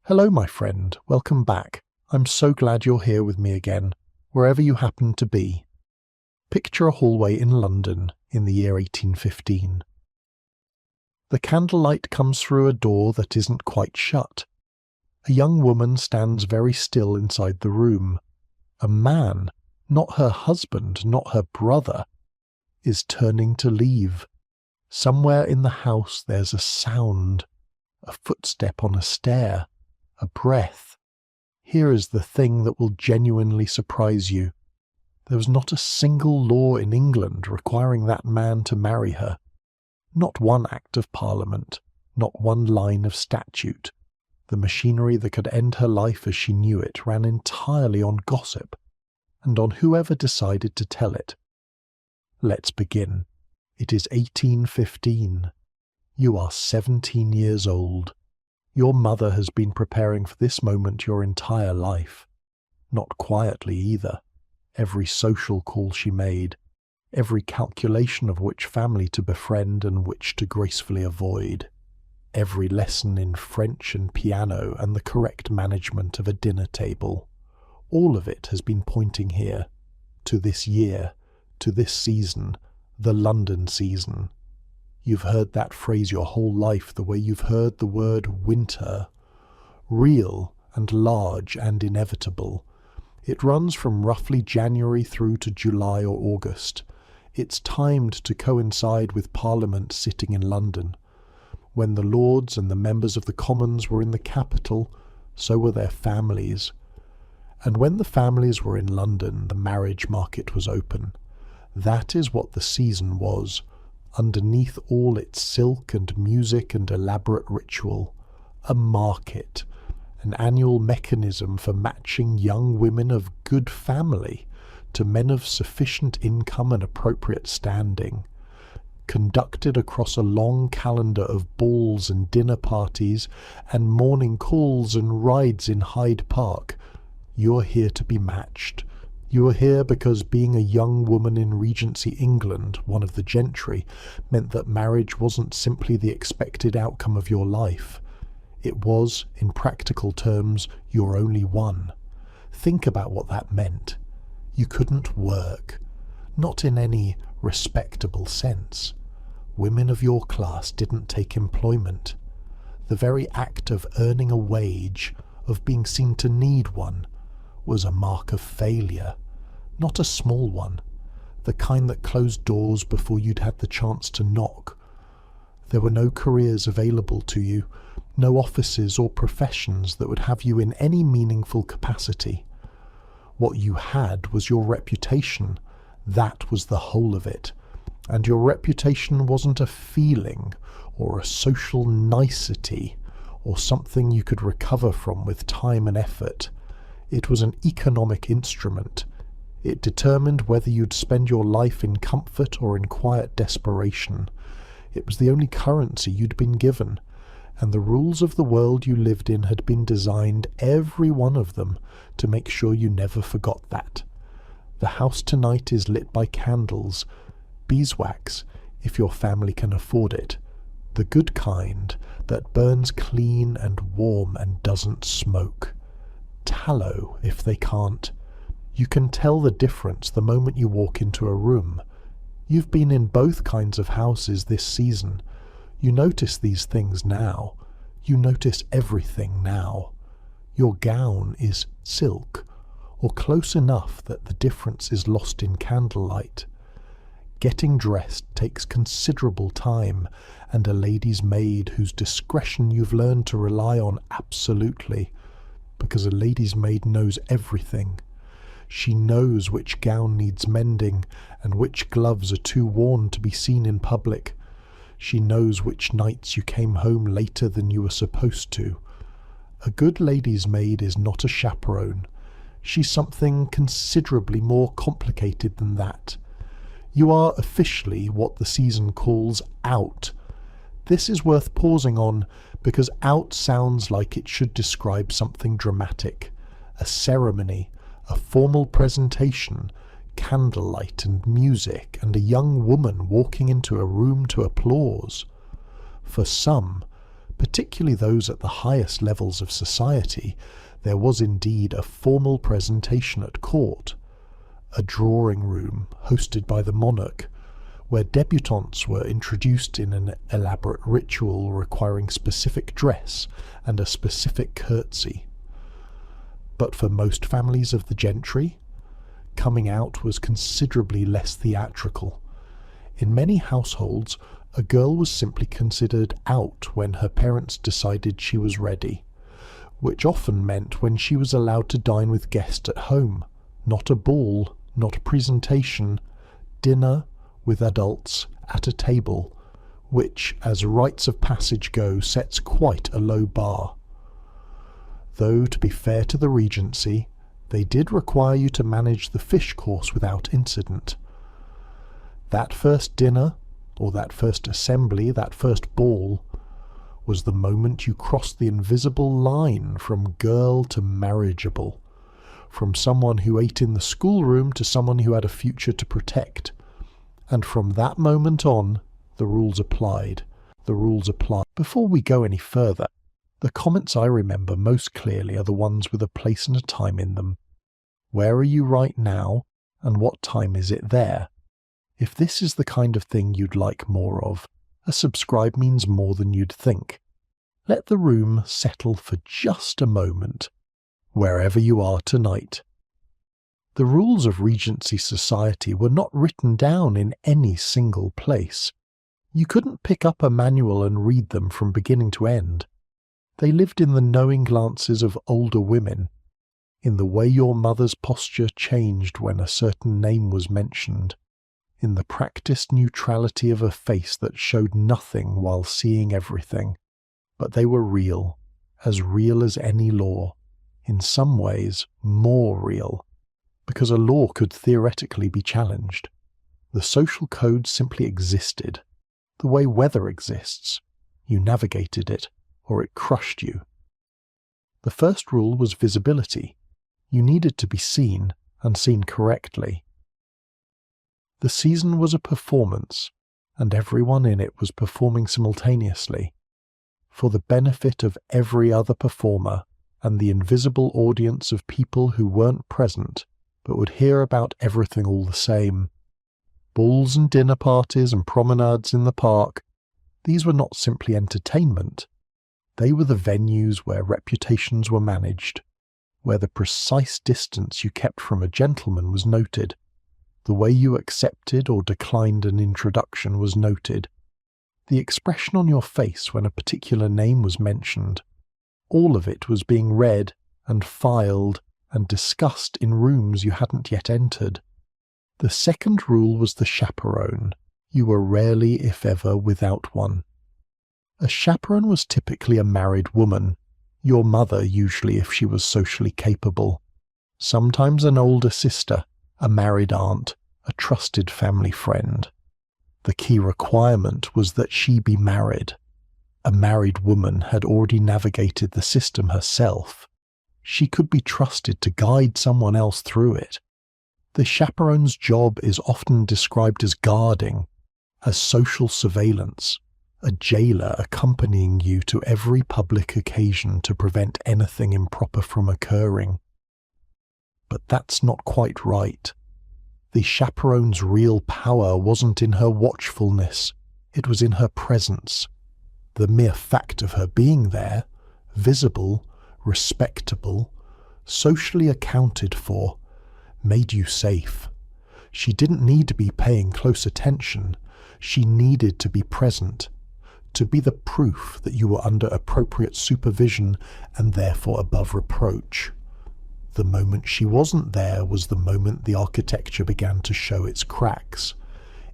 Hello, my friend. Welcome back. I'm so glad you're here with me again, wherever you happen to be. Picture a hallway in London in the year 1815. The candlelight comes through a door that isn't quite shut. A young woman stands very still inside the room. A man, not her husband, not her brother, is turning to leave. Somewhere in the house there's a sound, a footstep on a stair, a breath. Here is the thing that will genuinely surprise you. There was not a single law in England requiring that man to marry her. Not one act of Parliament, not one line of statute. The machinery that could end her life as she knew it ran entirely on gossip, and on whoever decided to tell it. Let's begin. It is 1815. You are 17 years old. Your mother has been preparing for this moment your entire life. Not quietly either. Every social call she made, every calculation of which family to befriend and which to gracefully avoid, every lesson in French and piano and the correct management of a dinner table, all of it has been pointing here, to this year, to this season, the London season. You've heard that phrase your whole life the way you've heard the word winter. Real and large and inevitable. It runs from roughly January through to July or August. It's timed to coincide with Parliament sitting in London. When the Lords and the members of the Commons were in the capital, so were their families. And when the families were in London, the marriage market was open. That is what the season was, underneath all its silk and music and elaborate ritual. A market, an annual mechanism for matching young women of good family to men of sufficient income and appropriate standing, conducted across a long calendar of balls and dinner parties and morning calls and rides in Hyde Park. You're here to be matched. You are here because being a young woman in Regency England, one of the gentry, meant that marriage wasn't simply the expected outcome of your life. It was, in practical terms, your only one. Think about what that meant. You couldn't work. Not in any respectable sense. Women of your class didn't take employment. The very act of earning a wage, of being seen to need one, was a mark of failure. Not a small one. The kind that closed doors before you'd had the chance to knock. There were no careers available to you, no offices or professions that would have you in any meaningful capacity. What you had was your reputation. That was the whole of it. And your reputation wasn't a feeling or a social nicety or something you could recover from with time and effort. It was an economic instrument. It determined whether you'd spend your life in comfort or in quiet desperation. It was the only currency you'd been given, and the rules of the world you lived in had been designed, every one of them, to make sure you never forgot that. The house tonight is lit by candles, beeswax, if your family can afford it, the good kind that burns clean and warm and doesn't smoke. Tallow, if they can't. You can tell the difference the moment you walk into a room. You've been in both kinds of houses this season. You notice these things now. You notice everything now. Your gown is silk, or close enough that the difference is lost in candlelight. Getting dressed takes considerable time, and a lady's maid whose discretion you've learned to rely on absolutely, because a lady's maid knows everything. She knows which gown needs mending, and which gloves are too worn to be seen in public. She knows which nights you came home later than you were supposed to. A good lady's maid is not a chaperone. She's something considerably more complicated than that. You are officially what the season calls out. This is worth pausing on, because out sounds like it should describe something dramatic, a ceremony, a formal presentation, candlelight and music, and a young woman walking into a room to applause. For some, particularly those at the highest levels of society, there was indeed a formal presentation at court, a drawing room hosted by the monarch, where debutantes were introduced in an elaborate ritual requiring specific dress and a specific curtsy. But for most families of the gentry, coming out was considerably less theatrical. In many households, a girl was simply considered out when her parents decided she was ready, which often meant when she was allowed to dine with guests at home, not a ball, not a presentation, dinner with adults at a table, which, as rites of passage go, sets quite a low bar. Though, to be fair to the Regency, they did require you to manage the fish course without incident. That first dinner, or that first assembly, that first ball, was the moment you crossed the invisible line from girl to marriageable, from someone who ate in the schoolroom to someone who had a future to protect. And from that moment on, the rules applied. The rules applied. Before we go any further, the comments I remember most clearly are the ones with a place and a time in them. Where are you right now, and what time is it there? If this is the kind of thing you'd like more of, a subscribe means more than you'd think. Let the room settle for just a moment, wherever you are tonight. The rules of Regency society were not written down in any single place. You couldn't pick up a manual and read them from beginning to end. They lived in the knowing glances of older women, in the way your mother's posture changed when a certain name was mentioned, in the practiced neutrality of a face that showed nothing while seeing everything. But they were real as any law, in some ways more real, because a law could theoretically be challenged. The social code simply existed, the way weather exists. You navigated it, or it crushed you. The first rule was visibility. You needed to be seen, and seen correctly. The season was a performance, and everyone in it was performing simultaneously, for the benefit of every other performer and the invisible audience of people who weren't present but would hear about everything all the same. Balls and dinner parties and promenades in the park, these were not simply entertainment. They were the venues where reputations were managed, where the precise distance you kept from a gentleman was noted, the way you accepted or declined an introduction was noted, the expression on your face when a particular name was mentioned. All of it was being read and filed and discussed in rooms you hadn't yet entered. The second rule was the chaperone. You were rarely, if ever, without one. A chaperone was typically a married woman, your mother usually if she was socially capable, sometimes an older sister, a married aunt, a trusted family friend. The key requirement was that she be married. A married woman had already navigated the system herself. She could be trusted to guide someone else through it. The chaperone's job is often described as guarding, as social surveillance, a jailer accompanying you to every public occasion to prevent anything improper from occurring. But that's not quite right. The chaperone's real power wasn't in her watchfulness, it was in her presence. The mere fact of her being there, visible, respectable, socially accounted for, made you safe. She didn't need to be paying close attention, she needed to be present, to be the proof that you were under appropriate supervision and therefore above reproach. The moment she wasn't there was the moment the architecture began to show its cracks.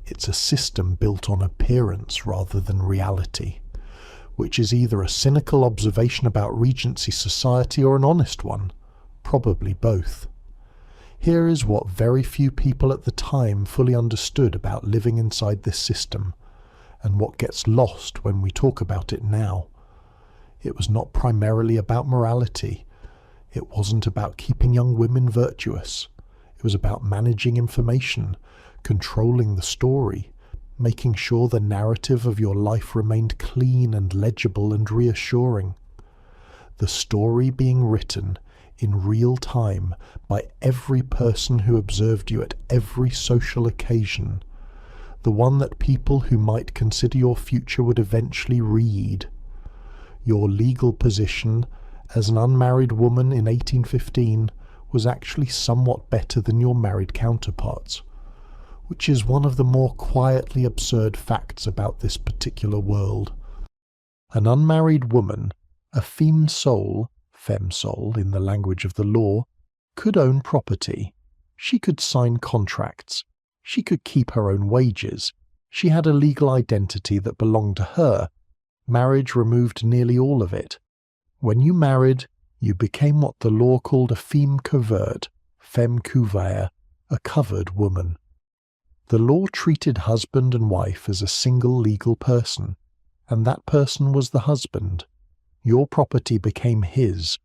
It's a system built on appearance rather than reality, which is either a cynical observation about Regency society or an honest one, probably both. Here is what very few people at the time fully understood about living inside this system, and what gets lost when we talk about it now. It was not primarily about morality. It wasn't about keeping young women virtuous. It was about managing information, controlling the story, making sure the narrative of your life remained clean and legible and reassuring. The story being written in real time by every person who observed you at every social occasion, the one that people who might consider your future would eventually read. Your legal position as an unmarried woman in 1815 was actually somewhat better than your married counterparts, which is one of the more quietly absurd facts about this particular world. An unmarried woman, a femme sole in the language of the law, could own property. She could sign contracts. She could keep her own wages. She had a legal identity that belonged to her. Marriage removed nearly all of it. When you married, you became what the law called a femme couverte, a covered woman. The law treated husband and wife as a single legal person, and that person was the husband. Your property became his.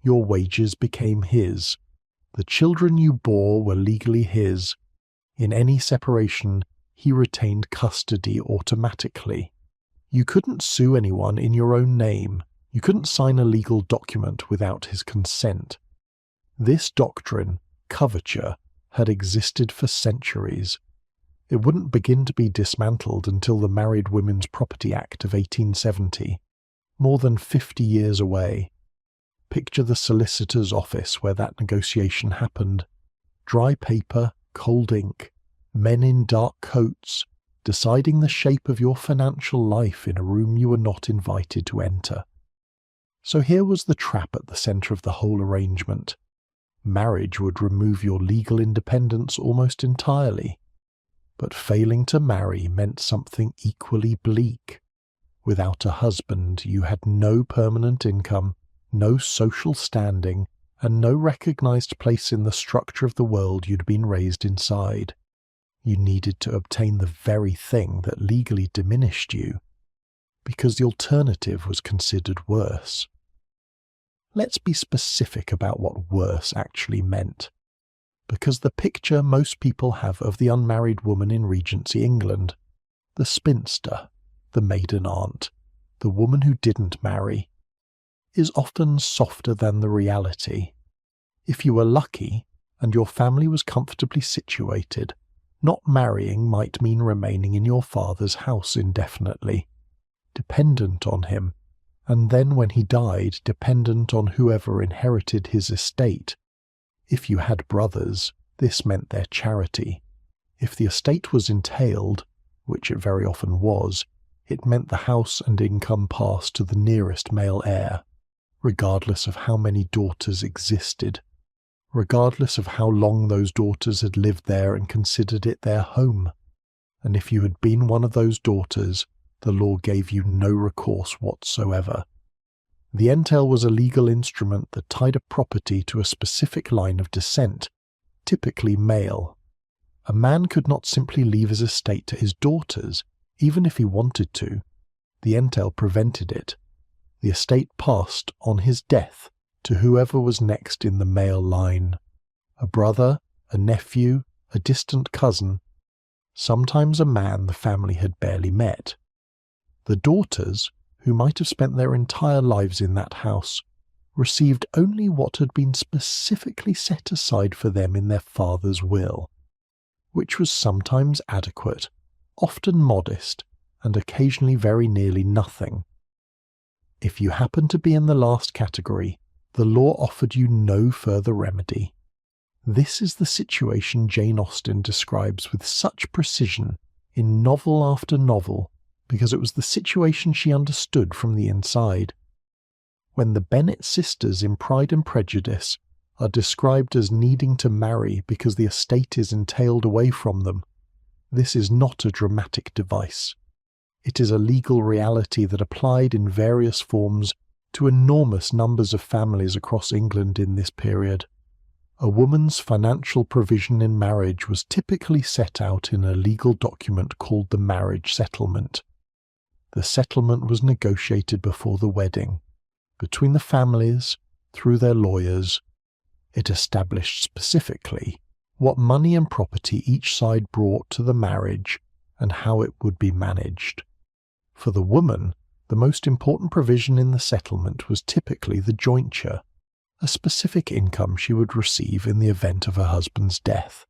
Your wages became his. The children you bore were legally his. In any separation, he retained custody automatically. You couldn't sue anyone in your own name. You couldn't sign a legal document without his consent. This doctrine, coverture, had existed for centuries. It wouldn't begin to be dismantled until the Married Women's Property Act of 1870, more than 50 years away. Picture the solicitor's office where that negotiation happened. Dry paper, cold ink, men in dark coats, deciding the shape of your financial life in a room you were not invited to enter. So here was the trap at the centre of the whole arrangement. Marriage would remove your legal independence almost entirely. But failing to marry meant something equally bleak. Without a husband, you had no permanent income, no social standing, and no recognized place in the structure of the world you'd been raised inside. You needed to obtain the very thing that legally diminished you, because the alternative was considered worse. Let's be specific about what worse actually meant, because the picture most people have of the unmarried woman in Regency England, the spinster, the maiden aunt, the woman who didn't marry, is often softer than the reality. If you were lucky and your family was comfortably situated, not marrying might mean remaining in your father's house indefinitely, dependent on him, and then when he died, dependent on whoever inherited his estate. If you had brothers, this meant their charity. If the estate was entailed, which it very often was, it meant the house and income passed to the nearest male heir, regardless of how many daughters existed, regardless of how long those daughters had lived there and considered it their home. And if you had been one of those daughters, the law gave you no recourse whatsoever. The entail was a legal instrument that tied a property to a specific line of descent, typically male. A man could not simply leave his estate to his daughters, even if he wanted to. The entail prevented it. The estate passed, on his death, to whoever was next in the male line. A brother, a nephew, a distant cousin, sometimes a man the family had barely met. The daughters, who might have spent their entire lives in that house, received only what had been specifically set aside for them in their father's will, which was sometimes adequate, often modest, and occasionally very nearly nothing. If you happened to be in the last category, the law offered you no further remedy. This is the situation Jane Austen describes with such precision in novel after novel, because it was the situation she understood from the inside. When the Bennet sisters in Pride and Prejudice are described as needing to marry because the estate is entailed away from them, this is not a dramatic device. It is a legal reality that applied in various forms to enormous numbers of families across England in this period. A woman's financial provision in marriage was typically set out in a legal document called the marriage settlement. The settlement was negotiated before the wedding, between the families, through their lawyers. It established specifically what money and property each side brought to the marriage, and how it would be managed. For the woman, the most important provision in the settlement was typically the jointure, a specific income she would receive in the event of her husband's death.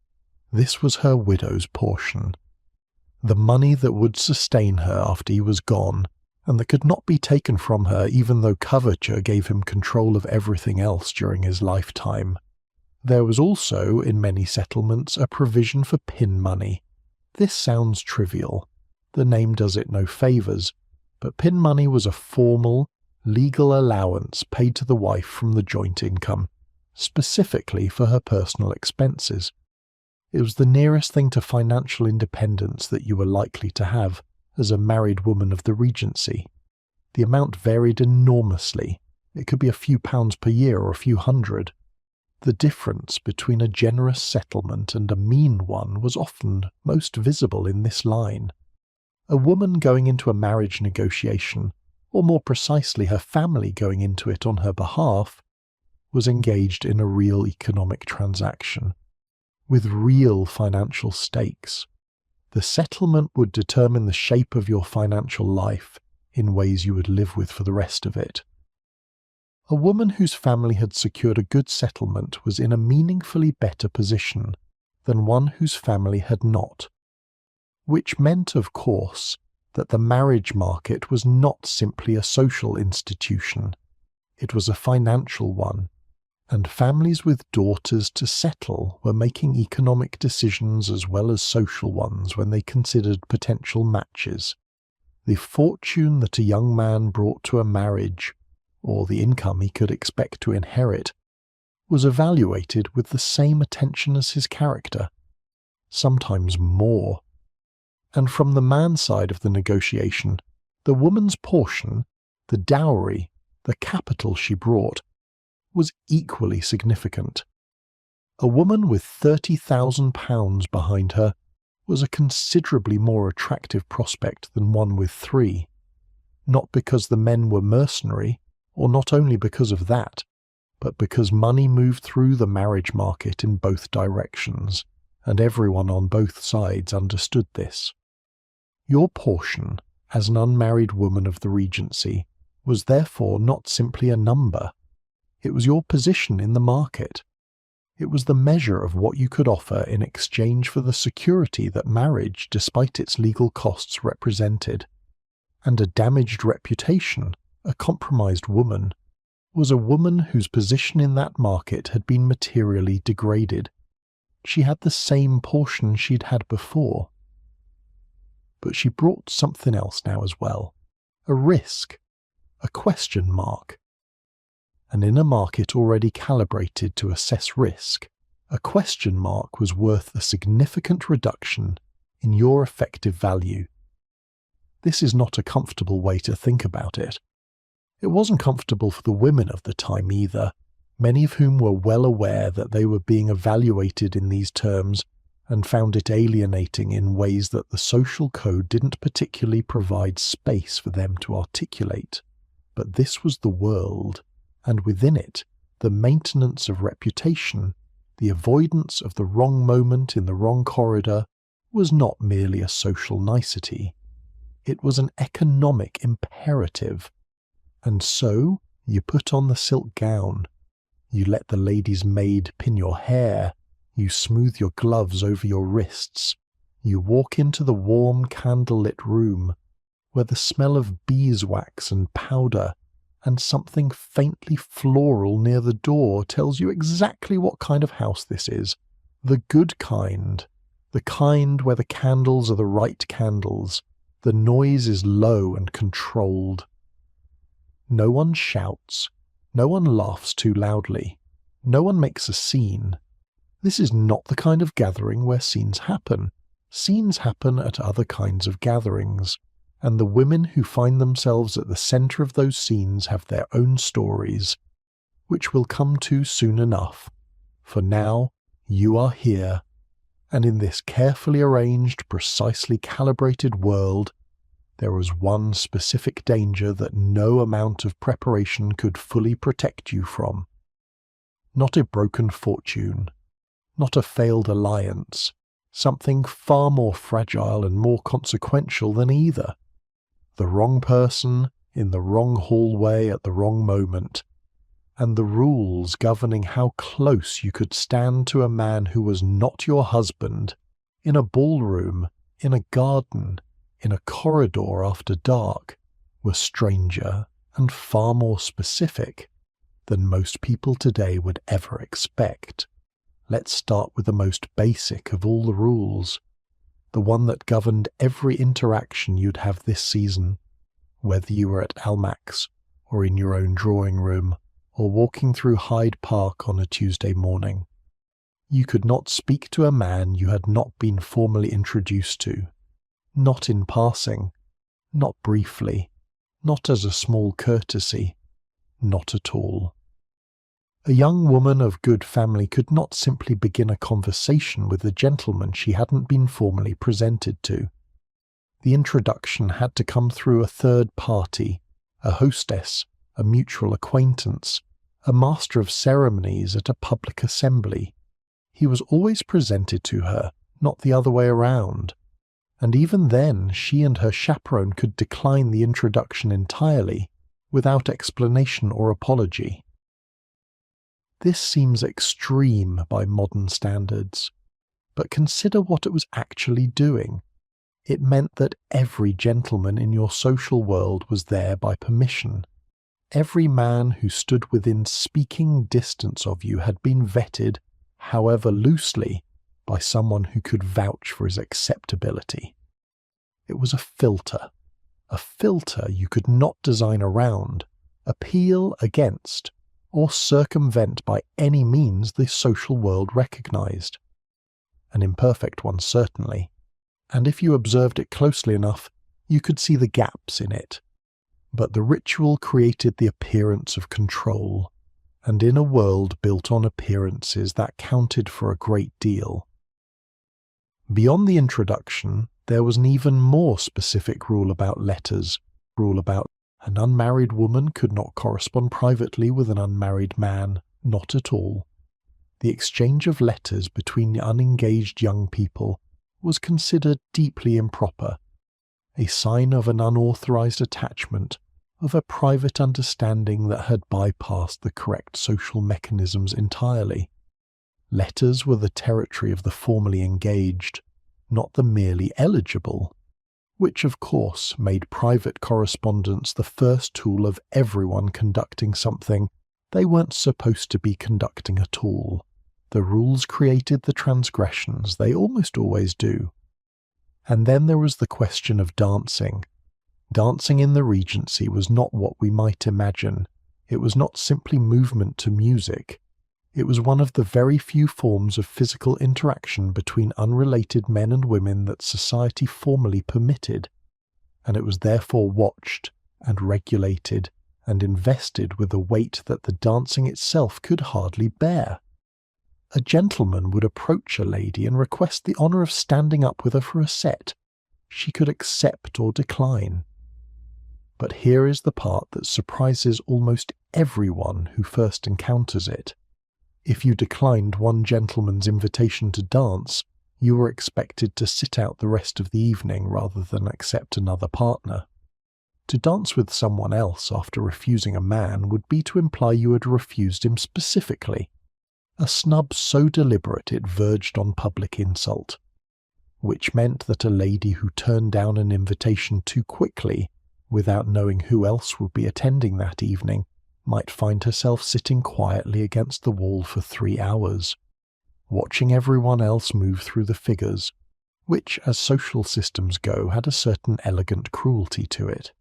This was her widow's portion, the money that would sustain her after he was gone, and that could not be taken from her even though coverture gave him control of everything else during his lifetime. There was also, in many settlements, a provision for pin money. This sounds trivial. The name does it no favours, but pin money was a formal, legal allowance paid to the wife from the joint income, specifically for her personal expenses. It was the nearest thing to financial independence that you were likely to have as a married woman of the Regency. The amount varied enormously. It could be a few pounds per year or a few hundred. The difference between a generous settlement and a mean one was often most visible in this line. A woman going into a marriage negotiation, or more precisely her family going into it on her behalf, was engaged in a real economic transaction, with real financial stakes. The settlement would determine the shape of your financial life in ways you would live with for the rest of it. A woman whose family had secured a good settlement was in a meaningfully better position than one whose family had not, which meant, of course, that the marriage market was not simply a social institution, it was a financial one, and families with daughters to settle were making economic decisions as well as social ones when they considered potential matches. The fortune that a young man brought to a marriage, or the income he could expect to inherit, was evaluated with the same attention as his character, sometimes more. And from the man's side of the negotiation, the woman's portion, the dowry, the capital she brought, was equally significant. A woman with £30,000 behind her was a considerably more attractive prospect than one with 3, not because the men were mercenary, or not only because of that, but because money moved through the marriage market in both directions, and everyone on both sides understood this. Your portion, as an unmarried woman of the Regency, was therefore not simply a number. It was your position in the market. It was the measure of what you could offer in exchange for the security that marriage, despite its legal costs, represented. And a damaged reputation, a compromised woman, was a woman whose position in that market had been materially degraded. She had the same portion she'd had before. But she brought something else now as well. A risk. A question mark. And in a market already calibrated to assess risk, a question mark was worth a significant reduction in your effective value. This is not a comfortable way to think about it. It wasn't comfortable for the women of the time either, many of whom were well aware that they were being evaluated in these terms and found it alienating in ways that the social code didn't particularly provide space for them to articulate. But this was the world, and within it, the maintenance of reputation, the avoidance of the wrong moment in the wrong corridor, was not merely a social nicety. It was an economic imperative. And so, you put on the silk gown, you let the lady's maid pin your hair, you smooth your gloves over your wrists, you walk into the warm candle-lit room, where the smell of beeswax and powder and something faintly floral near the door tells you exactly what kind of house this is. The good kind. The kind where the candles are the right candles. The noise is low and controlled. No one shouts. No one laughs too loudly. No one makes a scene. This is not the kind of gathering where scenes happen. Scenes happen at other kinds of gatherings, and the women who find themselves at the centre of those scenes have their own stories, which we'll come to soon enough. For now, you are here, and in this carefully arranged, precisely calibrated world, there was one specific danger that no amount of preparation could fully protect you from. Not a broken fortune, not a failed alliance, something far more fragile and more consequential than either. The wrong person in the wrong hallway at the wrong moment, and the rules governing how close you could stand to a man who was not your husband, in a ballroom, in a garden, in a corridor after dark, were stranger and far more specific than most people today would ever expect. Let's start with the most basic of all the rules, the one that governed every interaction you'd have this season, whether you were at Almack's or in your own drawing room, or walking through Hyde Park on a Tuesday morning. You could not speak to a man you had not been formally introduced to, not in passing, not briefly, not as a small courtesy, not at all. A young woman of good family could not simply begin a conversation with a gentleman she hadn't been formally presented to. The introduction had to come through a third party, a hostess, a mutual acquaintance, a master of ceremonies at a public assembly. He was always presented to her, not the other way around. And even then, she and her chaperone could decline the introduction entirely, without explanation or apology. This seems extreme by modern standards, but consider what it was actually doing. It meant that every gentleman in your social world was there by permission. Every man who stood within speaking distance of you had been vetted, however loosely, by someone who could vouch for his acceptability. It was a filter you could not design around, appeal against, or circumvent by any means the social world recognized. An imperfect one, certainly, and if you observed it closely enough, you could see the gaps in it. But the ritual created the appearance of control, and in a world built on appearances, that counted for a great deal. Beyond the introduction, there was an even more specific rule about letters, rule about an unmarried woman could not correspond privately with an unmarried man, not at all. The exchange of letters between unengaged young people was considered deeply improper, a sign of an unauthorized attachment, of a private understanding that had bypassed the correct social mechanisms entirely. Letters were the territory of the formally engaged, not the merely eligible, which of course made private correspondence the first tool of everyone conducting something they weren't supposed to be conducting at all. The rules created the transgressions, they almost always do. And then there was the question of dancing. Dancing in the Regency was not what we might imagine. It was not simply movement to music. It was one of the very few forms of physical interaction between unrelated men and women that society formally permitted, and it was therefore watched and regulated and invested with a weight that the dancing itself could hardly bear. A gentleman would approach a lady and request the honour of standing up with her for a set. She could accept or decline. But here is the part that surprises almost everyone who first encounters it. If you declined one gentleman's invitation to dance, you were expected to sit out the rest of the evening rather than accept another partner. To dance with someone else after refusing a man would be to imply you had refused him specifically, a snub so deliberate it verged on public insult, which meant that a lady who turned down an invitation too quickly, without knowing who else would be attending that evening, might find herself sitting quietly against the wall for 3 hours, watching everyone else move through the figures, which, as social systems go, had a certain elegant cruelty to it.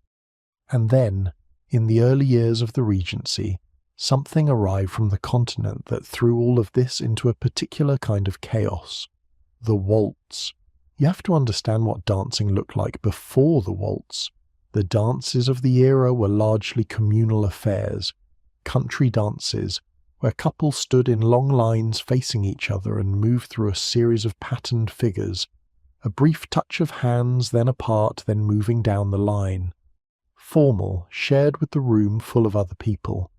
And then, in the early years of the Regency, something arrived from the continent that threw all of this into a particular kind of chaos. The waltz. You have to understand what dancing looked like before the waltz. The dances of the era were largely communal affairs, country dances, where couples stood in long lines facing each other and moved through a series of patterned figures, a brief touch of hands, then apart, then moving down the line. Formal, shared with the room full of other people.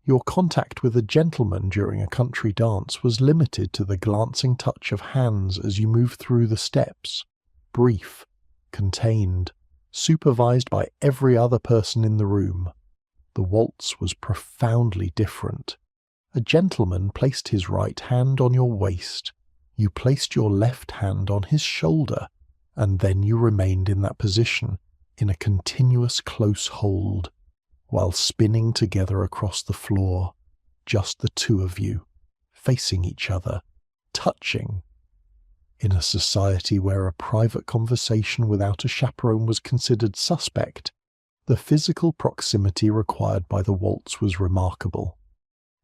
Your contact with a gentleman during a country dance was limited to the glancing touch of hands as you moved through the steps, brief, contained, supervised by every other person in the room. The waltz was profoundly different. A gentleman placed his right hand on your waist, you placed your left hand on his shoulder, and then you remained in that position, in a continuous close hold, while spinning together across the floor, just the two of you, facing each other, touching. In a society where a private conversation without a chaperone was considered suspect, the physical proximity required by the waltz was remarkable.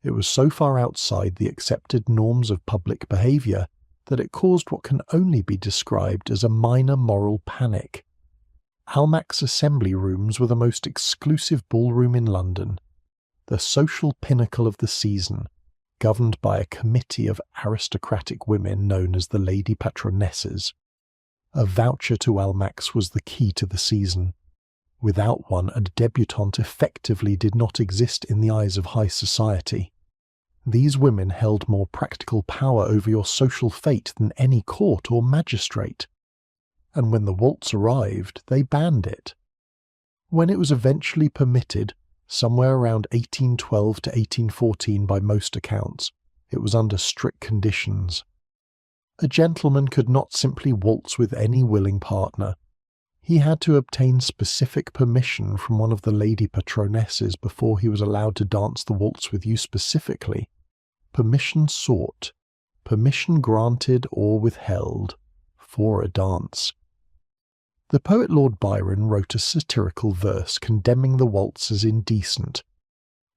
It was so far outside the accepted norms of public behaviour that it caused what can only be described as a minor moral panic. Almack's assembly rooms were the most exclusive ballroom in London, the social pinnacle of the season, governed by a committee of aristocratic women known as the Lady Patronesses. A voucher to Almack's was the key to the season. Without one, a debutante effectively did not exist in the eyes of high society. These women held more practical power over your social fate than any court or magistrate. And when the waltz arrived, they banned it. When it was eventually permitted, somewhere around 1812 to 1814 by most accounts, it was under strict conditions. A gentleman could not simply waltz with any willing partner. He had to obtain specific permission from one of the lady patronesses before he was allowed to dance the waltz with you specifically. Permission sought, permission granted or withheld, for a dance. The poet Lord Byron wrote a satirical verse condemning the waltz as indecent.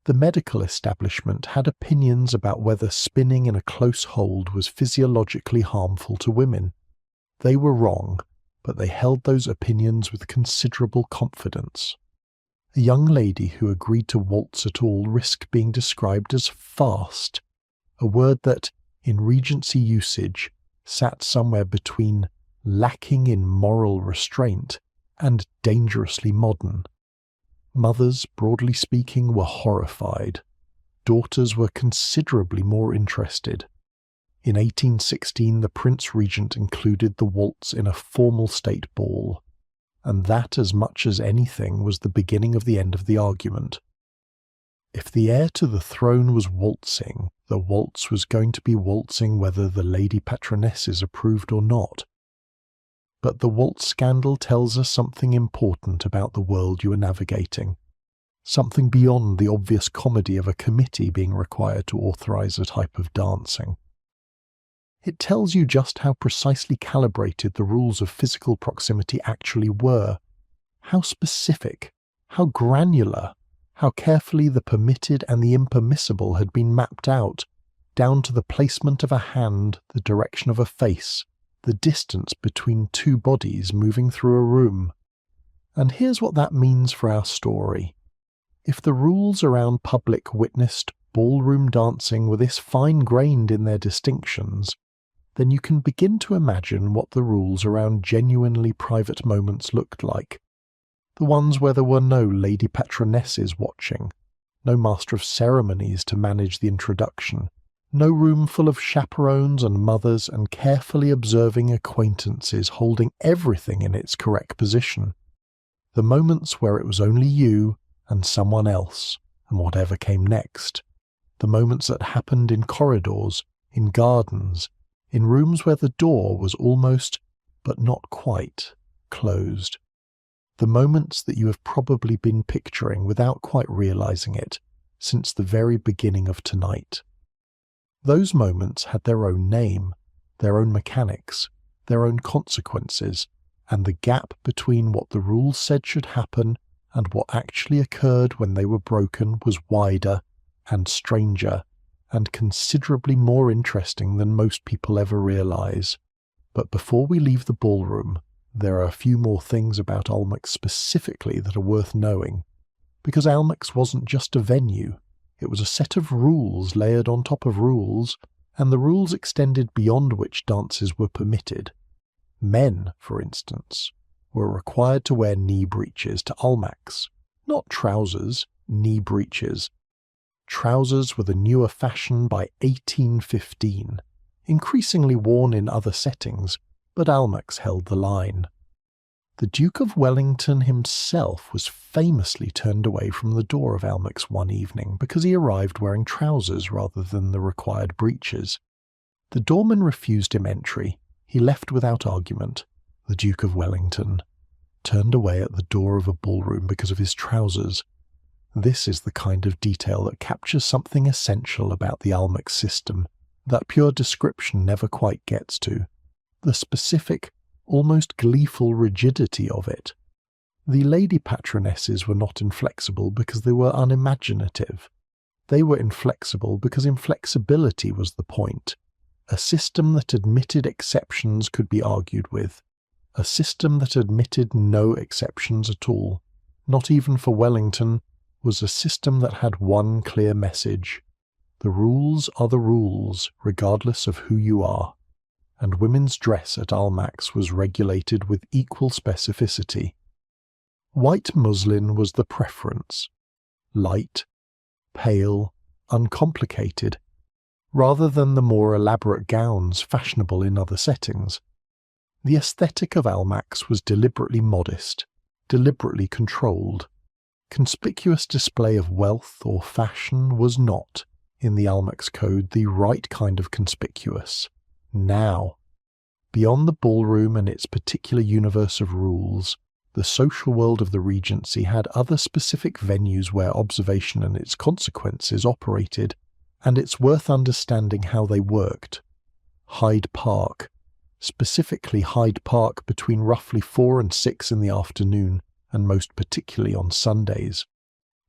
The medical establishment had opinions about whether spinning in a close hold was physiologically harmful to women. They were wrong, but they held those opinions with considerable confidence. A young lady who agreed to waltz at all risked being described as fast, a word that, in Regency usage, sat somewhere between lacking in moral restraint and dangerously modern. Mothers, broadly speaking, were horrified. Daughters were considerably more interested. In 1816, the Prince Regent included the waltz in a formal state ball, and that, as much as anything, was the beginning of the end of the argument. If the heir to the throne was waltzing, the waltz was going to be waltzing whether the lady patronesses approved or not. But the Waltz Scandal tells us something important about the world you are navigating, something beyond the obvious comedy of a committee being required to authorize a type of dancing. It tells you just how precisely calibrated the rules of physical proximity actually were, how specific, how granular, how carefully the permitted and the impermissible had been mapped out, down to the placement of a hand, the direction of a face, the distance between two bodies moving through a room. And here's what that means for our story. If the rules around public witnessed ballroom dancing were this fine-grained in their distinctions, then you can begin to imagine what the rules around genuinely private moments looked like. The ones where there were no lady patronesses watching, no master of ceremonies to manage the introduction, no room full of chaperones and mothers and carefully observing acquaintances holding everything in its correct position. The moments where it was only you and someone else, and whatever came next. The moments that happened in corridors, in gardens, in rooms where the door was almost, but not quite, closed. The moments that you have probably been picturing without quite realizing it since the very beginning of tonight. Those moments had their own name, their own mechanics, their own consequences, and the gap between what the rules said should happen and what actually occurred when they were broken was wider and stranger and considerably more interesting than most people ever realize. But before we leave the ballroom, there are a few more things about Almack specifically that are worth knowing, because Almack's wasn't just a venue. It was a set of rules layered on top of rules, and the rules extended beyond which dances were permitted. Men, for instance, were required to wear knee breeches to Almack's, not trousers, knee breeches. Trousers were the newer fashion by 1815, increasingly worn in other settings, but Almack's held the line. The Duke of Wellington himself was famously turned away from the door of Almack's one evening because he arrived wearing trousers rather than the required breeches. The doorman refused him entry. He left without argument. The Duke of Wellington turned away at the door of a ballroom because of his trousers. This is the kind of detail that captures something essential about the Almack system that pure description never quite gets to, the specific, almost gleeful rigidity of it. The lady patronesses were not inflexible because they were unimaginative. They were inflexible because inflexibility was the point. A system that admitted exceptions could be argued with. A system that admitted no exceptions at all, not even for Wellington, was a system that had one clear message. The rules are the rules, regardless of who you are. And women's dress at Almack's was regulated with equal specificity. White muslin was the preference. Light, pale, uncomplicated, rather than the more elaborate gowns fashionable in other settings. The aesthetic of Almack's was deliberately modest, deliberately controlled. Conspicuous display of wealth or fashion was not, in the Almack's code, the right kind of conspicuous. Now, beyond the ballroom and its particular universe of rules, the social world of the Regency had other specific venues where observation and its consequences operated, and it's worth understanding how they worked. Hyde Park, specifically Hyde Park between roughly 4 and 6 in the afternoon, and most particularly on Sundays.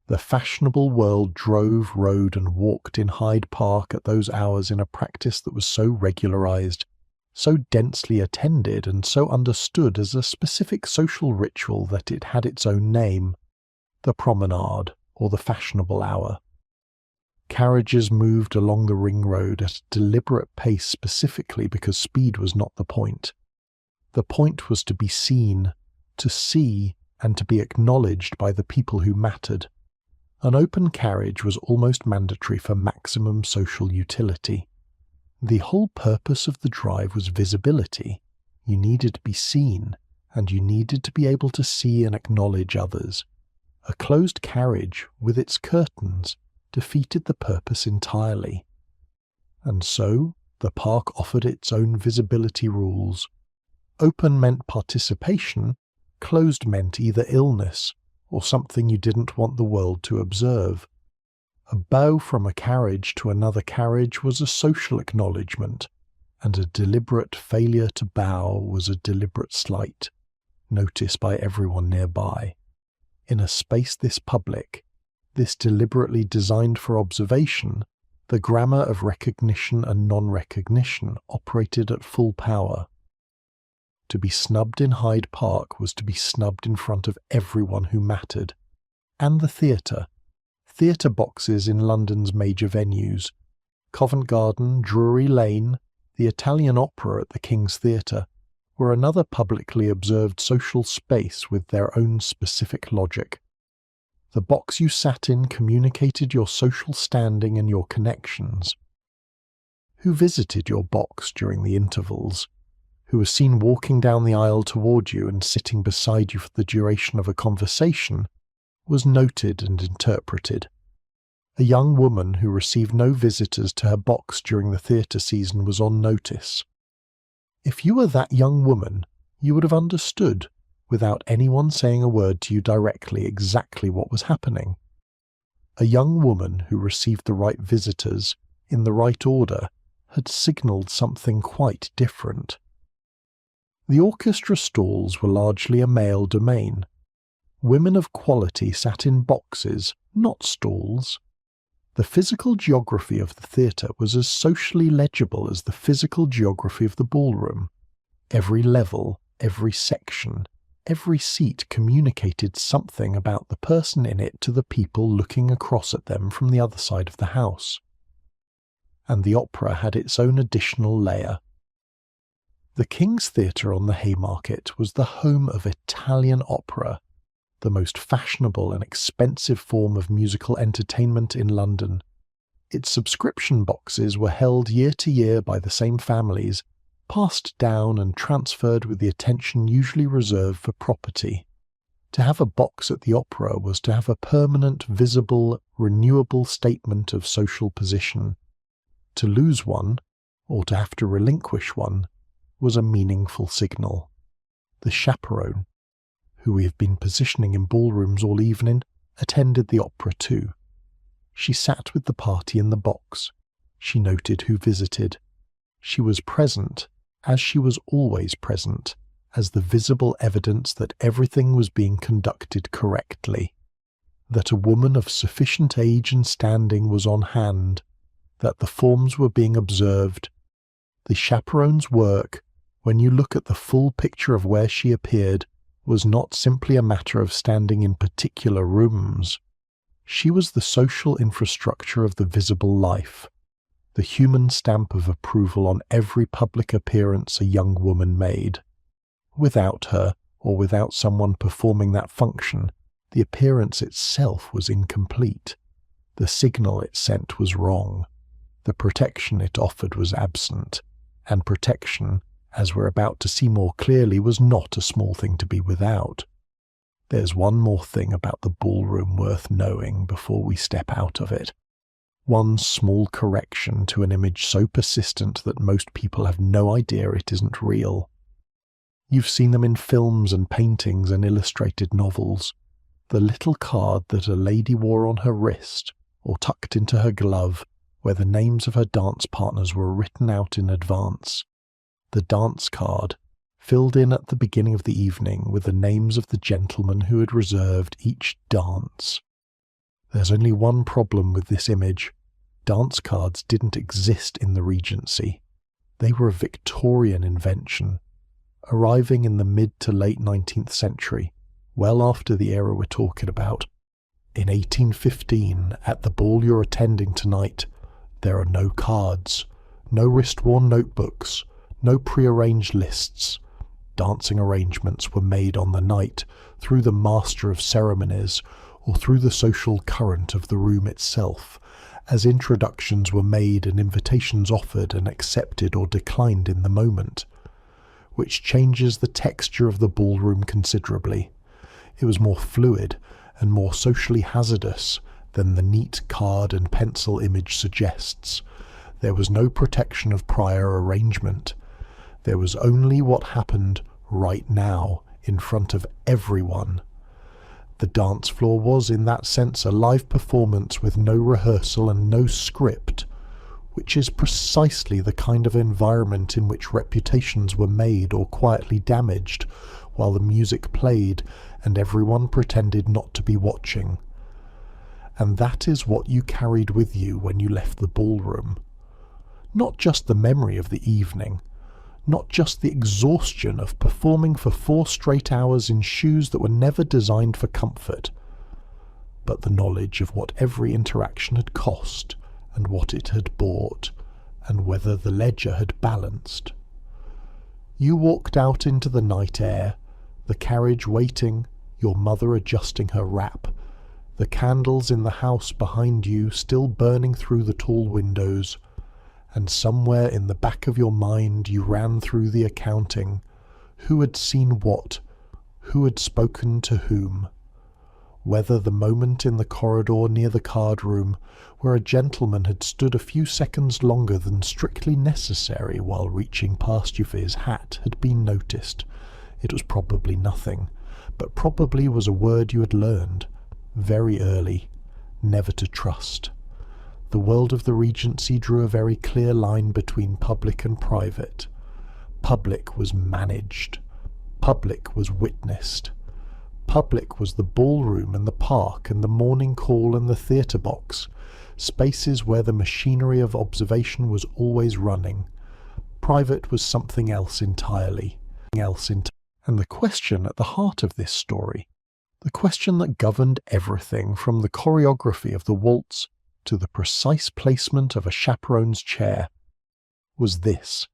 The fashionable world drove, rode and walked in Hyde Park at those hours in a practice that was so regularized, so densely attended and so understood as a specific social ritual that it had its own name, the promenade or the fashionable hour. Carriages moved along the ring road at a deliberate pace specifically because speed was not the point. The point was to be seen, to see, and to be acknowledged by the people who mattered. An open carriage was almost mandatory for maximum social utility. The whole purpose of the drive was visibility. You needed to be seen, and you needed to be able to see and acknowledge others. A closed carriage, with its curtains, defeated the purpose entirely. And so, the park offered its own visibility rules. Open meant participation, closed meant either illness or something you didn't want the world to observe. A bow from a carriage to another carriage was a social acknowledgement, and a deliberate failure to bow was a deliberate slight, noticed by everyone nearby. In a space this public, this deliberately designed for observation, the grammar of recognition and non-recognition operated at full power. To be snubbed in Hyde Park was to be snubbed in front of everyone who mattered. And the theatre boxes in London's major venues, Covent Garden, Drury Lane, the Italian Opera at the King's Theatre, were another publicly observed social space with their own specific logic. The box you sat in communicated your social standing and your connections. Who visited your box during the intervals? Who was seen walking down the aisle toward you and sitting beside you for the duration of a conversation, was noted and interpreted. A young woman who received no visitors to her box during the theatre season was on notice. If you were that young woman, you would have understood, without anyone saying a word to you directly, exactly what was happening. A young woman who received the right visitors, in the right order, had signalled something quite different. The orchestra stalls were largely a male domain. Women of quality sat in boxes, not stalls. The physical geography of the theatre was as socially legible as the physical geography of the ballroom. Every level, every section, every seat communicated something about the person in it to the people looking across at them from the other side of the house. And the opera had its own additional layer. The King's Theatre on the Haymarket was the home of Italian opera, the most fashionable and expensive form of musical entertainment in London, Its subscription boxes were held year to year by the same families, passed down and transferred with the attention usually reserved for property. To have a box at the opera was to have a permanent, visible, renewable statement of social position. To lose one, or to have to relinquish one, was a meaningful signal. The chaperone, who we have been positioning in ballrooms all evening, attended the opera too. She sat with the party in the box. She noted who visited. She was present, as she was always present, as the visible evidence that everything was being conducted correctly, that a woman of sufficient age and standing was on hand, that the forms were being observed. The chaperone's work, when you look at the full picture of where she appeared, was not simply a matter of standing in particular rooms. She was the social infrastructure of the visible life, the human stamp of approval on every public appearance a young woman made. Without her, or without someone performing that function, the appearance itself was incomplete. The signal it sent was wrong. The protection it offered was absent, and protection, as we're about to see more clearly, was not a small thing to be without. There's one more thing about the ballroom worth knowing before we step out of it. One small correction to an image so persistent that most people have no idea it isn't real. You've seen them in films and paintings and illustrated novels. The little card that a lady wore on her wrist, or tucked into her glove, where the names of her dance partners were written out in advance. The dance card, filled in at the beginning of the evening with the names of the gentlemen who had reserved each dance. There's only one problem with this image. Dance cards didn't exist in the Regency. They were a Victorian invention, arriving in the mid to late 19th century, well after the era we're talking about. In 1815, at the ball you're attending tonight, there are no cards, no wrist-worn notebooks, no pre-arranged lists. Dancing arrangements were made on the night through the master of ceremonies or through the social current of the room itself, as introductions were made and invitations offered and accepted or declined in the moment, which changes the texture of the ballroom considerably. It was more fluid and more socially hazardous than the neat card and pencil image suggests. There was no protection of prior arrangement. There was only what happened right now in front of everyone. The dance floor was, in that sense, a live performance with no rehearsal and no script, which is precisely the kind of environment in which reputations were made or quietly damaged while the music played and everyone pretended not to be watching. And that is what you carried with you when you left the ballroom. Not just the memory of the evening, not just the exhaustion of performing for 4 straight hours in shoes that were never designed for comfort, but the knowledge of what every interaction had cost and what it had bought, and whether the ledger had balanced. You walked out into the night air, the carriage waiting, your mother adjusting her wrap, the candles in the house behind you still burning through the tall windows, and somewhere in the back of your mind you ran through the accounting. Who had seen what? Who had spoken to whom? Whether the moment in the corridor near the card room, where a gentleman had stood a few seconds longer than strictly necessary while reaching past you for his hat, had been noticed. It was probably nothing, but probably was a word you had learned, very early, never to trust. The world of the Regency drew a very clear line between public and private. Public was managed. Public was witnessed. Public was the ballroom and the park and the morning call and the theatre box, spaces where the machinery of observation was always running. Private was something else entirely. And the question at the heart of this story, the question that governed everything from the choreography of the waltz to the precise placement of a chaperone's chair, was this.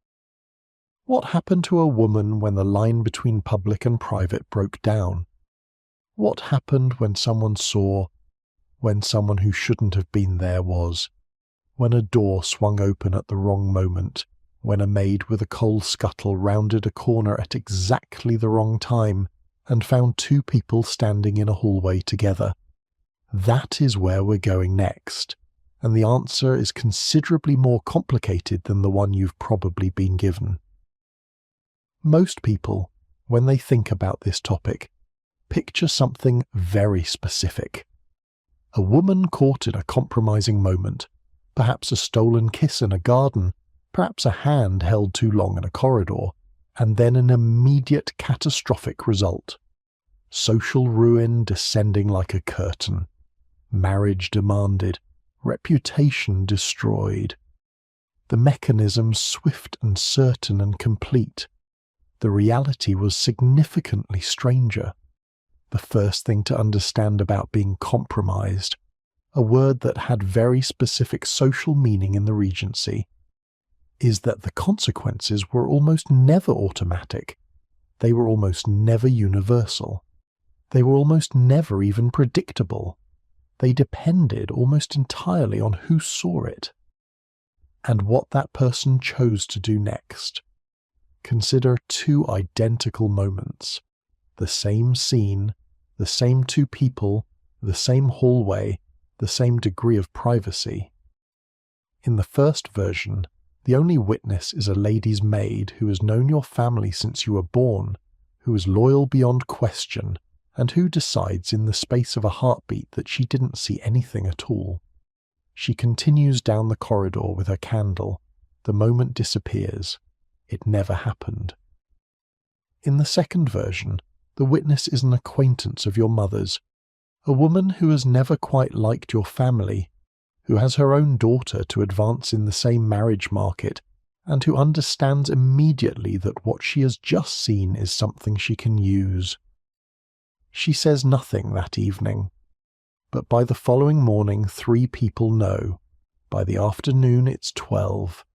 What happened to a woman when the line between public and private broke down? What happened when someone saw, when someone who shouldn't have been there was? when a door swung open at the wrong moment, when a maid with a coal scuttle rounded a corner at exactly the wrong time and found two people standing in a hallway together. That is where we're going next, and the answer is considerably more complicated than the one you've probably been given. Most people, when they think about this topic, picture something very specific. A woman caught in a compromising moment, perhaps a stolen kiss in a garden, perhaps a hand held too long in a corridor, and then an immediate catastrophic result. Social ruin descending like a curtain. Marriage demanded. Reputation destroyed. The mechanism swift and certain and complete. The reality was significantly stranger. The first thing to understand about being compromised, a word that had very specific social meaning in the Regency, is that the consequences were almost never automatic. They were almost never universal. They were almost never even predictable. They depended almost entirely on who saw it, and what that person chose to do next. Consider two identical moments, the same scene, the same two people, the same hallway, the same degree of privacy. In the first version, the only witness is a lady's maid who has known your family since you were born, who is loyal beyond question, and who decides in the space of a heartbeat that she didn't see anything at all. She continues down the corridor with her candle. The moment disappears. It never happened. In the second version, the witness is an acquaintance of your mother's, a woman who has never quite liked your family, who has her own daughter to advance in the same marriage market, and who understands immediately that what she has just seen is something she can use. She says nothing that evening, but by the following morning 3 people know. By the afternoon it's 12.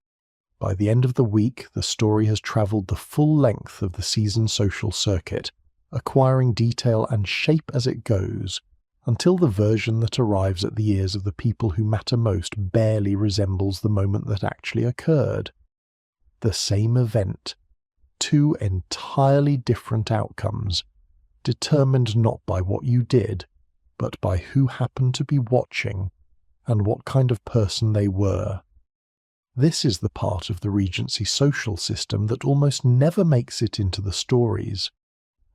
By the end of the week the story has travelled the full length of the season's social circuit, acquiring detail and shape as it goes, until the version that arrives at the ears of the people who matter most barely resembles the moment that actually occurred. The same event, 2 entirely different outcomes, determined not by what you did, but by who happened to be watching, and what kind of person they were. This is the part of the Regency social system that almost never makes it into the stories.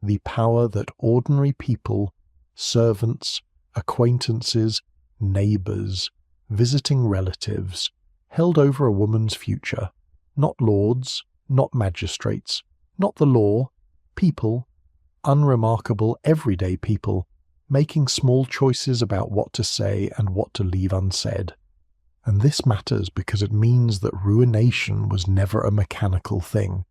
The power that ordinary people, servants, acquaintances, neighbours, visiting relatives, held over a woman's future. Not lords, not magistrates, not the law, people, unremarkable everyday people, making small choices about what to say and what to leave unsaid. And this matters because it means that ruination was never a mechanical thing.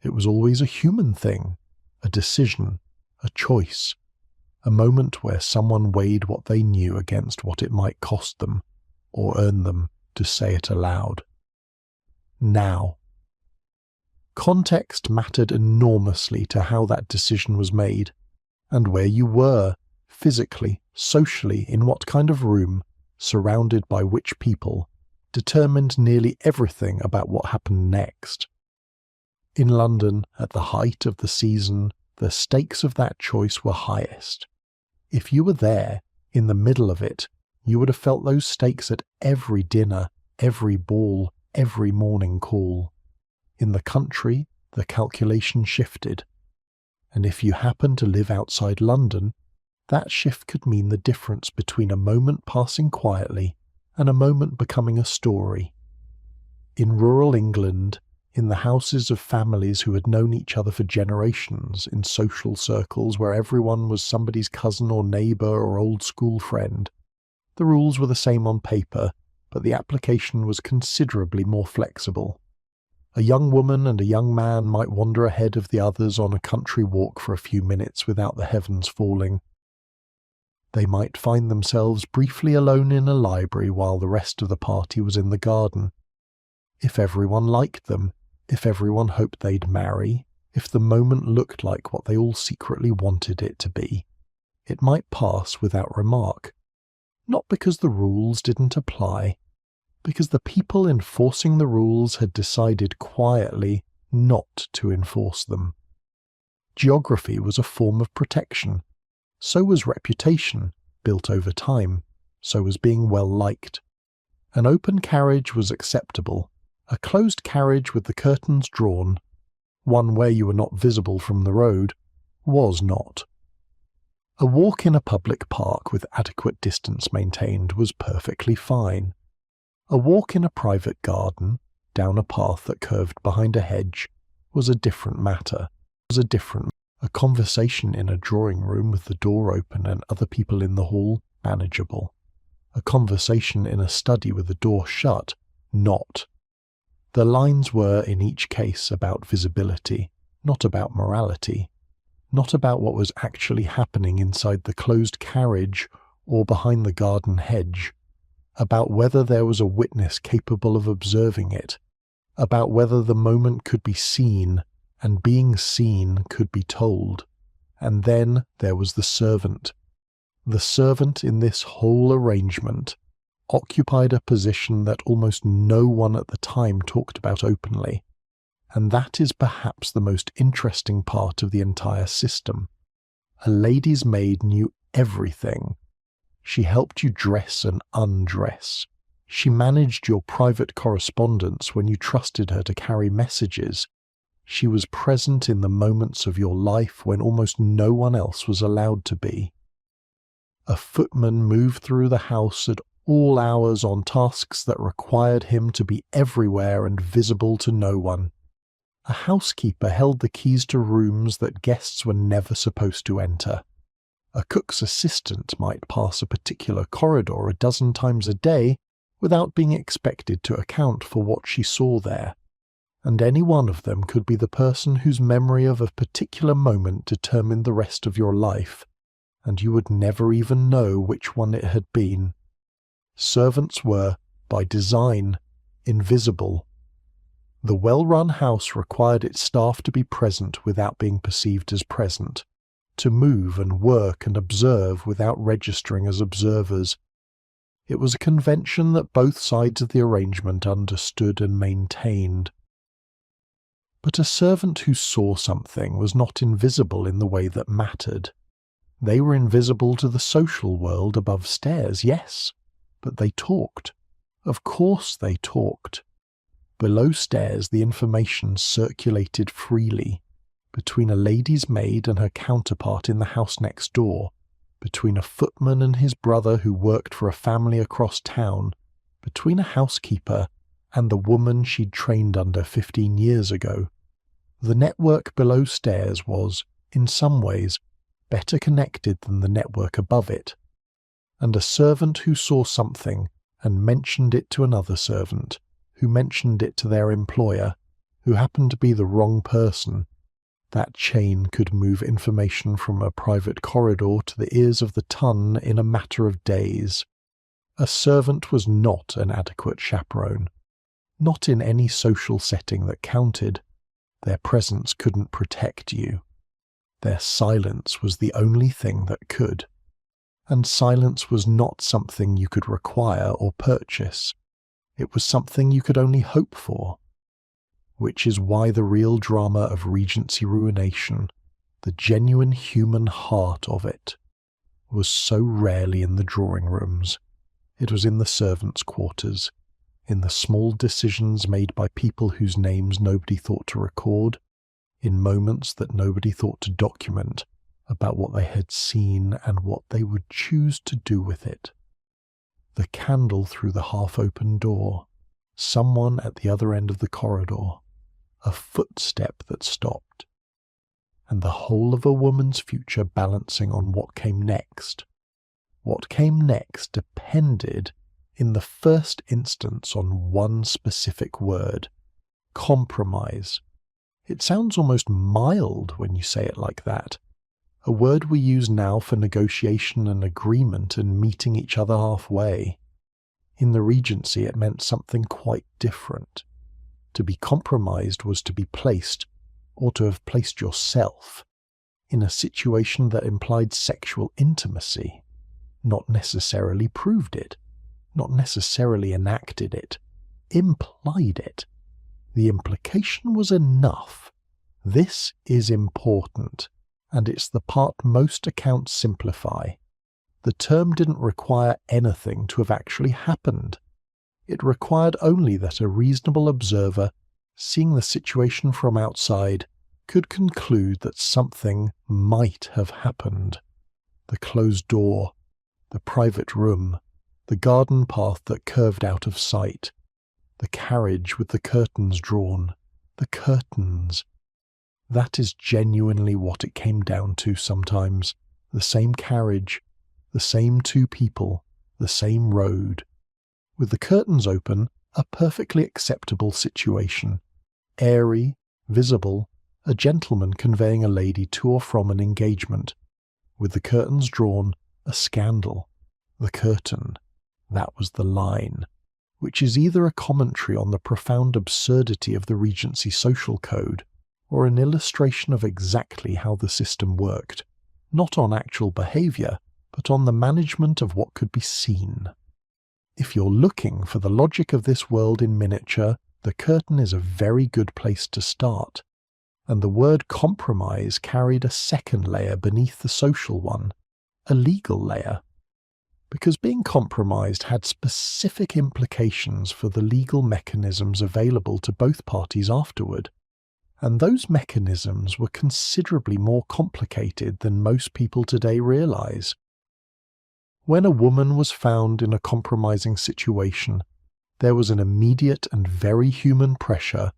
It was always a human thing, a decision, a choice, a moment where someone weighed what they knew against what it might cost them, or earn them, to say it aloud. Now, context mattered enormously to how that decision was made, and where you were, physically, socially, in what kind of room, surrounded by which people, determined nearly everything about what happened next. In London, at the height of the season, the stakes of that choice were highest. If you were there, in the middle of it, you would have felt those stakes at every dinner, every ball, every morning call. In the country, the calculation shifted. And if you happened to live outside London, that shift could mean the difference between a moment passing quietly and a moment becoming a story. In rural England, in the houses of families who had known each other for generations, in social circles where everyone was somebody's cousin or neighbour or old school friend, the rules were the same on paper, but the application was considerably more flexible. A young woman and a young man might wander ahead of the others on a country walk for a few minutes without the heavens falling. They might find themselves briefly alone in a library while the rest of the party was in the garden. If everyone liked them, if everyone hoped they'd marry, if the moment looked like what they all secretly wanted it to be, it might pass without remark. Not because the rules didn't apply, because the people enforcing the rules had decided quietly not to enforce them. Geography was a form of protection. So was reputation, built over time. So was being well liked. An open carriage was acceptable. A closed carriage with the curtains drawn, one where you were not visible from the road, was not. A walk in a public park with adequate distance maintained was perfectly fine. A walk in a private garden, down a path that curved behind a hedge, was a different matter. A conversation in a drawing room with the door open and other people in the hall, manageable. A conversation in a study with the door shut, not. The lines were, in each case, about visibility, not about morality, not about what was actually happening inside the closed carriage or behind the garden hedge, about whether there was a witness capable of observing it, about whether the moment could be seen, and being seen could be told. And then there was the servant. The servant in this whole arrangement occupied a position that almost no one at the time talked about openly, and that is perhaps the most interesting part of the entire system. A lady's maid knew everything. She helped you dress and undress. She managed your private correspondence when you trusted her to carry messages. She was present in the moments of your life when almost no one else was allowed to be. A footman moved through the house at all hours on tasks that required him to be everywhere and visible to no one. A housekeeper held the keys to rooms that guests were never supposed to enter. A cook's assistant might pass a particular corridor a dozen times a day without being expected to account for what she saw there. And any one of them could be the person whose memory of a particular moment determined the rest of your life, and you would never even know which one it had been. Servants were, by design, invisible. The well-run house required its staff to be present without being perceived as present, to move and work and observe without registering as observers. It was a convention that both sides of the arrangement understood and maintained. But a servant who saw something was not invisible in the way that mattered. They were invisible to the social world above stairs, yes, but they talked. Of course they talked. Below stairs the information circulated freely, between a lady's maid and her counterpart in the house next door, between a footman and his brother who worked for a family across town, between a housekeeper and the woman she'd trained under 15 years ago. The network below stairs was, in some ways, better connected than the network above it. And a servant who saw something and mentioned it to another servant, who mentioned it to their employer, who happened to be the wrong person, that chain could move information from a private corridor to the ears of the ton in a matter of days. A servant was not an adequate chaperone. Not in any social setting that counted. Their presence couldn't protect you. Their silence was the only thing that could. And silence was not something you could require or purchase. It was something you could only hope for. Which is why the real drama of Regency ruination, the genuine human heart of it, was so rarely in the drawing rooms. It was in the servants' quarters, in the small decisions made by people whose names nobody thought to record, in moments that nobody thought to document about what they had seen and what they would choose to do with it. The candle through the half-open door, someone at the other end of the corridor, a footstep that stopped, and the whole of a woman's future balancing on what came next. What came next depended, in the first instance, on one specific word: compromise. It sounds almost mild when you say it like that. A word we use now for negotiation and agreement and meeting each other halfway. In the Regency it meant something quite different. To be compromised was to be placed, or to have placed yourself, in a situation that implied sexual intimacy, not necessarily proved it, not necessarily enacted it, implied it. The implication was enough. This is important, and it's the part most accounts simplify. The term didn't require anything to have actually happened. It required only that a reasonable observer, seeing the situation from outside, could conclude that something might have happened. The closed door, the private room, the garden path that curved out of sight, the carriage with the curtains drawn, the curtains. That is genuinely what it came down to sometimes. The same carriage, the same two people, the same road. With the curtains open, a perfectly acceptable situation. Airy, visible, a gentleman conveying a lady to or from an engagement. With the curtains drawn, a scandal. The curtain. That was the line, which is either a commentary on the profound absurdity of the Regency social code, or an illustration of exactly how the system worked, not on actual behaviour, but on the management of what could be seen. If you're looking for the logic of this world in miniature, the curtain is a very good place to start, and the word compromise carried a second layer beneath the social one, a legal layer. Because being compromised had specific implications for the legal mechanisms available to both parties afterward, and those mechanisms were considerably more complicated than most people today realize. When a woman was found in a compromising situation, there was an immediate and very human pressure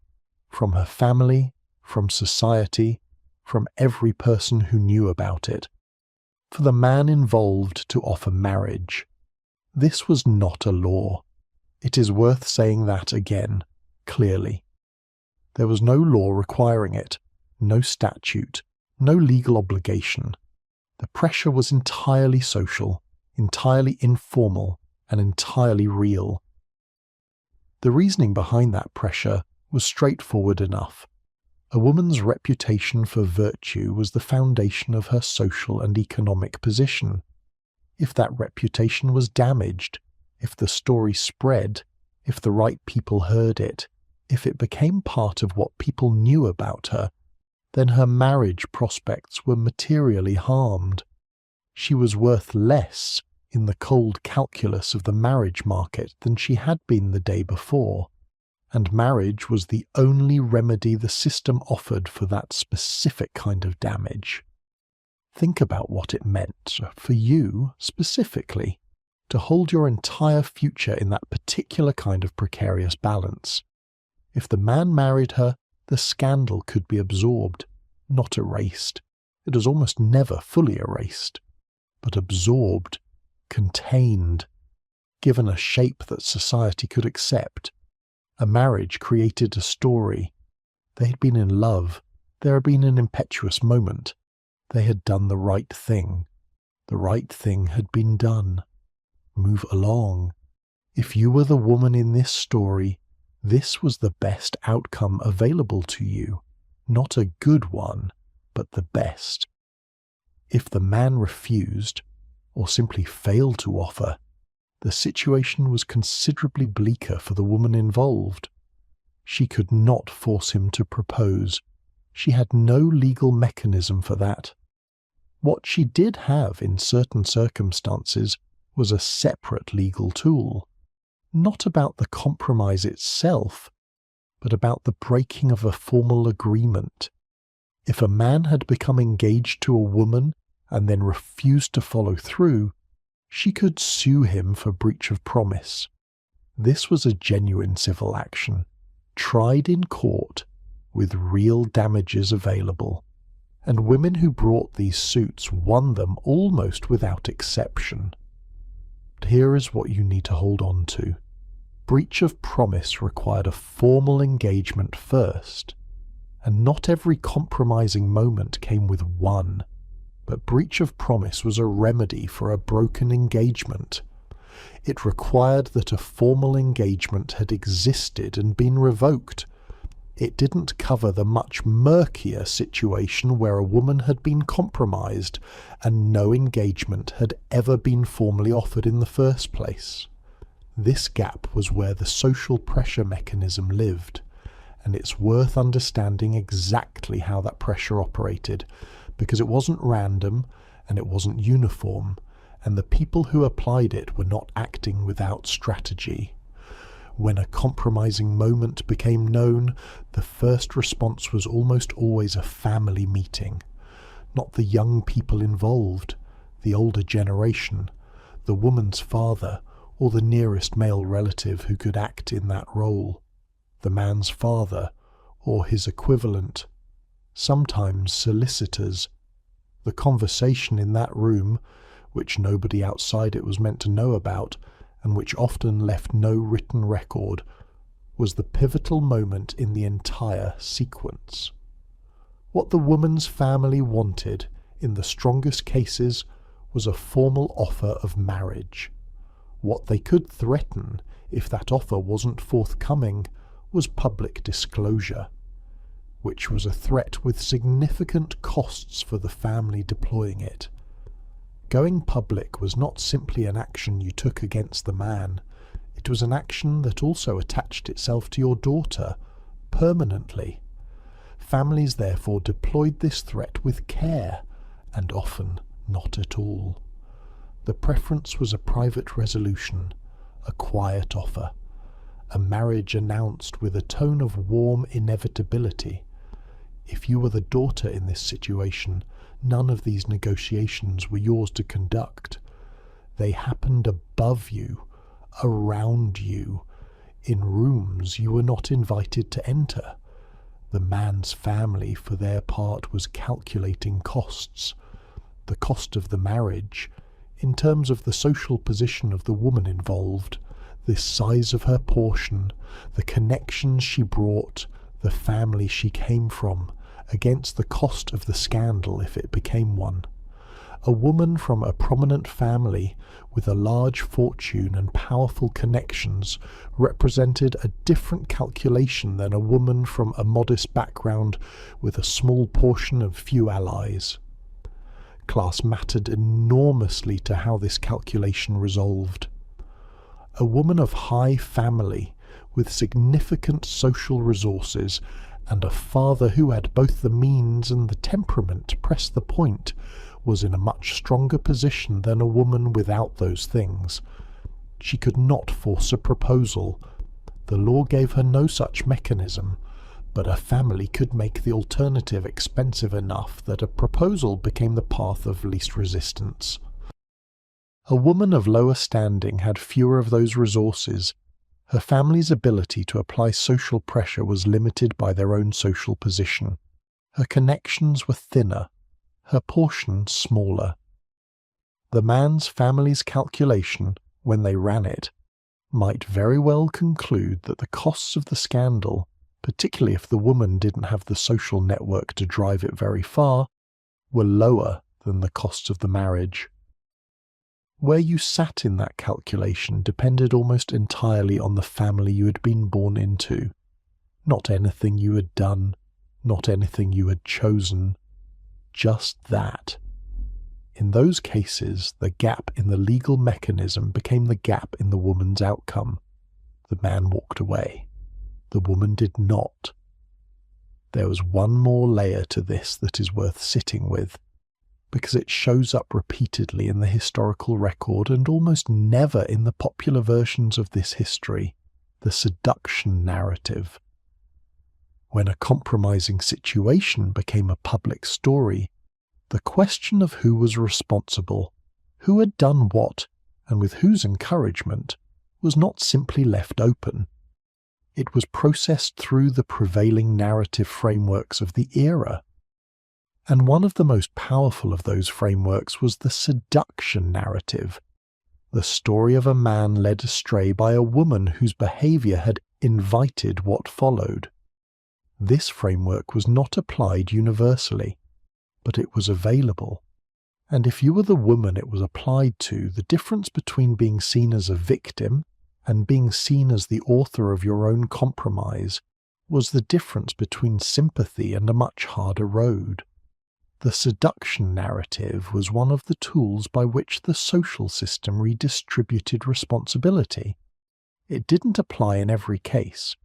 from her family, from society, from every person who knew about it, for the man involved to offer marriage. This was not a law. It is worth saying that again, clearly. There was no law requiring it, no statute, no legal obligation. The pressure was entirely social, entirely informal, and entirely real. The reasoning behind that pressure was straightforward enough. A woman's reputation for virtue was the foundation of her social and economic position. If that reputation was damaged, if the story spread, if the right people heard it, if it became part of what people knew about her, then her marriage prospects were materially harmed. She was worth less in the cold calculus of the marriage market than she had been the day before, and marriage was the only remedy the system offered for that specific kind of damage. Think about what it meant for you, specifically, to hold your entire future in that particular kind of precarious balance. If the man married her, the scandal could be absorbed, not erased. It was almost never fully erased, but absorbed, contained, given a shape that society could accept. A marriage created a story. They had been in love. There had been an impetuous moment. They had done the right thing. The right thing had been done. Move along. If you were the woman in this story, this was the best outcome available to you. Not a good one, but the best. If the man refused, or simply failed to offer, the situation was considerably bleaker for the woman involved. She could not force him to propose. She had no legal mechanism for that. What she did have in certain circumstances was a separate legal tool, not about the compromise itself, but about the breaking of a formal agreement. If a man had become engaged to a woman and then refused to follow through, she could sue him for breach of promise. This was a genuine civil action, tried in court, with real damages available, and women who brought these suits won them almost without exception. But here is what you need to hold on to. Breach of promise required a formal engagement first, and not every compromising moment came with one. But breach of promise was a remedy for a broken engagement. It required that a formal engagement had existed and been revoked. It didn't cover the much murkier situation where a woman had been compromised and no engagement had ever been formally offered in the first place. This gap was where the social pressure mechanism lived, and it's worth understanding exactly how that pressure operated, because it wasn't random and it wasn't uniform, and the people who applied it were not acting without strategy. When a compromising moment became known, the first response was almost always a family meeting. Not the young people involved, the older generation, the woman's father, or the nearest male relative who could act in that role, the man's father, or his equivalent, sometimes solicitors. The conversation in that room, which nobody outside it was meant to know about, and which often left no written record, was the pivotal moment in the entire sequence. What the woman's family wanted, in the strongest cases, was a formal offer of marriage. What they could threaten, if that offer wasn't forthcoming, was public disclosure, which was a threat with significant costs for the family deploying it. Going public was not simply an action you took against the man, it was an action that also attached itself to your daughter, permanently. Families therefore deployed this threat with care, and often not at all. The preference was a private resolution, a quiet offer, a marriage announced with a tone of warm inevitability. If you were the daughter in this situation, none of these negotiations were yours to conduct. They happened above you, around you, in rooms you were not invited to enter. The man's family, for their part, was calculating costs. The cost of the marriage, in terms of the social position of the woman involved, the size of her portion, the connections she brought, the family she came from, against the cost of the scandal if it became one. A woman from a prominent family with a large fortune and powerful connections represented a different calculation than a woman from a modest background with a small portion and few allies. Class mattered enormously to how this calculation resolved. A woman of high family, with significant social resources, and a father who had both the means and the temperament to press the point, was in a much stronger position than a woman without those things. She could not force a proposal. The law gave her no such mechanism, but a family could make the alternative expensive enough that a proposal became the path of least resistance. A woman of lower standing had fewer of those resources. Her family's ability to apply social pressure was limited by their own social position. Her connections were thinner, her portion smaller. The man's family's calculation, when they ran it, might very well conclude that the costs of the scandal, particularly if the woman didn't have the social network to drive it very far, were lower than the costs of the marriage. Where you sat in that calculation depended almost entirely on the family you had been born into. Not anything you had done, not anything you had chosen, just that. In those cases, the gap in the legal mechanism became the gap in the woman's outcome. The man walked away. The woman did not. There was one more layer to this that is worth sitting with, because it shows up repeatedly in the historical record and almost never in the popular versions of this history, the seduction narrative. When a compromising situation became a public story, the question of who was responsible, who had done what, and with whose encouragement, was not simply left open. It was processed through the prevailing narrative frameworks of the era. And one of the most powerful of those frameworks was the seduction narrative, the story of a man led astray by a woman whose behaviour had invited what followed. This framework was not applied universally, but it was available. And if you were the woman it was applied to, the difference between being seen as a victim and being seen as the author of your own compromise was the difference between sympathy and a much harder road. The seduction narrative was one of the tools by which the social system redistributed responsibility. It didn't apply in every case,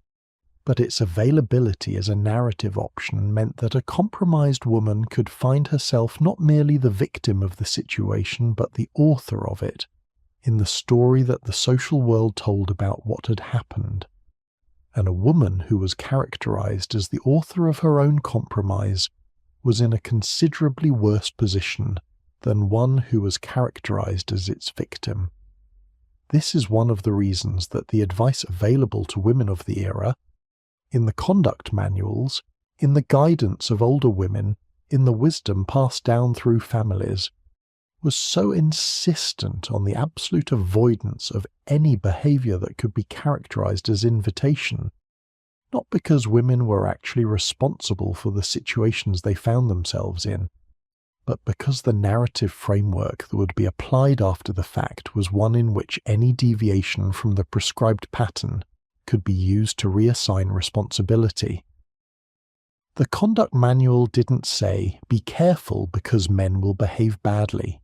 but its availability as a narrative option meant that a compromised woman could find herself not merely the victim of the situation but the author of it, in the story that the social world told about what had happened. And a woman who was characterized as the author of her own compromise was in a considerably worse position than one who was characterized as its victim. This is one of the reasons that the advice available to women of the era, in the conduct manuals, in the guidance of older women, in the wisdom passed down through families, was so insistent on the absolute avoidance of any behaviour that could be characterised as invitation, not because women were actually responsible for the situations they found themselves in, but because the narrative framework that would be applied after the fact was one in which any deviation from the prescribed pattern could be used to reassign responsibility. The conduct manual didn't say, "Be careful because men will behave badly."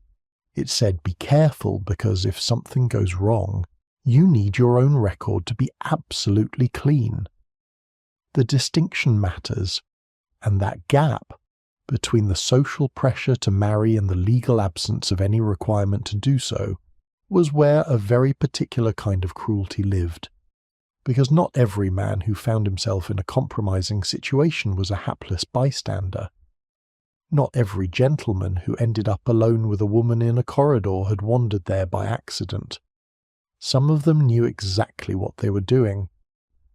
It said, "Be careful because if something goes wrong, you need your own record to be absolutely clean." The distinction matters, and that gap between the social pressure to marry and the legal absence of any requirement to do so was where a very particular kind of cruelty lived. Because not every man who found himself in a compromising situation was a hapless bystander. Not every gentleman who ended up alone with a woman in a corridor had wandered there by accident. Some of them knew exactly what they were doing.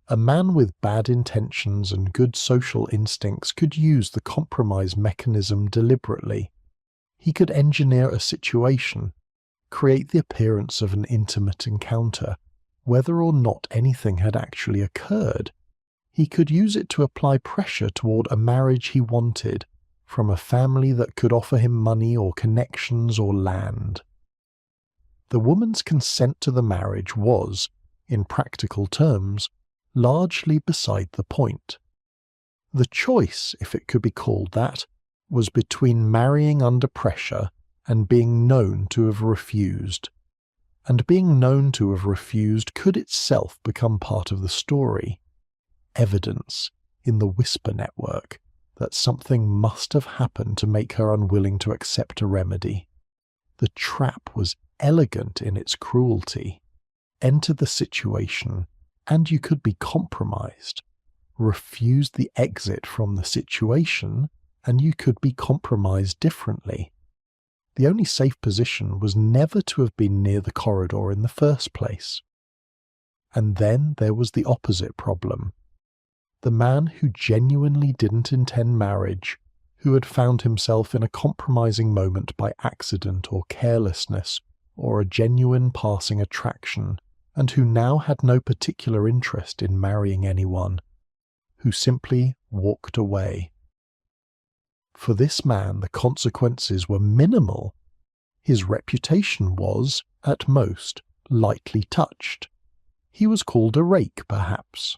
A man with bad intentions and good social instincts could use the compromise mechanism deliberately. He could engineer a situation, create the appearance of an intimate encounter, whether or not anything had actually occurred. He could use it to apply pressure toward a marriage he wanted, from a family that could offer him money or connections or land. The woman's consent to the marriage was, in practical terms, largely beside the point. The choice, if it could be called that, was between marrying under pressure and being known to have refused. And being known to have refused could itself become part of the story. Evidence, in the whisper network, that something must have happened to make her unwilling to accept a remedy. The trap was elegant in its cruelty. Enter the situation, and you could be compromised. Refuse the exit from the situation, and you could be compromised differently. The only safe position was never to have been near the corridor in the first place. And then there was the opposite problem. The man who genuinely didn't intend marriage, who had found himself in a compromising moment by accident or carelessness, or a genuine passing attraction, and who now had no particular interest in marrying anyone, who simply walked away. For this man, the consequences were minimal. His reputation was, at most, lightly touched. He was called a rake, perhaps,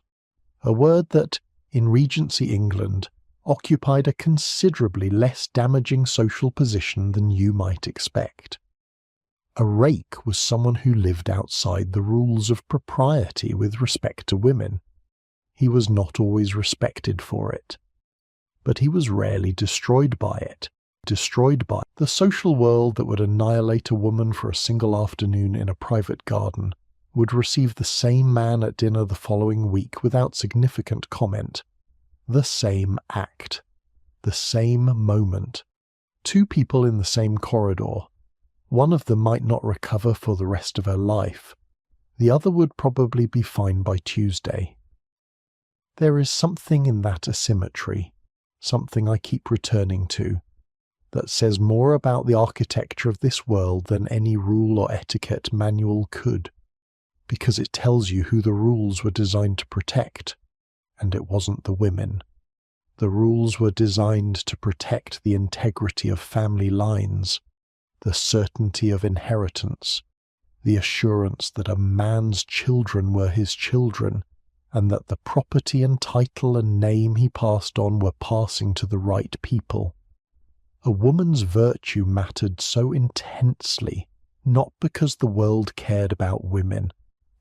a word that, in Regency England, occupied a considerably less damaging social position than you might expect. A rake was someone who lived outside the rules of propriety with respect to women. He was not always respected for it, but he was rarely destroyed by it, destroyed by the social world that would annihilate a woman for a single afternoon in a private garden, would receive the same man at dinner the following week without significant comment. The same act, the same moment. Two people in the same corridor. One of them might not recover for the rest of her life. The other would probably be fine by Tuesday. There is something in that asymmetry, something I keep returning to, that says more about the architecture of this world than any rule or etiquette manual could, because it tells you who the rules were designed to protect, and it wasn't the women. The rules were designed to protect the integrity of family lines, the certainty of inheritance, the assurance that a man's children were his children, and that the property and title and name he passed on were passing to the right people. A woman's virtue mattered so intensely, not because the world cared about women,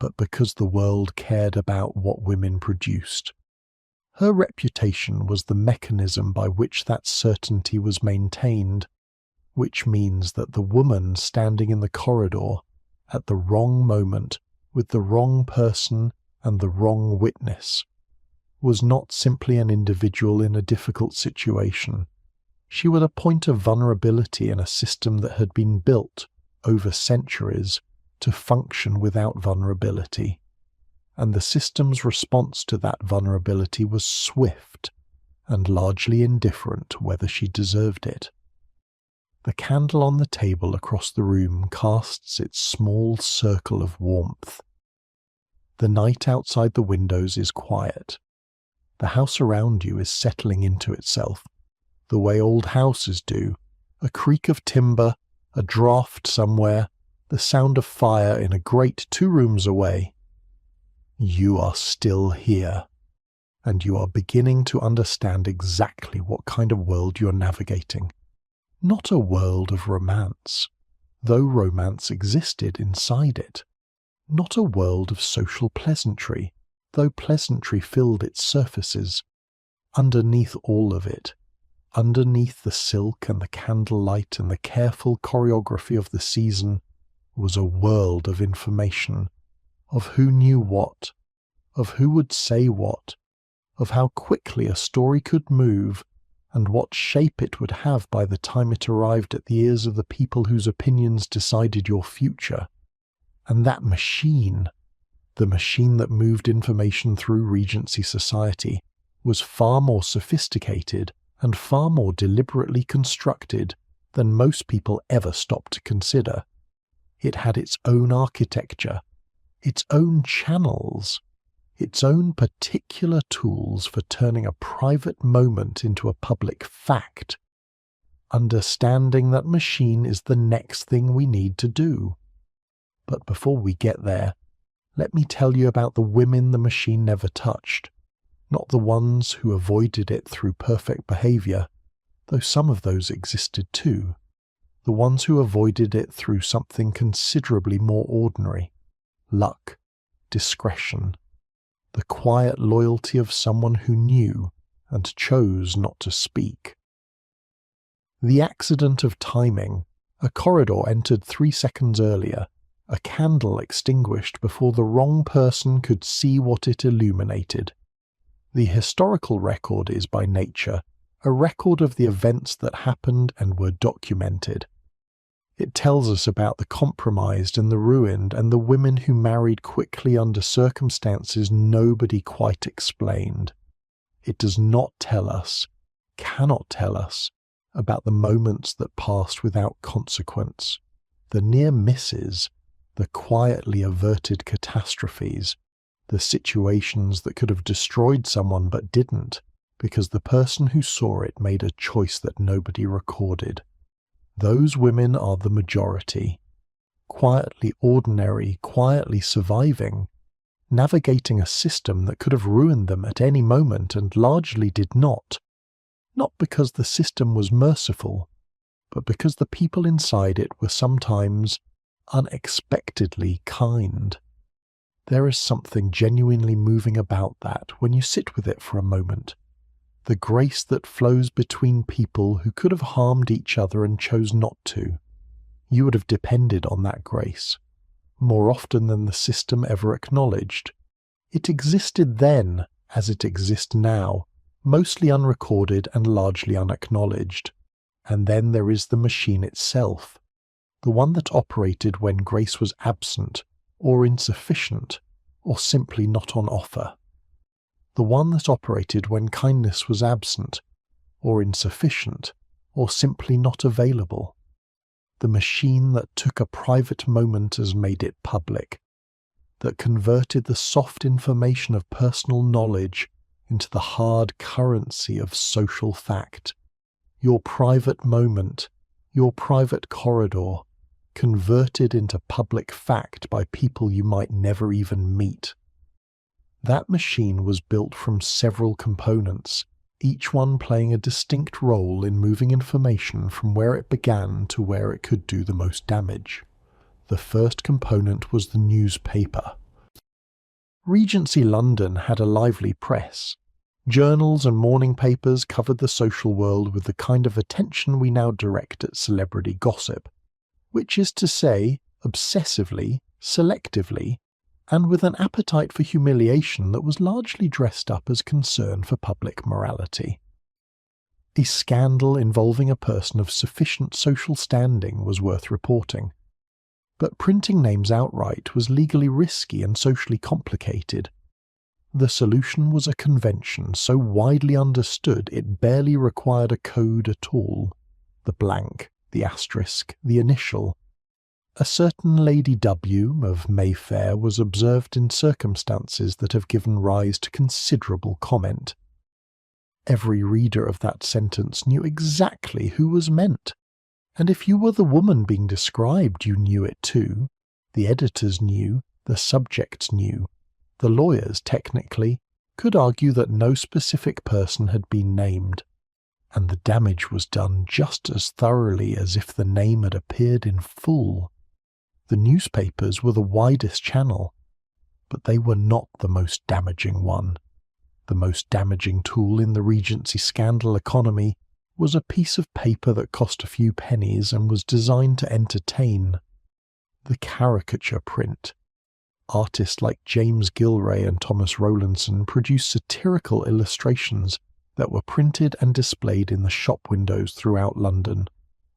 but because the world cared about what women produced. Her reputation was the mechanism by which that certainty was maintained, which means that the woman standing in the corridor at the wrong moment with the wrong person and the wrong witness was not simply an individual in a difficult situation. She was a point of vulnerability in a system that had been built over centuries to function without vulnerability, and the system's response to that vulnerability was swift and largely indifferent to whether she deserved it. The candle on the table across the room casts its small circle of warmth. The night outside the windows is quiet. The house around you is settling into itself, the way old houses do, a creak of timber, a draught somewhere, the sound of fire in a grate 2 rooms away. You are still here, and you are beginning to understand exactly what kind of world you're navigating. Not a world of romance, though romance existed inside it. Not a world of social pleasantry, though pleasantry filled its surfaces. Underneath all of it, underneath the silk and the candlelight and the careful choreography of the season, was a world of information, of who knew what, of who would say what, of how quickly a story could move, and what shape it would have by the time it arrived at the ears of the people whose opinions decided your future. And that machine, the machine that moved information through Regency society, was far more sophisticated and far more deliberately constructed than most people ever stopped to consider. It had its own architecture, its own channels, its own particular tools for turning a private moment into a public fact. Understanding that machine is the next thing we need to do. But before we get there, let me tell you about the women the machine never touched, not the ones who avoided it through perfect behavior, though some of those existed too, the ones who avoided it through something considerably more ordinary, luck, discretion, the quiet loyalty of someone who knew and chose not to speak. The accident of timing, a corridor entered 3 seconds earlier, a candle extinguished before the wrong person could see what it illuminated. The historical record is by nature a record of the events that happened and were documented. It tells us about the compromised and the ruined and the women who married quickly under circumstances nobody quite explained. It does not tell us, cannot tell us, about the moments that passed without consequence, the near misses, the quietly averted catastrophes, the situations that could have destroyed someone but didn't, because the person who saw it made a choice that nobody recorded. Those women are the majority, quietly ordinary, quietly surviving, navigating a system that could have ruined them at any moment and largely did not because the system was merciful, but because the people inside it were sometimes unexpectedly kind. There is something genuinely moving about that when you sit with it for a moment. The grace that flows between people who could have harmed each other and chose not to. You would have depended on that grace, more often than the system ever acknowledged. It existed then, as it exists now, mostly unrecorded and largely unacknowledged. And then there is the machine itself, the one that operated when grace was absent, or insufficient, or simply not on offer. The one that operated when kindness was absent, or insufficient, or simply not available. The machine that took a private moment as made it public, that converted the soft information of personal knowledge into the hard currency of social fact. Your private moment, your private corridor, converted into public fact by people you might never even meet. That machine was built from several components, each one playing a distinct role in moving information from where it began to where it could do the most damage. The first component was the newspaper. Regency London had a lively press. Journals and morning papers covered the social world with the kind of attention we now direct at celebrity gossip, which is to say, obsessively, selectively, and with an appetite for humiliation that was largely dressed up as concern for public morality. A scandal involving a person of sufficient social standing was worth reporting, but printing names outright was legally risky and socially complicated. The solution was a convention so widely understood it barely required a code at all. The blank, the asterisk, the initial. A certain Lady W. of Mayfair was observed in circumstances that have given rise to considerable comment. Every reader of that sentence knew exactly who was meant, and if you were the woman being described, you knew it too. The editors knew, the subjects knew. The lawyers, technically, could argue that no specific person had been named, and the damage was done just as thoroughly as if the name had appeared in full. The newspapers were the widest channel, but they were not the most damaging one. The most damaging tool in the Regency scandal economy was a piece of paper that cost a few pennies and was designed to entertain. The caricature print. Artists like James Gilray and Thomas Rowlandson produced satirical illustrations that were printed and displayed in the shop windows throughout London,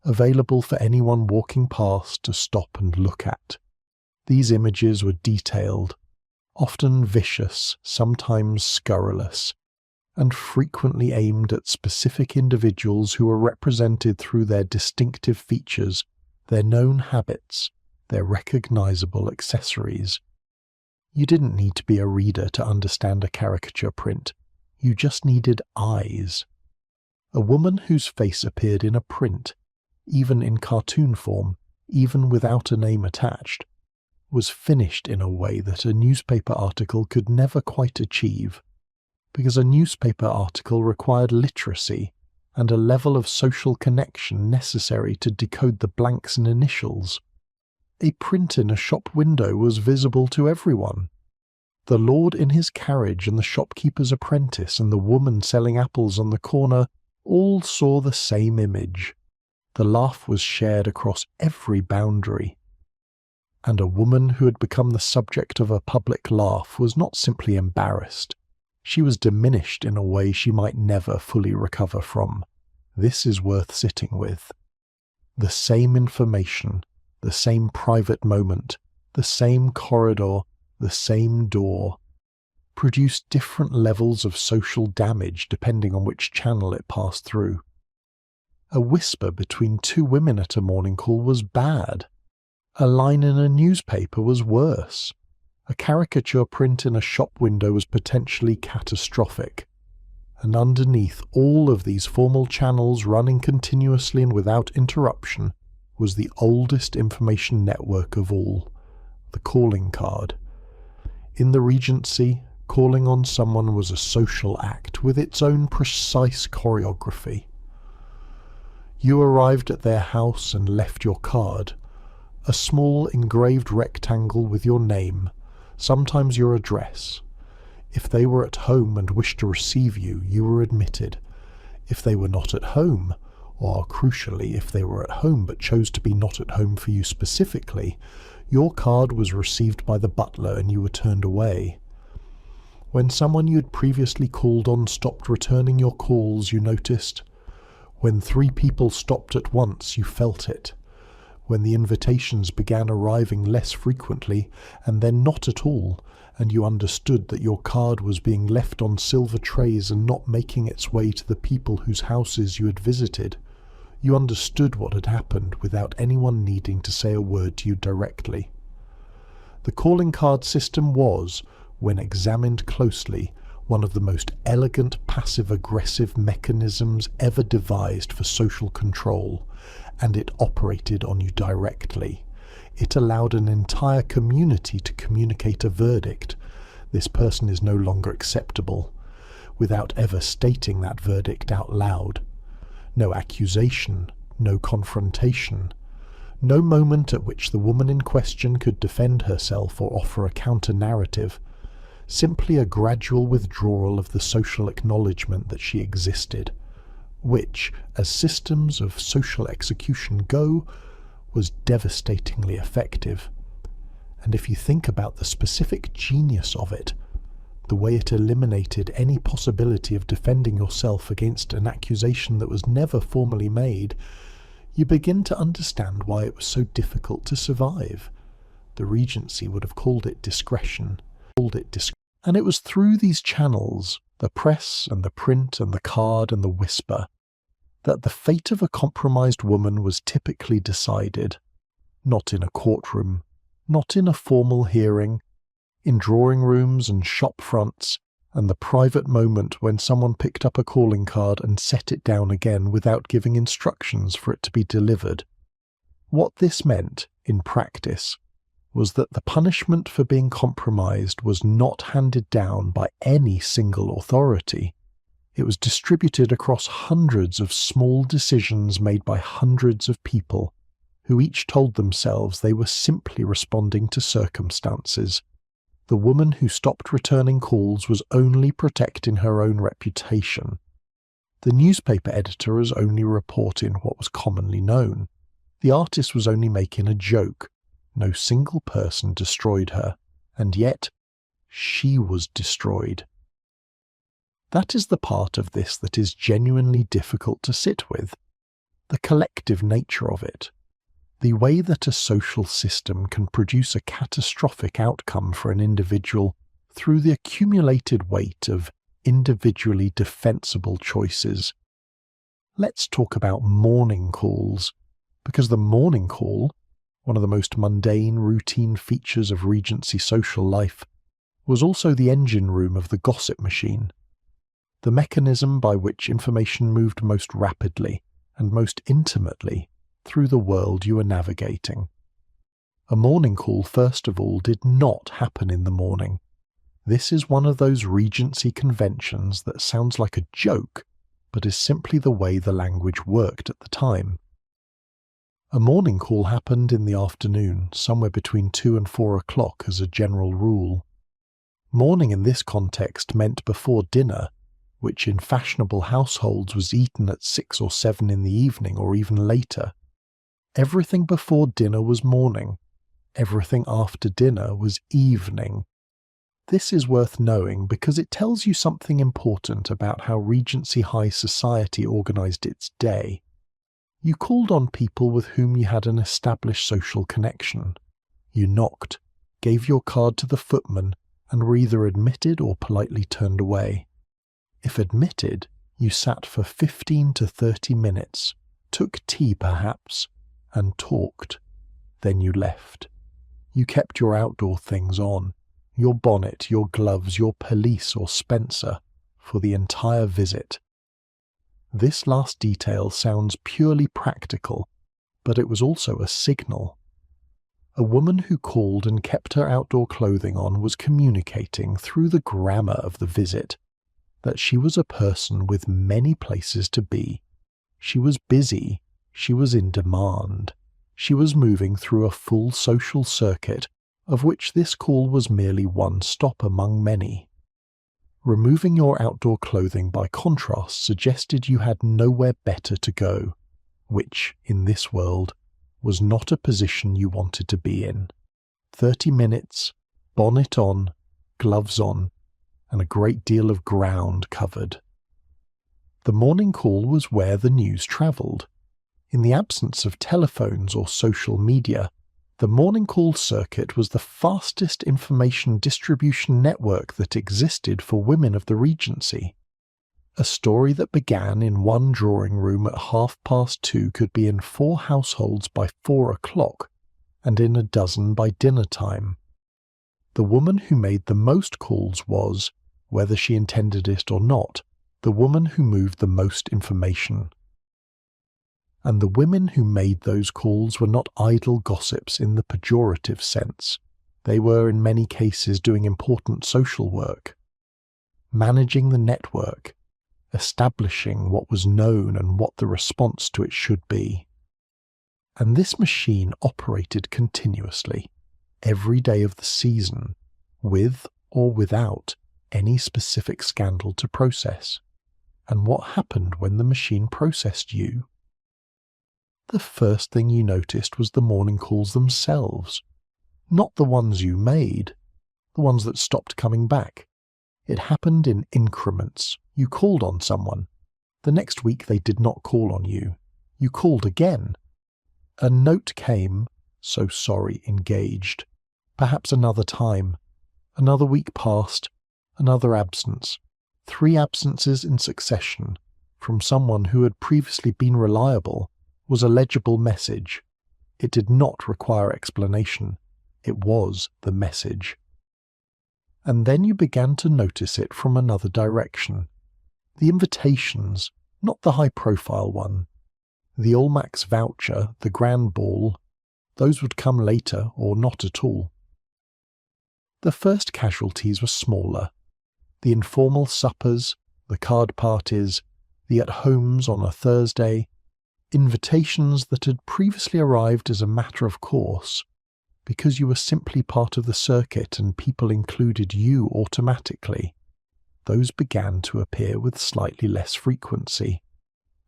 available for anyone walking past to stop and look at. These images were detailed, often vicious, sometimes scurrilous, and frequently aimed at specific individuals who were represented through their distinctive features, their known habits, their recognizable accessories. You didn't need to be a reader to understand a caricature print. You just needed eyes. A woman whose face appeared in a print, even in cartoon form, even without a name attached, was finished in a way that a newspaper article could never quite achieve, because a newspaper article required literacy and a level of social connection necessary to decode the blanks and initials. A print in a shop window was visible to everyone. The lord in his carriage and the shopkeeper's apprentice and the woman selling apples on the corner all saw the same image. The laugh was shared across every boundary. And a woman who had become the subject of a public laugh was not simply embarrassed. She was diminished in a way she might never fully recover from. This is worth sitting with. The same information, the same private moment, the same corridor, the same door, produced different levels of social damage depending on which channel it passed through. A whisper between two women at a morning call was bad. A line in a newspaper was worse. A caricature print in a shop window was potentially catastrophic. And underneath all of these formal channels running continuously and without interruption was the oldest information network of all, the calling card. In the Regency, calling on someone was a social act with its own precise choreography. You arrived at their house and left your card, a small engraved rectangle with your name, sometimes your address. If they were at home and wished to receive you, you were admitted. If they were not at home, or crucially, if they were at home but chose to be not at home for you specifically, your card was received by the butler and you were turned away. When someone you had previously called on stopped returning your calls, you noticed. When 3 people stopped at once, you felt it. When the invitations began arriving less frequently, and then not at all, and you understood that your card was being left on silver trays and not making its way to the people whose houses you had visited, you understood what had happened without anyone needing to say a word to you directly. The calling card system was, when examined closely, one of the most elegant passive-aggressive mechanisms ever devised for social control, and it operated on you directly. It allowed an entire community to communicate a verdict, this person is no longer acceptable, without ever stating that verdict out loud. No accusation, no confrontation, no moment at which the woman in question could defend herself or offer a counter-narrative, simply a gradual withdrawal of the social acknowledgement that she existed, which, as systems of social execution go, was devastatingly effective. And if you think about the specific genius of it, the way it eliminated any possibility of defending yourself against an accusation that was never formally made, you begin to understand why it was so difficult to survive. The Regency would have called it discretion. And it was through these channels, the press and the print and the card and the whisper, that the fate of a compromised woman was typically decided, not in a courtroom, not in a formal hearing, in drawing rooms and shop fronts, and the private moment when someone picked up a calling card and set it down again without giving instructions for it to be delivered. What this meant, in practice, was that the punishment for being compromised was not handed down by any single authority. It was distributed across hundreds of small decisions made by hundreds of people, who each told themselves they were simply responding to circumstances. The woman who stopped returning calls was only protecting her own reputation. The newspaper editor was only reporting what was commonly known. The artist was only making a joke. No single person destroyed her, and yet she was destroyed. That is the part of this that is genuinely difficult to sit with. The collective nature of it. The way that a social system can produce a catastrophic outcome for an individual through the accumulated weight of individually defensible choices. Let's talk about morning calls, because the morning call, one of the most mundane, routine features of Regency social life, was also the engine room of the gossip machine, the mechanism by which information moved most rapidly and most intimately through the world you were navigating. A morning call, first of all, did not happen in the morning. This is one of those Regency conventions that sounds like a joke, but is simply the way the language worked at the time. A morning call happened in the afternoon, somewhere between 2 and 4 o'clock as a general rule. Morning in this context meant before dinner, which in fashionable households was eaten at 6 or 7 in the evening or even later. Everything before dinner was morning. Everything after dinner was evening. This is worth knowing because it tells you something important about how Regency high society organised its day. You called on people with whom you had an established social connection. You knocked, gave your card to the footman, and were either admitted or politely turned away. If admitted, you sat for 15 to 30 minutes, took tea perhaps, and talked. Then you left. You kept your outdoor things on, your bonnet, your gloves, your pelisse or spencer, for the entire visit. This last detail sounds purely practical, but it was also a signal. A woman who called and kept her outdoor clothing on was communicating through the grammar of the visit that she was a person with many places to be. She was busy. She was in demand. She was moving through a full social circuit, of which this call was merely one stop among many. Removing your outdoor clothing by contrast suggested you had nowhere better to go, which, in this world, was not a position you wanted to be in. 30 minutes, bonnet on, gloves on, and a great deal of ground covered. The morning call was where the news travelled. In the absence of telephones or social media, the morning call circuit was the fastest information distribution network that existed for women of the Regency. A story that began in one drawing room at 2:30 could be in 4 households by 4 o'clock, and in a dozen by dinner time. The woman who made the most calls was, whether she intended it or not, the woman who moved the most information. And the women who made those calls were not idle gossips in the pejorative sense. They were in many cases doing important social work, managing the network, establishing what was known and what the response to it should be. And this machine operated continuously, every day of the season, with or without any specific scandal to process. And what happened when the machine processed you? The first thing you noticed was the morning calls themselves. Not the ones you made, the ones that stopped coming back. It happened in increments. You called on someone. The next week they did not call on you. You called again. A note came, "So sorry, engaged." Perhaps another time. Another week passed. Another absence. 3 absences in succession from someone who had previously been reliable was a legible message. It did not require explanation. It was the message. And then you began to notice it from another direction. The invitations, not the high-profile one. The Almack's voucher, the grand ball, those would come later or not at all. The first casualties were smaller. The informal suppers, the card parties, the at-homes on a Thursday, invitations that had previously arrived as a matter of course, because you were simply part of the circuit and people included you automatically. Those began to appear with slightly less frequency,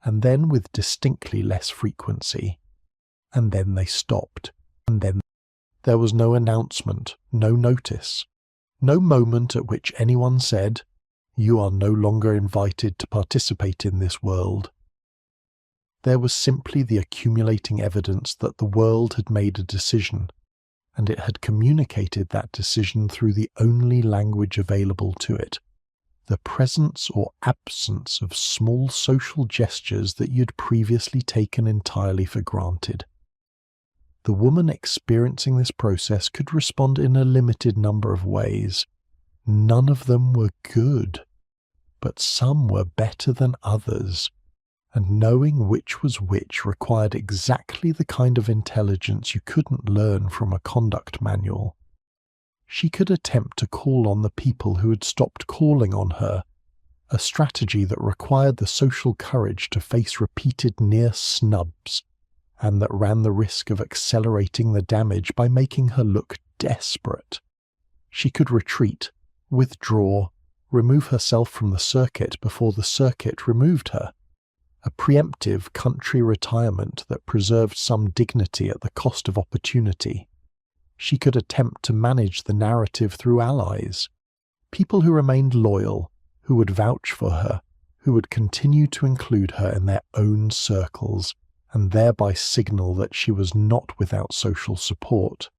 and then with distinctly less frequency, and then they stopped, and then there was no announcement, no notice, no moment at which anyone said, "You are no longer invited to participate in this world." There was simply the accumulating evidence that the world had made a decision, and it had communicated that decision through the only language available to it, the presence or absence of small social gestures that you'd previously taken entirely for granted. The woman experiencing this process could respond in a limited number of ways. None of them were good, but some were better than others, and knowing which was which required exactly the kind of intelligence you couldn't learn from a conduct manual. She could attempt to call on the people who had stopped calling on her, a strategy that required the social courage to face repeated near snubs, and that ran the risk of accelerating the damage by making her look desperate. She could retreat, withdraw, remove herself from the circuit before the circuit removed her, a preemptive country retirement that preserved some dignity at the cost of opportunity. She could attempt to manage the narrative through allies, people who remained loyal, who would vouch for her, who would continue to include her in their own circles, and thereby signal that she was not without social support.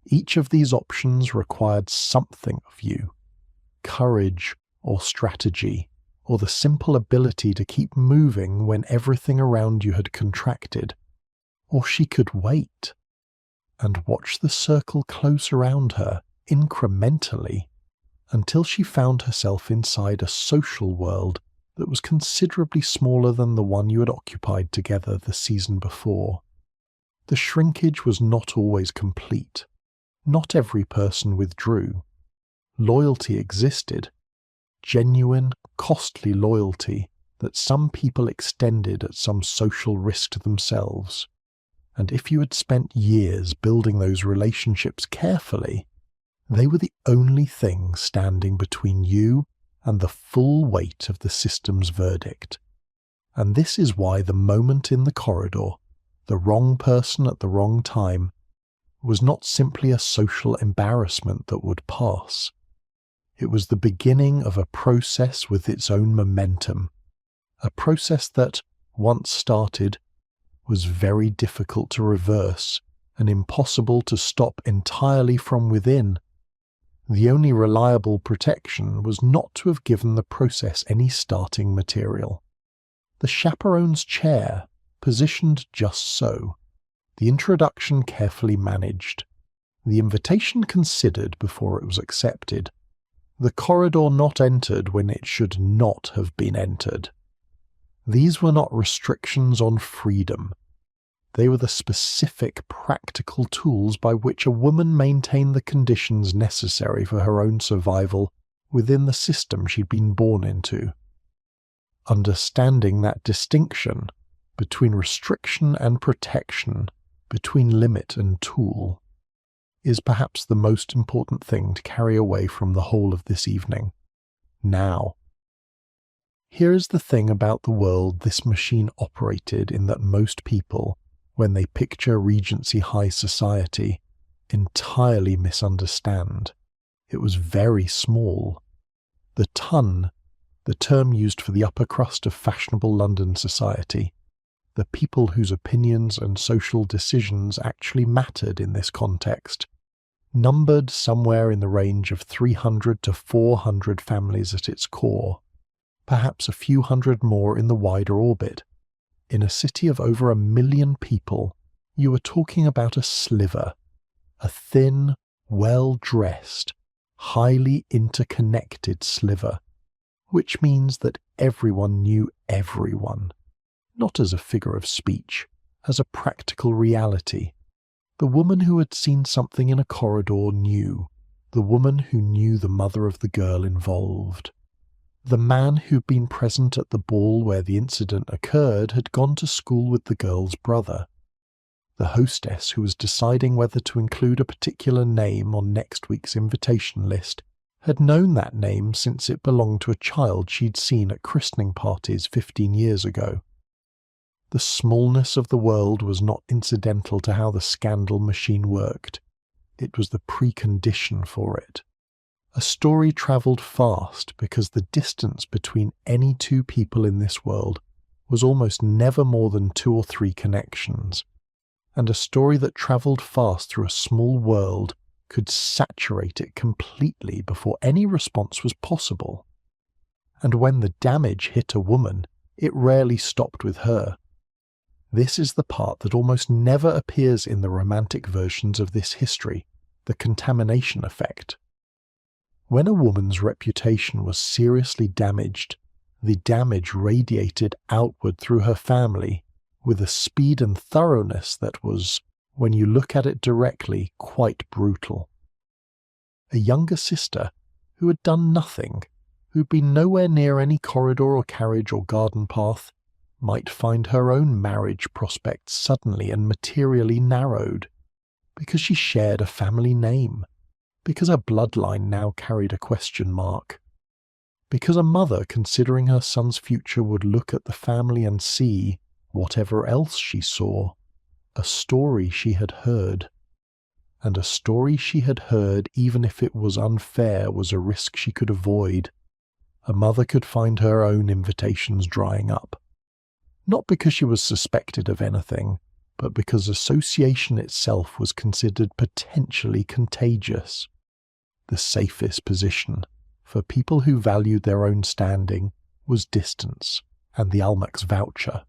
Each of these options required something of you, courage or strategy, or the simple ability to keep moving when everything around you had contracted. Or she could wait and watch the circle close around her incrementally until she found herself inside a social world that was considerably smaller than the one you had occupied together the season before. The shrinkage was not always complete. Not every person withdrew. Loyalty existed, genuine, costly loyalty that some people extended at some social risk to themselves. And if you had spent years building those relationships carefully, they were the only thing standing between you and the full weight of the system's verdict. And this is why the moment in the corridor, the wrong person at the wrong time, was not simply a social embarrassment that would pass. It was the beginning of a process with its own momentum, a process that, once started, was very difficult to reverse and impossible to stop entirely from within. The only reliable protection was not to have given the process any starting material. The chaperone's chair, positioned just so, the introduction carefully managed, the invitation considered before it was accepted, the corridor not entered when it should not have been entered. These were not restrictions on freedom. They were the specific practical tools by which a woman maintained the conditions necessary for her own survival within the system she'd been born into. Understanding that distinction between restriction and protection, between limit and tool, is perhaps the most important thing to carry away from the whole of this evening. Now, here is the thing about the world this machine operated in that most people, when they picture Regency high society, entirely misunderstand. It was very small. The ton, the term used for the upper crust of fashionable London society, the people whose opinions and social decisions actually mattered in this context, numbered somewhere in the range of 300 to 400 families at its core, perhaps a few hundred more in the wider orbit. In a city of over 1 million people, you were talking about a sliver, a thin, well-dressed, highly interconnected sliver, which means that everyone knew everyone, not as a figure of speech, as a practical reality. The woman who had seen something in a corridor knew, the woman who knew the mother of the girl involved. The man who'd been present at the ball where the incident occurred had gone to school with the girl's brother. The hostess who was deciding whether to include a particular name on next week's invitation list had known that name since it belonged to a child she'd seen at christening parties 15 years ago. The smallness of the world was not incidental to how the scandal machine worked. It was the precondition for it. A story travelled fast because the distance between any two people in this world was almost never more than 2 or 3 connections, and a story that travelled fast through a small world could saturate it completely before any response was possible. And when the damage hit a woman, it rarely stopped with her. This is the part that almost never appears in the romantic versions of this history, the contamination effect. When a woman's reputation was seriously damaged, the damage radiated outward through her family with a speed and thoroughness that was, when you look at it directly, quite brutal. A younger sister, who had done nothing, who'd been nowhere near any corridor or carriage or garden path, might find her own marriage prospects suddenly and materially narrowed, because she shared a family name, because her bloodline now carried a question mark, because a mother considering her son's future would look at the family and see, whatever else she saw, a story she had heard. And a story she had heard, even if it was unfair, was a risk she could avoid. A mother could find her own invitations drying up. Not because she was suspected of anything, but because association itself was considered potentially contagious. The safest position, for people who valued their own standing, was distance, and the Almack's voucher.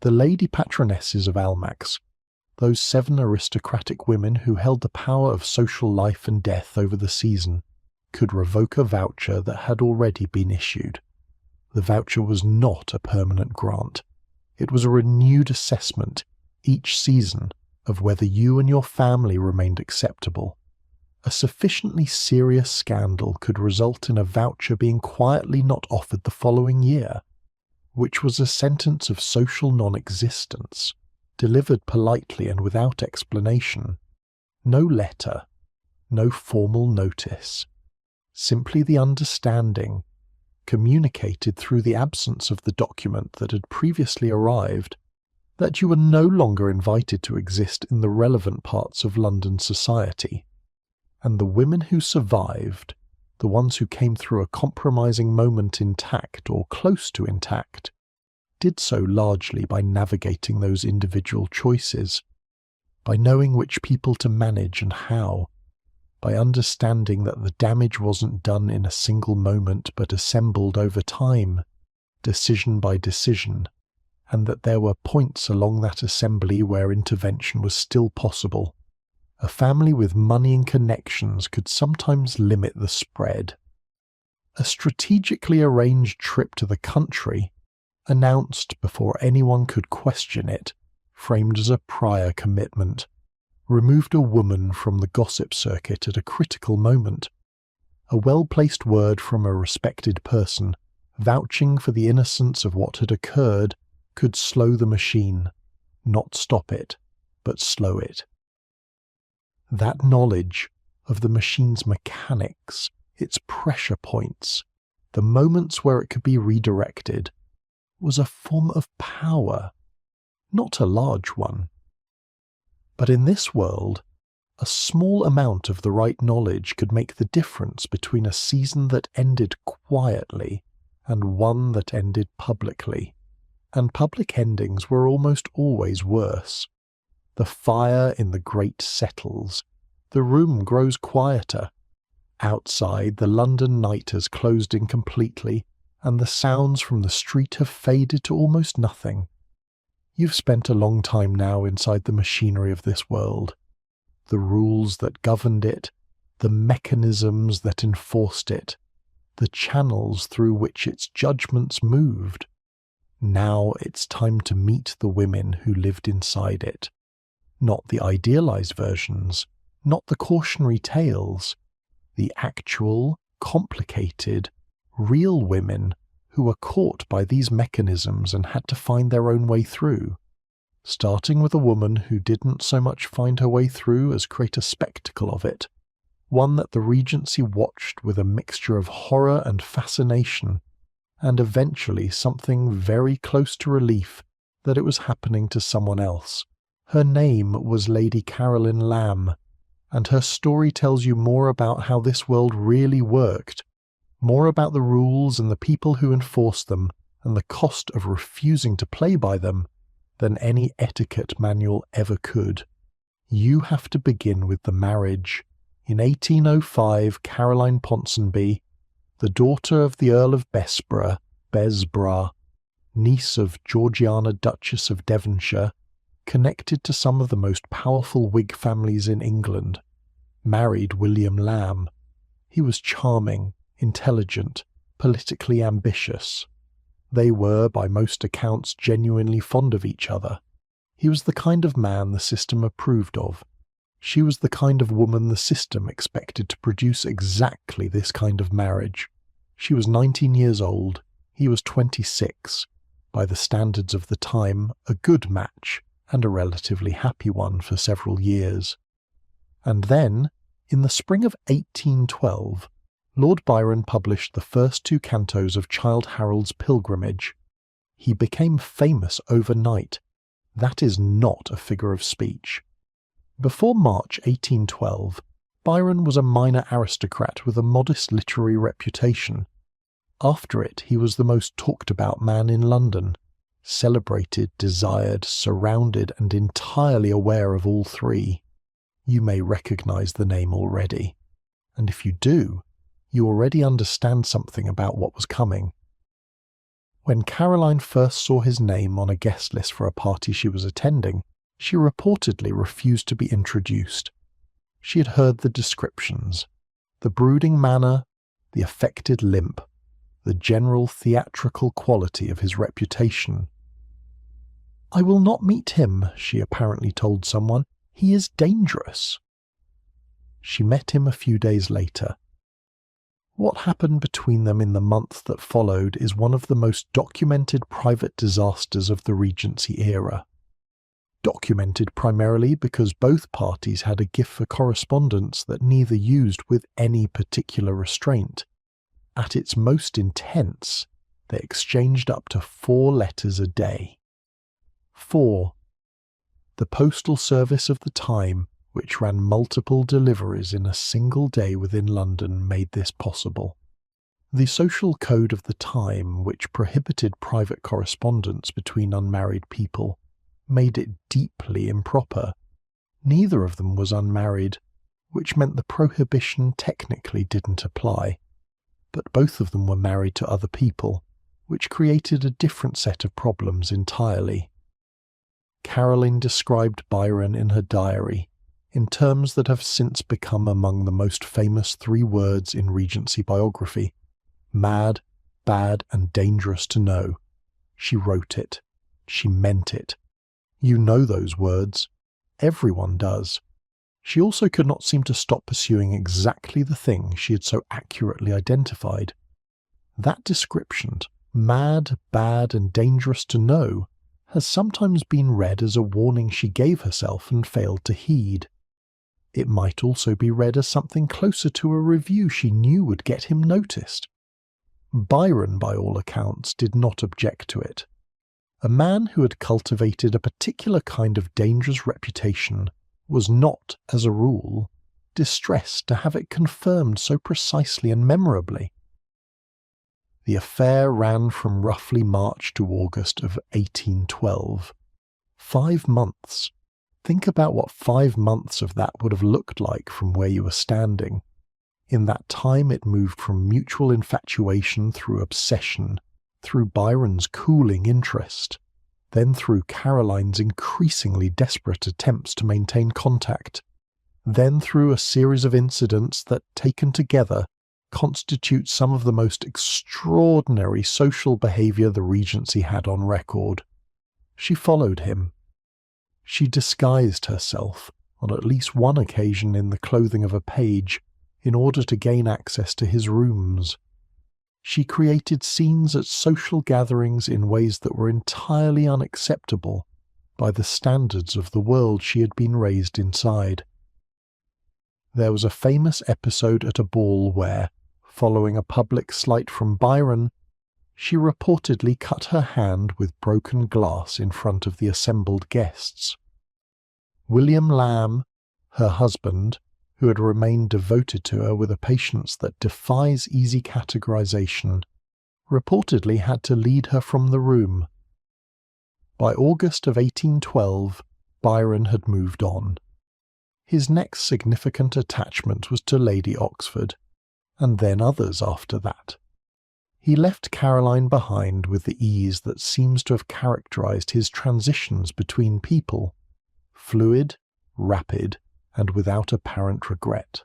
The lady patronesses of Almack's, those 7 aristocratic women who held the power of social life and death over the season, could revoke a voucher that had already been issued. The voucher was not a permanent grant. It was a renewed assessment, each season, of whether you and your family remained acceptable. A sufficiently serious scandal could result in a voucher being quietly not offered the following year, which was a sentence of social non-existence, delivered politely and without explanation. No letter, no formal notice, simply the understanding, communicated through the absence of the document that had previously arrived, that you were no longer invited to exist in the relevant parts of London society. And the women who survived, the ones who came through a compromising moment intact or close to intact, did so largely by navigating those individual choices, by knowing which people to manage and how, by understanding that the damage wasn't done in a single moment but assembled over time, decision by decision, and that there were points along that assembly where intervention was still possible. A family with money and connections could sometimes limit the spread. A strategically arranged trip to the country, announced before anyone could question it, framed as a prior commitment, removed a woman from the gossip circuit at a critical moment. A well-placed word from a respected person, vouching for the innocence of what had occurred, could slow the machine, not stop it, but slow it. That knowledge of the machine's mechanics, its pressure points, the moments where it could be redirected, was a form of power, not a large one. But in this world, a small amount of the right knowledge could make the difference between a season that ended quietly and one that ended publicly. And public endings were almost always worse. The fire in the grate settles. The room grows quieter. Outside, the London night has closed in completely, and the sounds from the street have faded to almost nothing. You've spent a long time now inside the machinery of this world. The rules that governed it, the mechanisms that enforced it, the channels through which its judgments moved. Now it's time to meet the women who lived inside it. Not the idealized versions, not the cautionary tales, the actual, complicated, real women who were caught by these mechanisms and had to find their own way through. Starting with a woman who didn't so much find her way through as create a spectacle of it, one that the Regency watched with a mixture of horror and fascination, and eventually something very close to relief that it was happening to someone else. Her name was Lady Caroline Lamb, and her story tells you more about how this world really worked, more about the rules and the people who enforced them, and the cost of refusing to play by them, than any etiquette manual ever could. You have to begin with the marriage. In 1805, Caroline Ponsonby, the daughter of the Earl of Besborough, niece of Georgiana, Duchess of Devonshire, connected to some of the most powerful Whig families in England, married William Lamb. He was charming, intelligent, politically ambitious. They were, by most accounts, genuinely fond of each other. He was the kind of man the system approved of. She was the kind of woman the system expected to produce exactly this kind of marriage. She was 19 years old. He was 26. By the standards of the time, a good match, and a relatively happy one for several years. And then, in the spring of 1812, Lord Byron published the first 2 cantos of Childe Harold's Pilgrimage. He became famous overnight. That is not a figure of speech. Before March 1812, Byron was a minor aristocrat with a modest literary reputation. After it, he was the most talked-about man in London, celebrated, desired, surrounded, and entirely aware of all three. You may recognize the name already, and if you do, you already understand something about what was coming. When Caroline first saw his name on a guest list for a party she was attending, she reportedly refused to be introduced. She had heard the descriptions, the brooding manner, the affected limp, the general theatrical quality of his reputation. "I will not meet him," she apparently told someone. "He is dangerous." She met him a few days later. What happened between them in the month that followed is one of the most documented private disasters of the Regency era. Documented primarily because both parties had a gift for correspondence that neither used with any particular restraint. At its most intense, they exchanged up to 4 letters a day. 4. The postal service of the time, which ran multiple deliveries in a single day within London, made this possible. The social code of the time, which prohibited private correspondence between unmarried people, made it deeply improper. Neither of them was unmarried, which meant the prohibition technically didn't apply. But both of them were married to other people, which created a different set of problems entirely. Caroline described Byron in her diary, in terms that have since become among the most famous 3 words in Regency biography: mad, bad, and dangerous to know. She wrote it. She meant it. You know those words. Everyone does. She also could not seem to stop pursuing exactly the thing she had so accurately identified. That description, mad, bad, and dangerous to know, has sometimes been read as a warning she gave herself and failed to heed. It might also be read as something closer to a review she knew would get him noticed. Byron, by all accounts, did not object to it. A man who had cultivated a particular kind of dangerous reputation was not, as a rule, distressed to have it confirmed so precisely and memorably. The affair ran from roughly March to August of 1812. 5 months. Think about what 5 months of that would have looked like from where you were standing. In that time it moved from mutual infatuation through obsession, through Byron's cooling interest, then through Caroline's increasingly desperate attempts to maintain contact, then through a series of incidents that, taken together, constitute some of the most extraordinary social behaviour the Regency had on record. She followed him. She disguised herself, on at least one occasion in the clothing of a page, in order to gain access to his rooms. She created scenes at social gatherings in ways that were entirely unacceptable by the standards of the world she had been raised inside. There was a famous episode at a ball where, following a public slight from Byron, she reportedly cut her hand with broken glass in front of the assembled guests. William Lamb, her husband, who had remained devoted to her with a patience that defies easy categorization, reportedly had to lead her from the room. By August of 1812, Byron had moved on. His next significant attachment was to Lady Oxford, and then others after that. He left Caroline behind with the ease that seems to have characterized his transitions between people, fluid, rapid, and without apparent regret.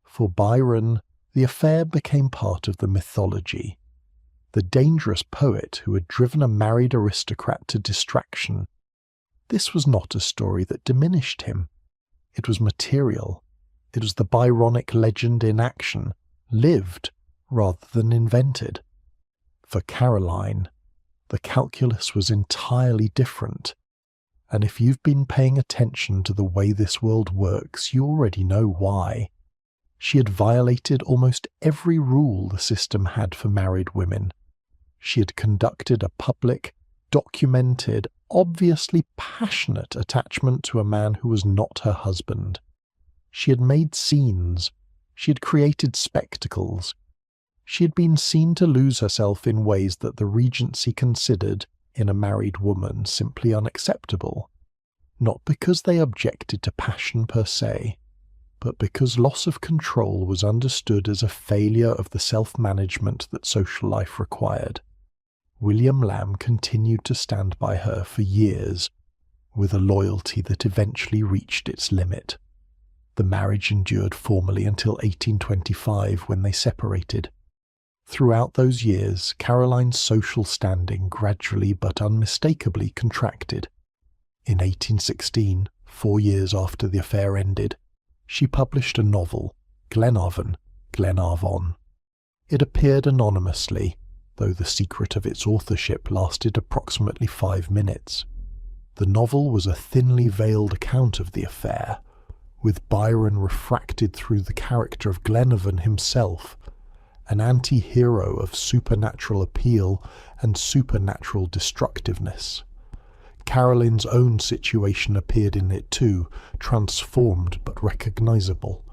For Byron, the affair became part of the mythology. The dangerous poet who had driven a married aristocrat to distraction. This was not a story that diminished him. It was material. It was the Byronic legend in action, lived rather than invented. For Caroline, the calculus was entirely different. And if you've been paying attention to the way this world works, you already know why. She had violated almost every rule the system had for married women. She had conducted a public, documented, obviously passionate attachment to a man who was not her husband. She had made scenes. She had created spectacles. She had been seen to lose herself in ways that the Regency considered, in a married woman, simply unacceptable, not because they objected to passion per se, but because loss of control was understood as a failure of the self-management that social life required. William Lamb continued to stand by her for years, with a loyalty that eventually reached its limit. The marriage endured formally until 1825, when they separated. Throughout those years, Caroline's social standing gradually but unmistakably contracted. In 1816, 4 years after the affair ended, she published a novel, Glenavon. It appeared anonymously, though the secret of its authorship lasted approximately 5 minutes. The novel was a thinly veiled account of the affair, with Byron refracted through the character of Glenavon himself, an anti-hero of supernatural appeal and supernatural destructiveness. Caroline's own situation appeared in it too, transformed but recognizable.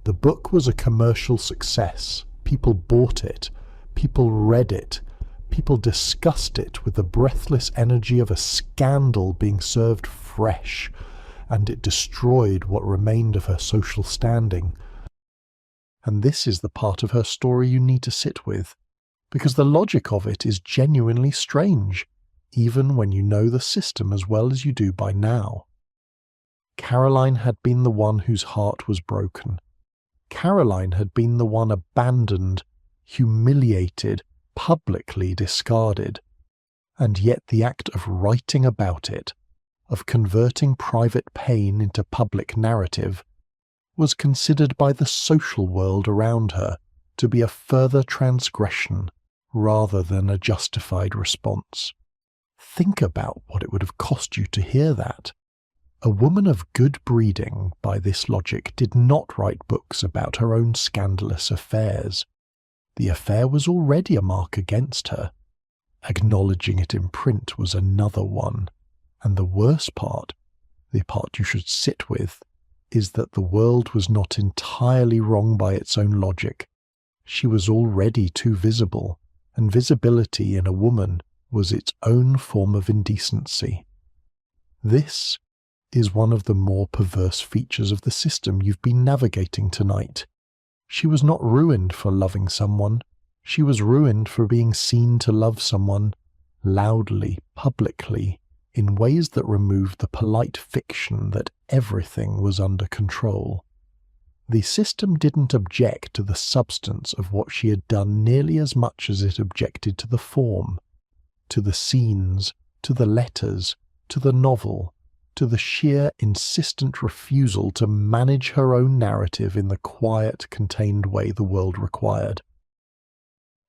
The book was a commercial success. People bought it. People read it. People discussed it with the breathless energy of a scandal being served fresh, and it destroyed what remained of her social standing. And this is the part of her story you need to sit with, because the logic of it is genuinely strange, even when you know the system as well as you do by now. Caroline had been the one whose heart was broken. Caroline had been the one abandoned, humiliated, publicly discarded. And yet the act of writing about it, of converting private pain into public narrative, was considered by the social world around her to be a further transgression rather than a justified response. Think about what it would have cost you to hear that. A woman of good breeding, by this logic, did not write books about her own scandalous affairs. The affair was already a mark against her. Acknowledging it in print was another one. And the worst part, the part you should sit with, is that the world was not entirely wrong by its own logic. She was already too visible, and visibility in a woman was its own form of indecency. This is one of the more perverse features of the system you've been navigating tonight. She was not ruined for loving someone. She was ruined for being seen to love someone, loudly, publicly, in ways that removed the polite fiction that everything was under control. The system didn't object to the substance of what she had done nearly as much as it objected to the form, to the scenes, to the letters, to the novel, to the sheer insistent refusal to manage her own narrative in the quiet, contained way the world required.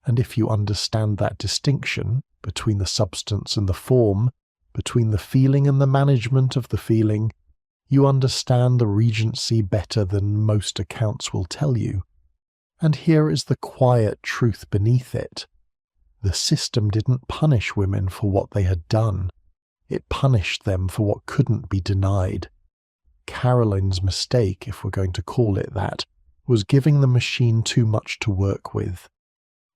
And if you understand that distinction between the substance and the form, between the feeling and the management of the feeling, you understand the Regency better than most accounts will tell you. And here is the quiet truth beneath it. The system didn't punish women for what they had done. It punished them for what couldn't be denied. Caroline's mistake, if we're going to call it that, was giving the machine too much to work with.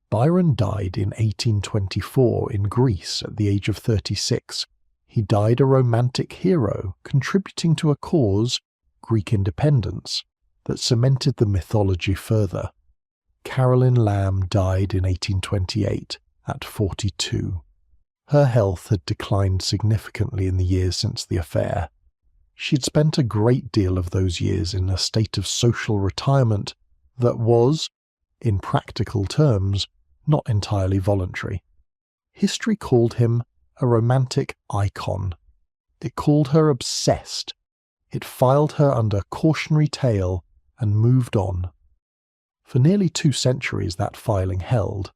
Byron died in 1824 in Greece at the age of 36. He died a romantic hero, contributing to a cause, Greek independence, that cemented the mythology further. Caroline Lamb died in 1828 at 42. Her health had declined significantly in the years since the affair. She'd spent a great deal of those years in a state of social retirement that was, in practical terms, not entirely voluntary. History called him a romantic icon. It called her obsessed. It filed her under cautionary tale and moved on. For nearly 2 centuries that filing held.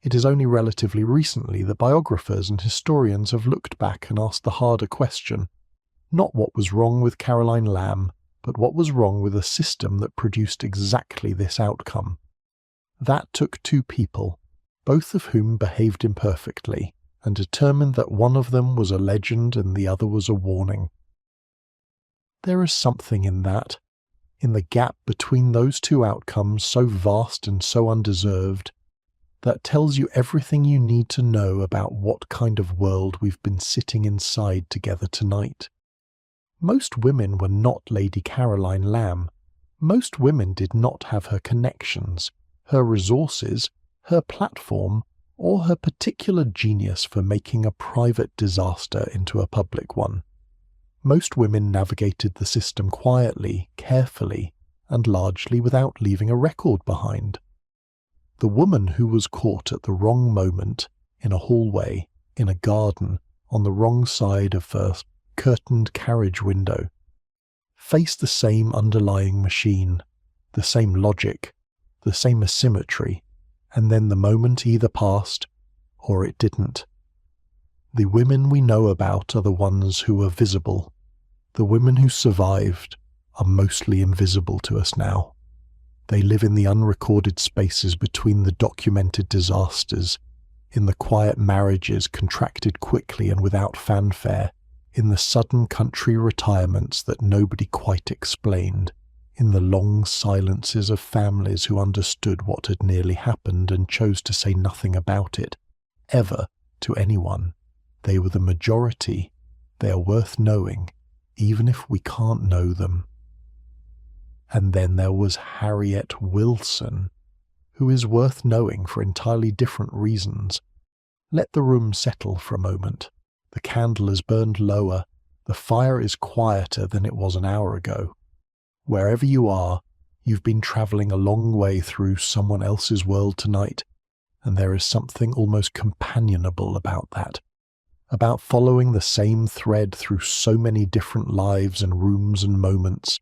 It is only relatively recently that biographers and historians have looked back and asked the harder question, not what was wrong with Caroline Lamb, but what was wrong with a system that produced exactly this outcome. That took 2 people, both of whom behaved imperfectly, and determined that one of them was a legend and the other was a warning. There is something in that, in the gap between those 2 outcomes so vast and so undeserved, that tells you everything you need to know about what kind of world we've been sitting inside together tonight. Most women were not Lady Caroline Lamb. Most women did not have her connections, her resources, her platform, or her particular genius for making a private disaster into a public one. Most women navigated the system quietly, carefully, and largely without leaving a record behind. The woman who was caught at the wrong moment, in a hallway, in a garden, on the wrong side of a curtained carriage window, faced the same underlying machine, the same logic, the same asymmetry, and then the moment either passed or it didn't. The women we know about are the ones who were visible. The women who survived are mostly invisible to us now. They live in the unrecorded spaces between the documented disasters, in the quiet marriages contracted quickly and without fanfare, in the sudden country retirements that nobody quite explained, in the long silences of families who understood what had nearly happened and chose to say nothing about it, ever, to anyone. They were the majority. They are worth knowing, even if we can't know them. And then there was Harriet Wilson, who is worth knowing for entirely different reasons. Let the room settle for a moment. The candle has burned lower. The fire is quieter than it was an hour ago. Wherever you are, you've been travelling a long way through someone else's world tonight, and there is something almost companionable about that, about following the same thread through so many different lives and rooms and moments,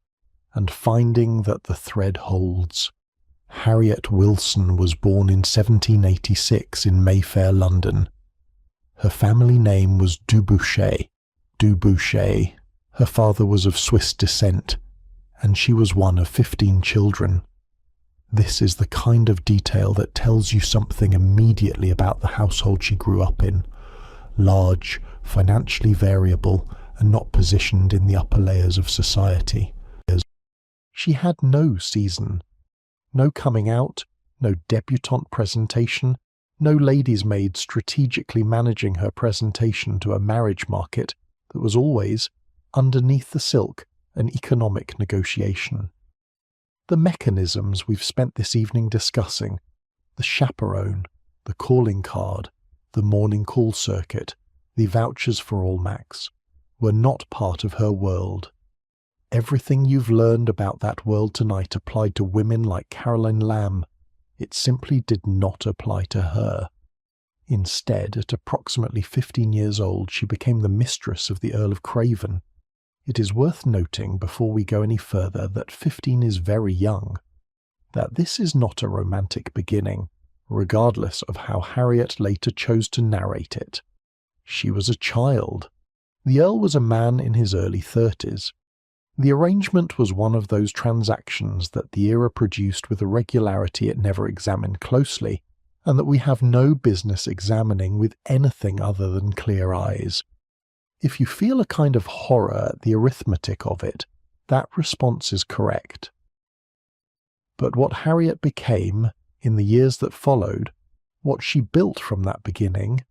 and finding that the thread holds. Harriet Wilson was born in 1786 in Mayfair, London. Her family name was Dubouchet. Her father was of Swiss descent, and she was one of 15 children. This is the kind of detail that tells you something immediately about the household she grew up in. Large, financially variable, and not positioned in the upper layers of society. She had no season, no coming out, no debutante presentation, no lady's maid strategically managing her presentation to a marriage market that was always, underneath the silk, an economic negotiation. The mechanisms we've spent this evening discussing, the chaperone, the calling card, the morning call circuit, the vouchers for Almack's, were not part of her world. Everything you've learned about that world tonight applied to women like Caroline Lamb. It simply did not apply to her. Instead, at approximately 15 years old, she became the mistress of the Earl of Craven. It is worth noting, before we go any further, that 15 is very young, that this is not a romantic beginning, regardless of how Harriet later chose to narrate it. She was a child. The Earl was a man in his early 30s. The arrangement was one of those transactions that the era produced with a regularity it never examined closely, and that we have no business examining with anything other than clear eyes. If you feel a kind of horror at the arithmetic of it, that response is correct. But what Harriet became, in the years that followed, what she built from that beginning,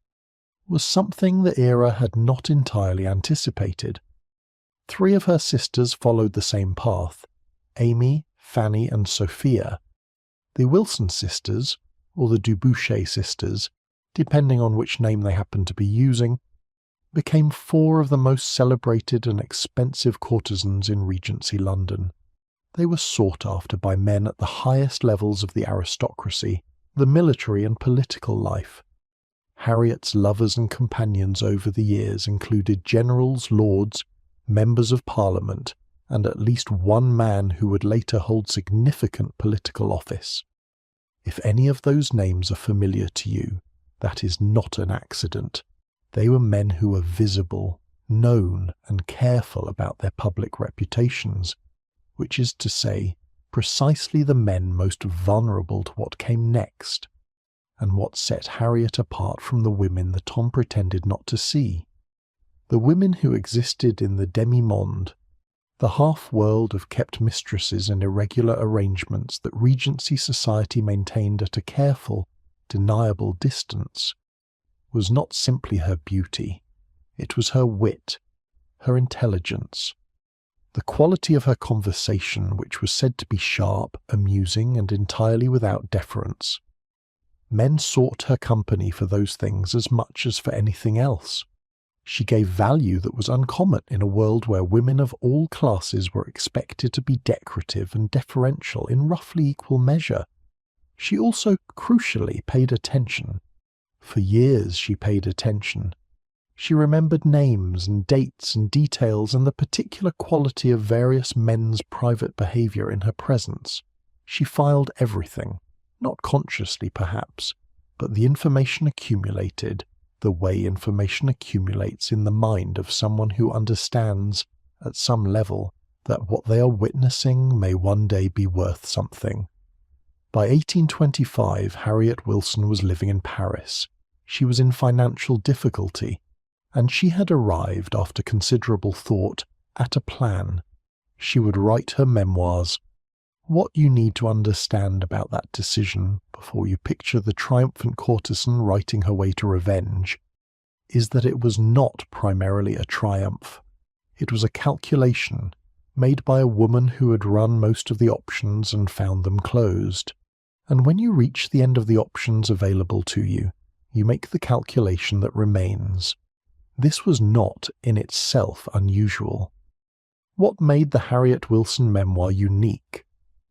was something the era had not entirely anticipated. 3 of her sisters followed the same path: Amy, Fanny, and Sophia. The Wilson sisters, or the Dubouchet sisters, depending on which name they happened to be using, became 4 of the most celebrated and expensive courtesans in Regency London. They were sought after by men at the highest levels of the aristocracy, the military and political life. Harriet's lovers and companions over the years included generals, lords, members of Parliament, and at least one man who would later hold significant political office. If any of those names are familiar to you, that is not an accident. They were men who were visible, known, and careful about their public reputations, which is to say, precisely the men most vulnerable to what came next, and what set Harriet apart from the women that Tom pretended not to see. The women who existed in the demi-monde, the half-world of kept mistresses and irregular arrangements that Regency society maintained at a careful, deniable distance, was not simply her beauty, it was her wit, her intelligence, the quality of her conversation, which was said to be sharp, amusing, and entirely without deference. Men sought her company for those things as much as for anything else. She gave value that was uncommon in a world where women of all classes were expected to be decorative and deferential in roughly equal measure. She also, crucially, paid attention. For years she paid attention. She remembered names and dates and details and the particular quality of various men's private behaviour in her presence. She filed everything, not consciously perhaps, but the information accumulated, the way information accumulates in the mind of someone who understands, at some level, that what they are witnessing may one day be worth something. By 1825, Harriet Wilson was living in Paris. She was in financial difficulty, and she had arrived, after considerable thought, at a plan. She would write her memoirs. What you need to understand about that decision, before you picture the triumphant courtesan writing her way to revenge, is that it was not primarily a triumph. It was a calculation, made by a woman who had run most of the options and found them closed. And when you reach the end of the options available to you, you make the calculation that remains. This was not, in itself, unusual. What made the Harriet Wilson memoir unique?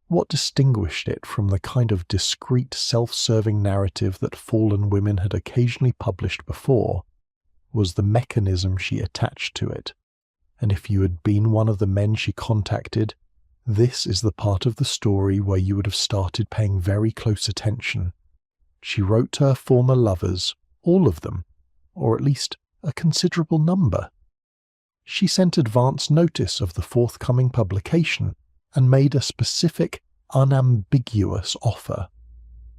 What distinguished it from the kind of discreet, self-serving narrative that fallen women had occasionally published before, was the mechanism she attached to it. And if you had been one of the men she contacted, this is the part of the story where you would have started paying very close attention. She wrote to her former lovers, all of them, or at least a considerable number. she sent advance notice of the forthcoming publication and made a specific, unambiguous offer.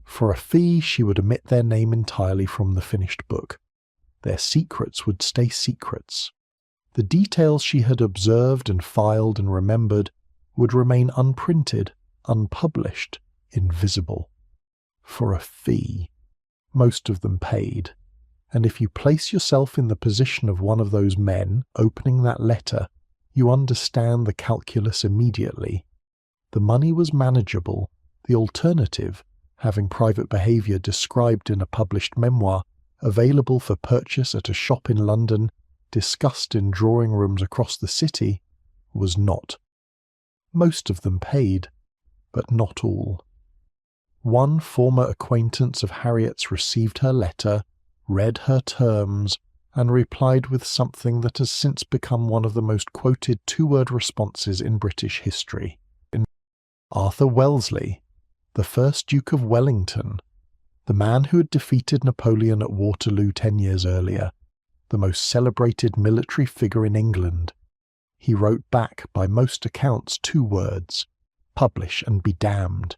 For a fee, she would omit their name entirely from the finished book. Their secrets would stay secrets. The details she had observed and filed and remembered would remain unprinted, unpublished, invisible. For a fee. Most of them paid. And if you place yourself in the position of one of those men opening that letter, you understand the calculus immediately. The money was manageable. The alternative, having private behaviour described in a published memoir, available for purchase at a shop in London, discussed in drawing rooms across the city, was not. Most of them paid, but not all. One former acquaintance of Harriet's received her letter, read her terms, and replied with something that has since become one of the most quoted two-word responses in British history. Arthur Wellesley, the first Duke of Wellington, the man who had defeated Napoleon at Waterloo 10 years earlier, the most celebrated military figure in England. He wrote back, by most accounts, 2 words: publish and be damned.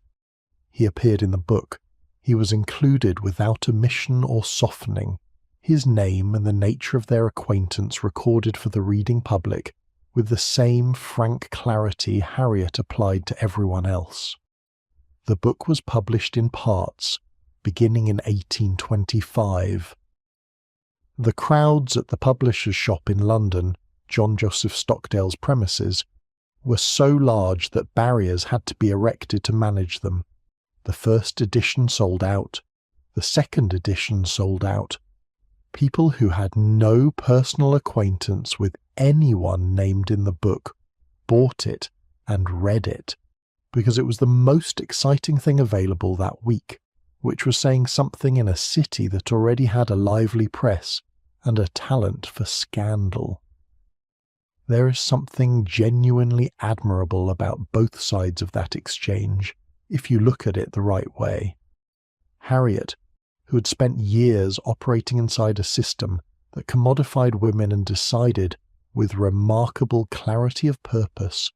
He appeared in the book. He was included without omission or softening, his name and the nature of their acquaintance recorded for the reading public with the same frank clarity Harriet applied to everyone else. The book was published in parts, beginning in 1825. The crowds at the publisher's shop in London, John Joseph Stockdale's premises, were so large that barriers had to be erected to manage them. The first edition sold out. The second edition sold out. People who had no personal acquaintance with anyone named in the book bought it and read it, because it was the most exciting thing available that week, which was saying something in a city that already had a lively press and a talent for scandal. There is something genuinely admirable about both sides of that exchange, if you look at it the right way. Harriet, who had spent years operating inside a system that commodified women and decided, with remarkable clarity of purpose,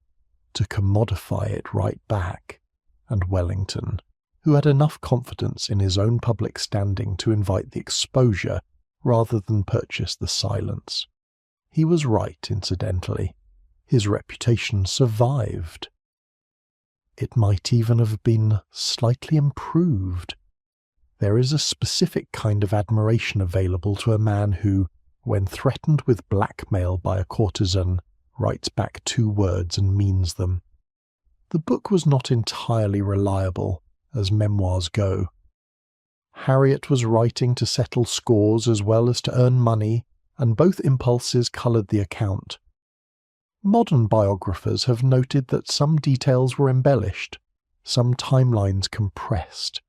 to commodify it right back, and Wellington, who had enough confidence in his own public standing to invite the exposure rather than purchase the silence. He was right, incidentally. His reputation survived. It might even have been slightly improved. There is a specific kind of admiration available to a man who, when threatened with blackmail by a courtesan, writes back 2 words and means them. The book was not entirely reliable, as memoirs go. Harriet was writing to settle scores as well as to earn money, and both impulses coloured the account. Modern biographers have noted that some details were embellished, some timelines compressed,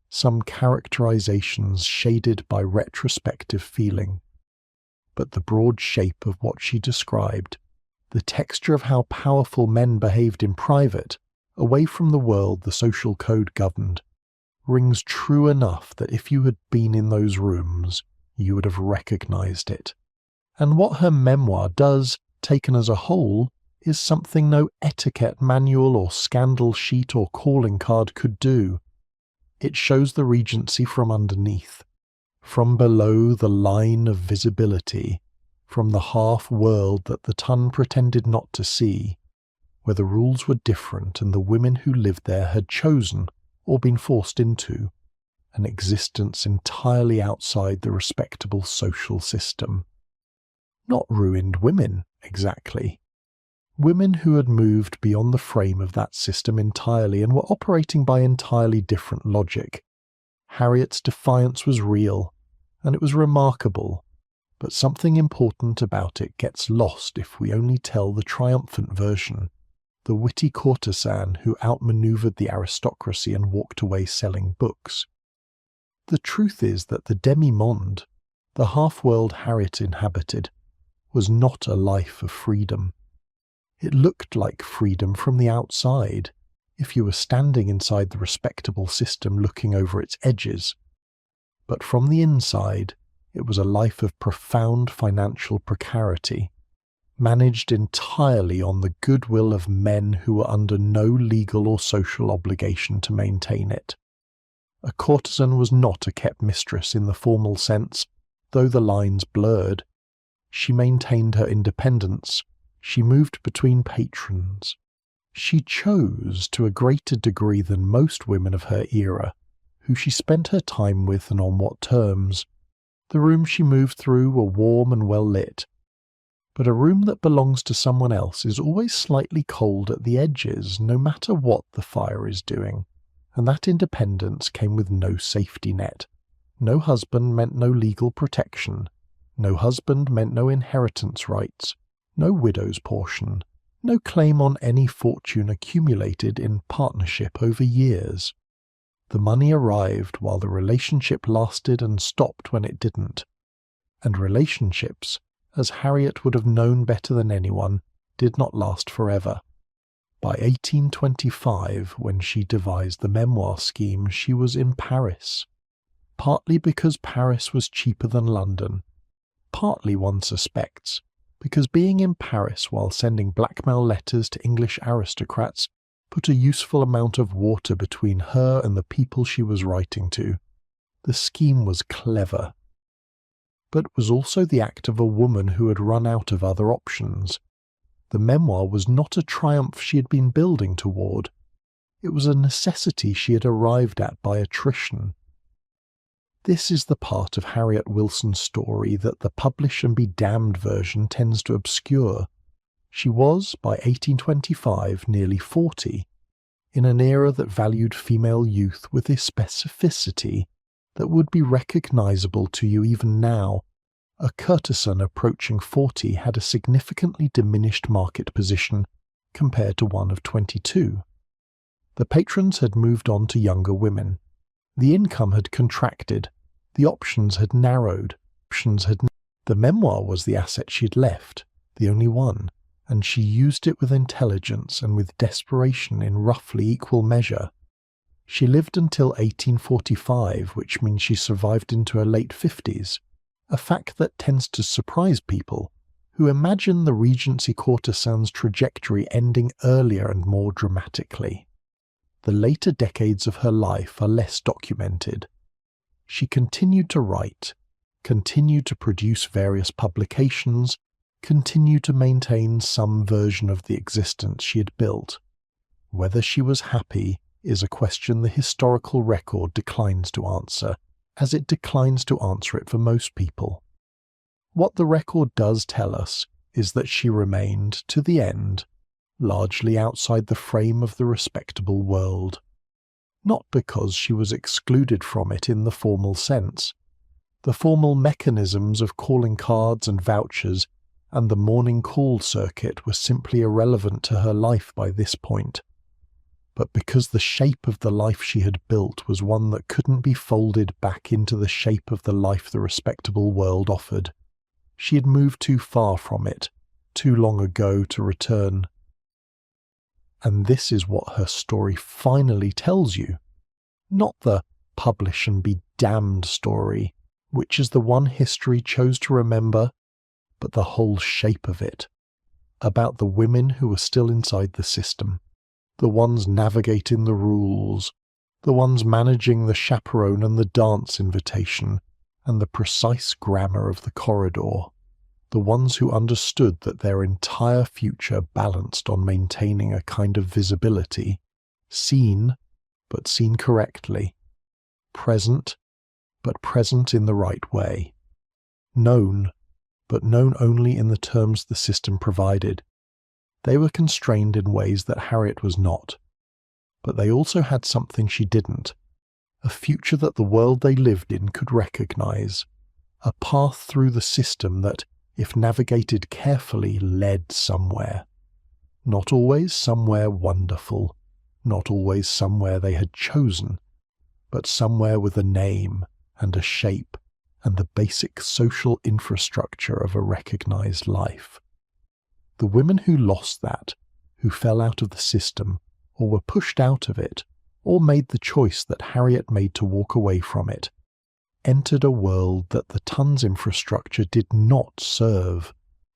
some characterizations shaded by retrospective feeling. But the broad shape of what she described, the texture of how powerful men behaved in private, away from the world the social code governed, rings true enough that if you had been in those rooms, you would have recognized it. And what her memoir does, taken as a whole, is something no etiquette manual or scandal sheet or calling card could do. It shows the Regency from underneath, from below the line of visibility, from the half-world that the Ton pretended not to see, where the rules were different and the women who lived there had chosen, or been forced into, an existence entirely outside the respectable social system. Not ruined women, exactly. Women who had moved beyond the frame of that system entirely and were operating by entirely different logic. Harriet's defiance was real, and it was remarkable, but something important about it gets lost if we only tell the triumphant version, the witty courtesan who outmaneuvered the aristocracy and walked away selling books. The truth is that the demi-monde, the half-world Harriet inhabited, was not a life of freedom. It looked like freedom from the outside, if you were standing inside the respectable system looking over its edges. But from the inside, it was a life of profound financial precarity, managed entirely on the goodwill of men who were under no legal or social obligation to maintain it. A courtesan was not a kept mistress in the formal sense, though the lines blurred. She maintained her independence. She moved between patrons. She chose, to a greater degree than most women of her era, who she spent her time with and on what terms. The rooms she moved through were warm and well lit. But a room that belongs to someone else is always slightly cold at the edges, no matter what the fire is doing. And that independence came with no safety net. No husband meant no legal protection. No husband meant no inheritance rights, no widow's portion, no claim on any fortune accumulated in partnership over years. The money arrived while the relationship lasted and stopped when it didn't. And relationships, as Harriet would have known better than anyone, did not last forever. By 1825, when she devised the memoir scheme, she was in Paris. Partly because Paris was cheaper than London. Partly, one suspects, because being in Paris while sending blackmail letters to English aristocrats put a useful amount of water between her and the people she was writing to. The scheme was clever, but was also the act of a woman who had run out of other options. The memoir was not a triumph she had been building toward. It was a necessity she had arrived at by attrition. This is the part of Harriet Wilson's story that the publish and be damned version tends to obscure. She was, by 1825, nearly 40, in an era that valued female youth with a specificity that would be recognizable to you even now. A courtesan approaching 40 had a significantly diminished market position compared to one of 22. The patrons had moved on to younger women. The income had contracted. The options had narrowed. The memoir was the asset she had left, the only one, and she used it with intelligence and with desperation in roughly equal measure. She lived until 1845, which means she survived into her late 50s, a fact that tends to surprise people, who imagine the Regency courtesan's trajectory ending earlier and more dramatically. The later decades of her life are less documented. She continued to write, continued to produce various publications, continued to maintain some version of the existence she had built. Whether she was happy is a question the historical record declines to answer, as it declines to answer it for most people. What the record does tell us is that she remained, to the end, largely outside the frame of the respectable world. Not because she was excluded from it in the formal sense. The formal mechanisms of calling cards and vouchers and the morning call circuit were simply irrelevant to her life by this point. But because the shape of the life she had built was one that couldn't be folded back into the shape of the life the respectable world offered, she had moved too far from it, too long ago to return. And this is what her story finally tells you. Not the publish and be damned story, which is the one history chose to remember, but the whole shape of it, about the women who were still inside the system, the ones navigating the rules, the ones managing the chaperone and the dance invitation, and the precise grammar of the corridor, the ones who understood that their entire future balanced on maintaining a kind of visibility, seen, but seen correctly, present, but present in the right way, known, but known only in the terms the system provided. They were constrained in ways that Harriet was not, but they also had something she didn't, a future that the world they lived in could recognize, a path through the system that, if navigated carefully, led somewhere. Not always somewhere wonderful, not always somewhere they had chosen, but somewhere with a name and a shape and the basic social infrastructure of a recognized life. The women who lost that, who fell out of the system, or were pushed out of it, or made the choice that Harriet made to walk away from it, entered a world that the Tun's infrastructure did not serve,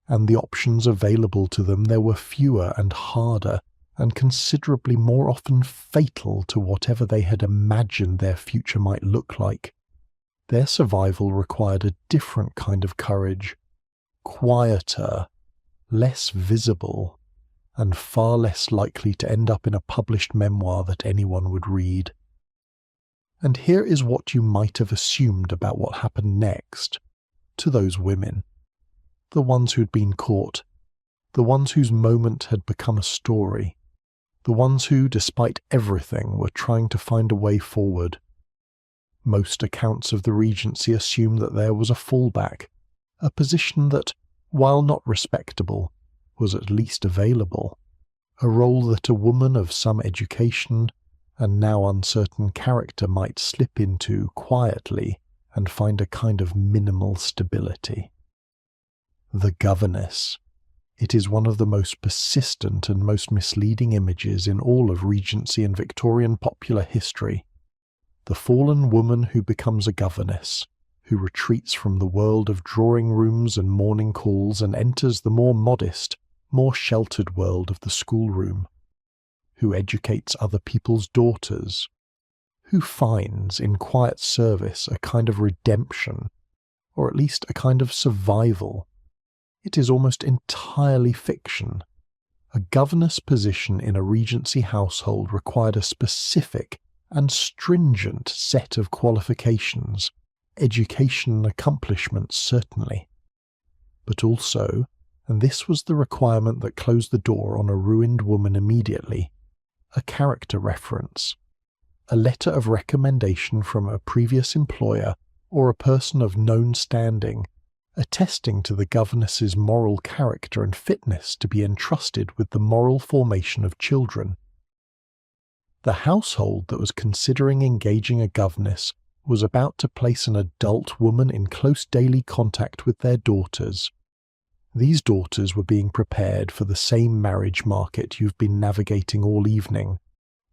and the options available to them there were fewer and harder, and considerably more often fatal to whatever they had imagined their future might look like. Their survival required a different kind of courage, quieter, less visible, and far less likely to end up in a published memoir that anyone would read. And here is what you might have assumed about what happened next to those women, the ones who'd been caught, the ones whose moment had become a story, the ones who, despite everything, were trying to find a way forward. Most accounts of the Regency assume that there was a fallback, a position that, while not respectable, was at least available, a role that a woman of some education and now uncertain character might slip into quietly and find a kind of minimal stability. The governess. It is one of the most persistent and most misleading images in all of Regency and Victorian popular history. The fallen woman who becomes a governess, who retreats from the world of drawing rooms and morning calls and enters the more modest, more sheltered world of the schoolroom, who educates other people's daughters, who finds in quiet service a kind of redemption, or at least a kind of survival. It is almost entirely fiction. A governess position in a Regency household required a specific and stringent set of qualifications, education and accomplishments certainly, but also, and this was the requirement that closed the door on a ruined woman immediately, a character reference, a letter of recommendation from a previous employer or a person of known standing, attesting to the governess's moral character and fitness to be entrusted with the moral formation of children. The household that was considering engaging a governess was about to place an adult woman in close daily contact with their daughters. These daughters were being prepared for the same marriage market you've been navigating all evening,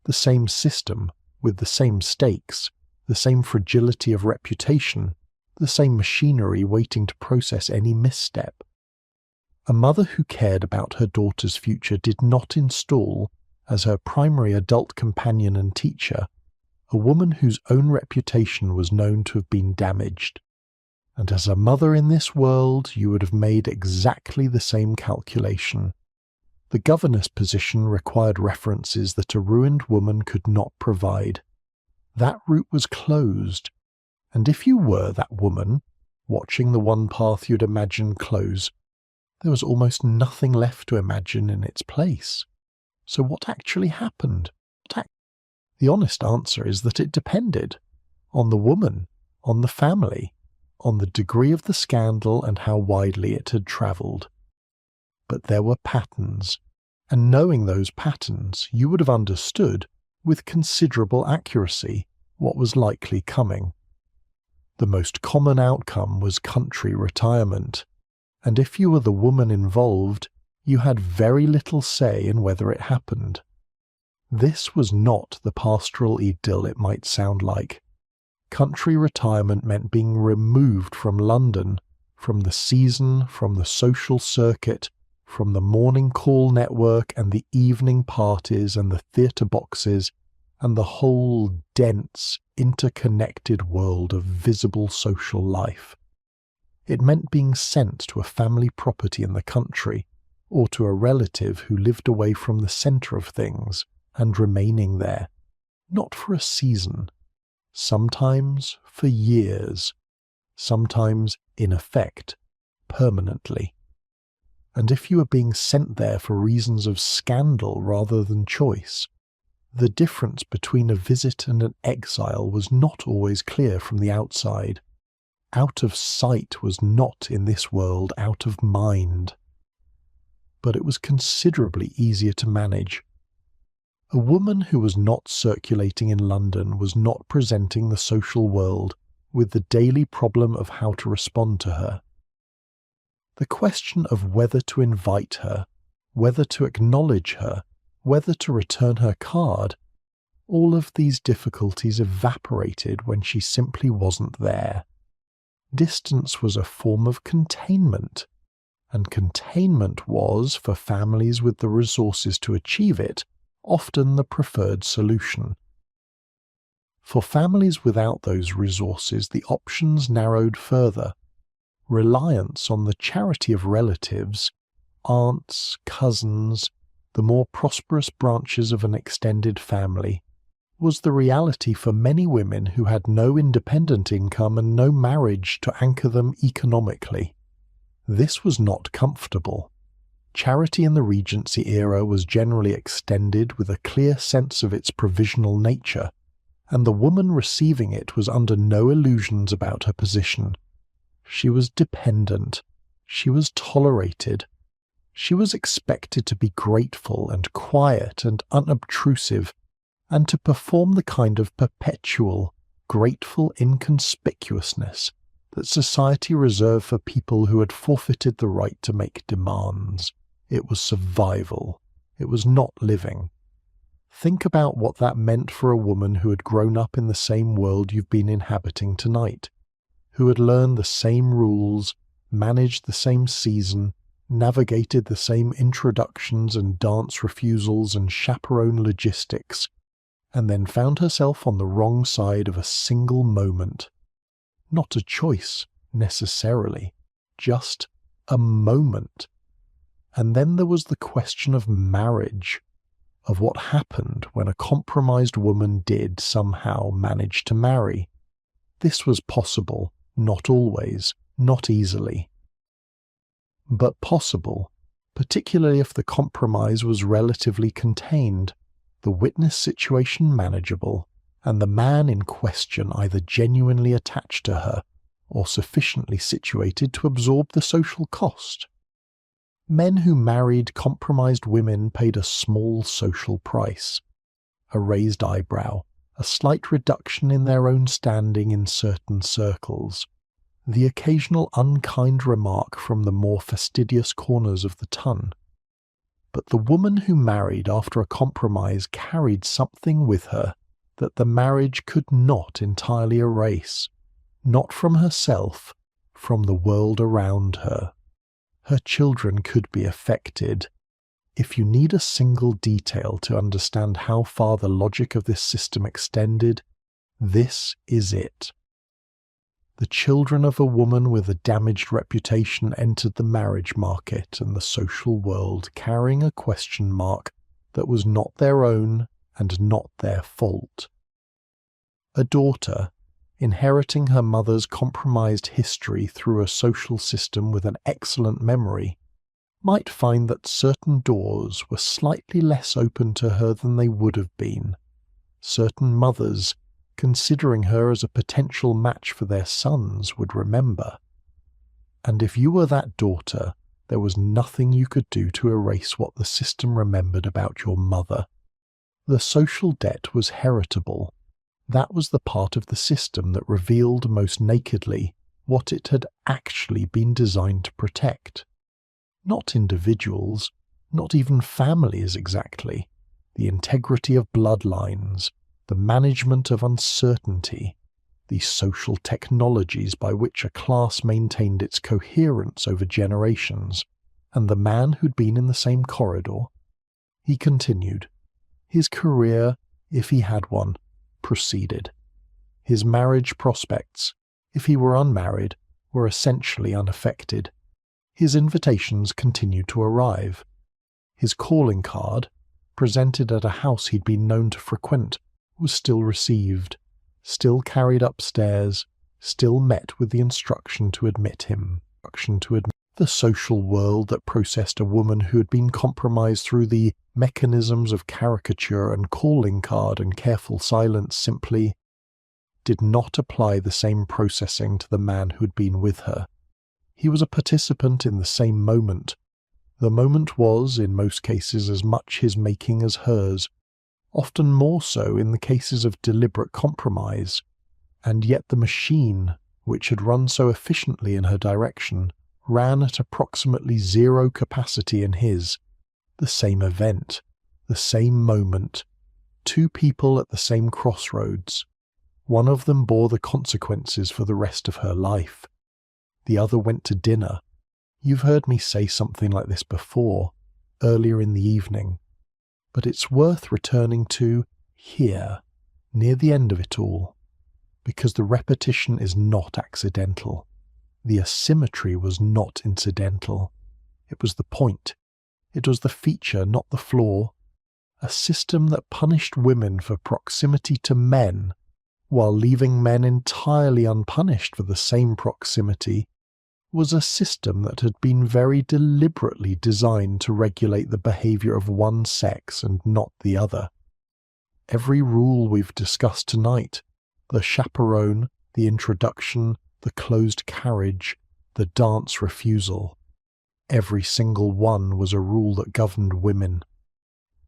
the same system with the same stakes, the same fragility of reputation, the same machinery waiting to process any misstep. A mother who cared about her daughter's future did not install, as her primary adult companion and teacher, a woman whose own reputation was known to have been damaged. And as a mother in this world, you would have made exactly the same calculation. The governess position required references that a ruined woman could not provide. That route was closed. And if you were that woman, watching the one path you'd imagined close, there was almost nothing left to imagine in its place. So what actually happened? The honest answer is that it depended on the woman, on the family, on the degree of the scandal and how widely it had travelled. But there were patterns, and knowing those patterns, you would have understood, with considerable accuracy, what was likely coming. The most common outcome was country retirement, and if you were the woman involved, you had very little say in whether it happened. This was not the pastoral idyll it might sound like. Country retirement meant being removed from London, from the season, from the social circuit, from the morning call network and the evening parties and the theatre boxes, and the whole dense, interconnected world of visible social life. It meant being sent to a family property in the country, or to a relative who lived away from the centre of things, and remaining there, not for a season, sometimes for years, sometimes, in effect, permanently. And if you were being sent there for reasons of scandal rather than choice, the difference between a visit and an exile was not always clear from the outside. Out of sight was not in this world out of mind. But it was considerably easier to manage. A woman who was not circulating in London was not presenting the social world with the daily problem of how to respond to her. The question of whether to invite her, whether to acknowledge her, whether to return her card, all of these difficulties evaporated when she simply wasn't there. Distance was a form of containment, and containment was, for families with the resources to achieve it, often the preferred solution. For families without those resources, the options narrowed further. Reliance on the charity of relatives, aunts, cousins, the more prosperous branches of an extended family, was the reality for many women who had no independent income and no marriage to anchor them economically. This was not comfortable. Charity in the Regency era was generally extended with a clear sense of its provisional nature, and the woman receiving it was under no illusions about her position. She was dependent. She was tolerated. She was expected to be grateful and quiet and unobtrusive, and to perform the kind of perpetual, grateful inconspicuousness that society reserved for people who had forfeited the right to make demands. It was survival. It was not living. Think about what that meant for a woman who had grown up in the same world you've been inhabiting tonight, who had learned the same rules, managed the same season, navigated the same introductions and dance refusals and chaperone logistics, and then found herself on the wrong side of a single moment. Not a choice, necessarily, just a moment. And then there was the question of marriage, of what happened when a compromised woman did somehow manage to marry. This was possible, not always, not easily. But possible, particularly if the compromise was relatively contained, the witness situation manageable, and the man in question either genuinely attached to her or sufficiently situated to absorb the social cost. Men who married compromised women paid a small social price, a raised eyebrow, a slight reduction in their own standing in certain circles, the occasional unkind remark from the more fastidious corners of the ton. But the woman who married after a compromise carried something with her that the marriage could not entirely erase, not from herself, from the world around her. Her children could be affected. If you need a single detail to understand how far the logic of this system extended, this is it. The children of a woman with a damaged reputation entered the marriage market and the social world carrying a question mark that was not their own and not their fault. A daughter, inheriting her mother's compromised history through a social system with an excellent memory, might find that certain doors were slightly less open to her than they would have been. Certain mothers, considering her as a potential match for their sons, would remember. And if you were that daughter, there was nothing you could do to erase what the system remembered about your mother. The social debt was heritable. That was the part of the system that revealed most nakedly what it had actually been designed to protect. Not individuals, not even families exactly, the integrity of bloodlines, the management of uncertainty, the social technologies by which a class maintained its coherence over generations, and the man who'd been in the same corridor. He continued. His career, if he had one, proceeded. His marriage prospects, if he were unmarried, were essentially unaffected. His invitations continued to arrive. His calling card, presented at a house he'd been known to frequent, was still received, still carried upstairs, still met with the instruction to admit him. The social world that processed a woman who had been compromised through the mechanisms of caricature and calling card and careful silence simply did not apply the same processing to the man who had been with her. He was a participant in the same moment. The moment was, in most cases, as much his making as hers, often more so in the cases of deliberate compromise, and yet the machine, which had run so efficiently in her direction, ran at approximately zero capacity in his. The same event, the same moment, two people at the same crossroads. One of them bore the consequences for the rest of her life. The other went to dinner. You've heard me say something like this before, earlier in the evening, but it's worth returning to here, near the end of it all, because the repetition is not accidental. The asymmetry was not incidental. It was the point. It was the feature, not the flaw. A system that punished women for proximity to men, while leaving men entirely unpunished for the same proximity, was a system that had been very deliberately designed to regulate the behaviour of one sex and not the other. Every rule we've discussed tonight, the chaperone, the introduction, the closed carriage, the dance refusal, every single one was a rule that governed women.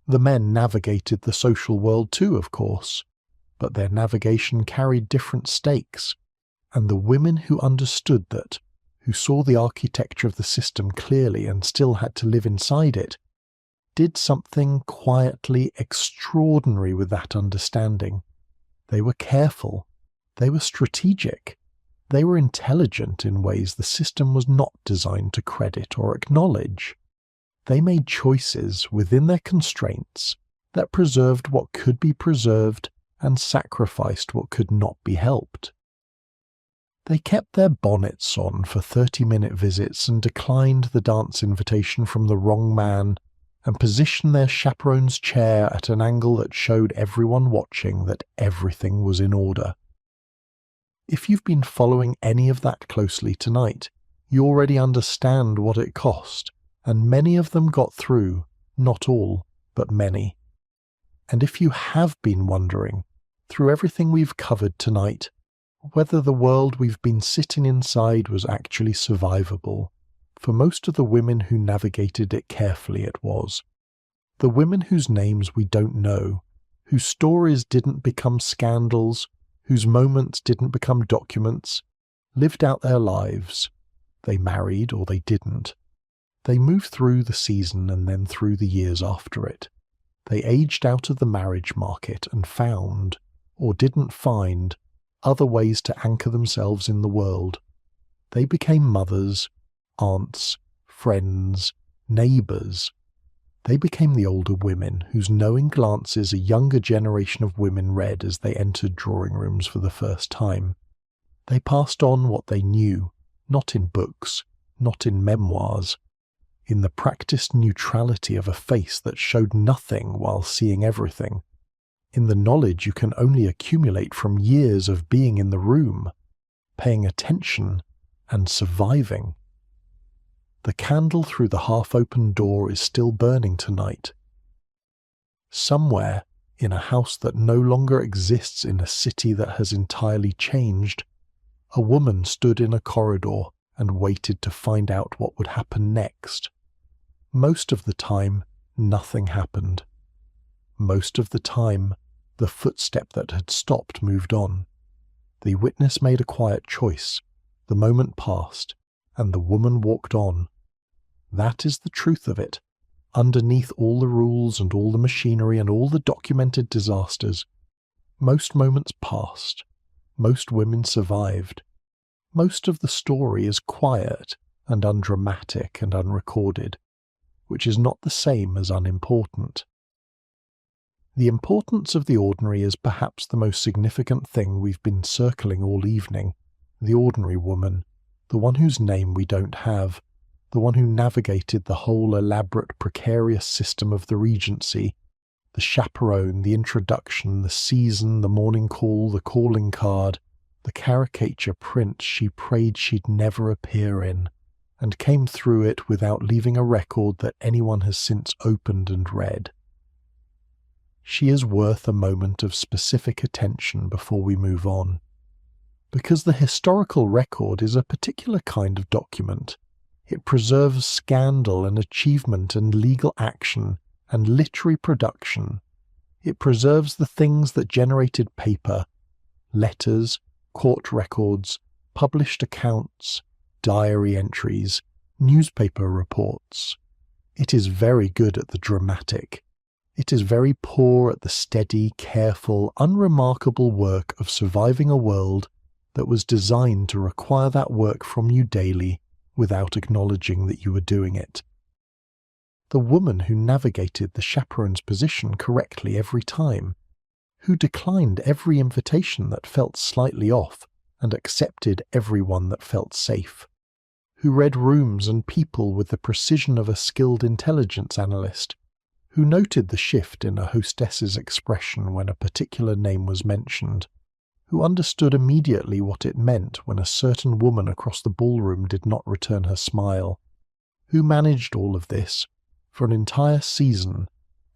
The men navigated the social world too, of course, but their navigation carried different stakes, and the women who understood that, who saw the architecture of the system clearly and still had to live inside it, did something quietly extraordinary with that understanding. They were careful. They were strategic. They were intelligent in ways the system was not designed to credit or acknowledge. They made choices within their constraints that preserved what could be preserved and sacrificed what could not be helped. They kept their bonnets on for 30-minute visits and declined the dance invitation from the wrong man, and positioned their chaperone's chair at an angle that showed everyone watching that everything was in order. If you've been following any of that closely tonight, you already understand what it cost, and many of them got through, not all, but many. And if you have been wondering, through everything we've covered tonight, whether the world we've been sitting inside was actually survivable, for most of the women who navigated it carefully it was. The women whose names we don't know, whose stories didn't become scandals, whose moments didn't become documents, lived out their lives. They married or they didn't. They moved through the season and then through the years after it. They aged out of the marriage market and found, or didn't find, other ways to anchor themselves in the world. They became mothers, aunts, friends, neighbours. They became the older women whose knowing glances a younger generation of women read as they entered drawing rooms for the first time. They passed on what they knew, not in books, not in memoirs, in the practiced neutrality of a face that showed nothing while seeing everything, in the knowledge you can only accumulate from years of being in the room, paying attention, and surviving. The candle through the half-open door is still burning tonight. Somewhere, in a house that no longer exists in a city that has entirely changed, a woman stood in a corridor and waited to find out what would happen next. Most of the time, nothing happened. Most of the time, the footstep that had stopped moved on. The witness made a quiet choice. The moment passed, and the woman walked on. That is the truth of it. Underneath all the rules and all the machinery and all the documented disasters, most moments passed. Most women survived. Most of the story is quiet and undramatic and unrecorded, which is not the same as unimportant. The importance of the ordinary is perhaps the most significant thing we've been circling all evening. The ordinary woman, the one whose name we don't have, the one who navigated the whole elaborate precarious system of the Regency, the chaperone, the introduction, the season, the morning call, the calling card, the caricature print she prayed she'd never appear in, and came through it without leaving a record that anyone has since opened and read. She is worth a moment of specific attention before we move on, because the historical record is a particular kind of document. It preserves scandal and achievement and legal action and literary production. It preserves the things that generated paper, letters, court records, published accounts, diary entries, newspaper reports. It is very good at the dramatic. It is very poor at the steady, careful, unremarkable work of surviving a world that was designed to require that work from you daily, without acknowledging that you were doing it. The woman who navigated the chaperone's position correctly every time, who declined every invitation that felt slightly off and accepted every one that felt safe, who read rooms and people with the precision of a skilled intelligence analyst, who noted the shift in a hostess's expression when a particular name was mentioned, who understood immediately what it meant when a certain woman across the ballroom did not return her smile, who managed all of this for an entire season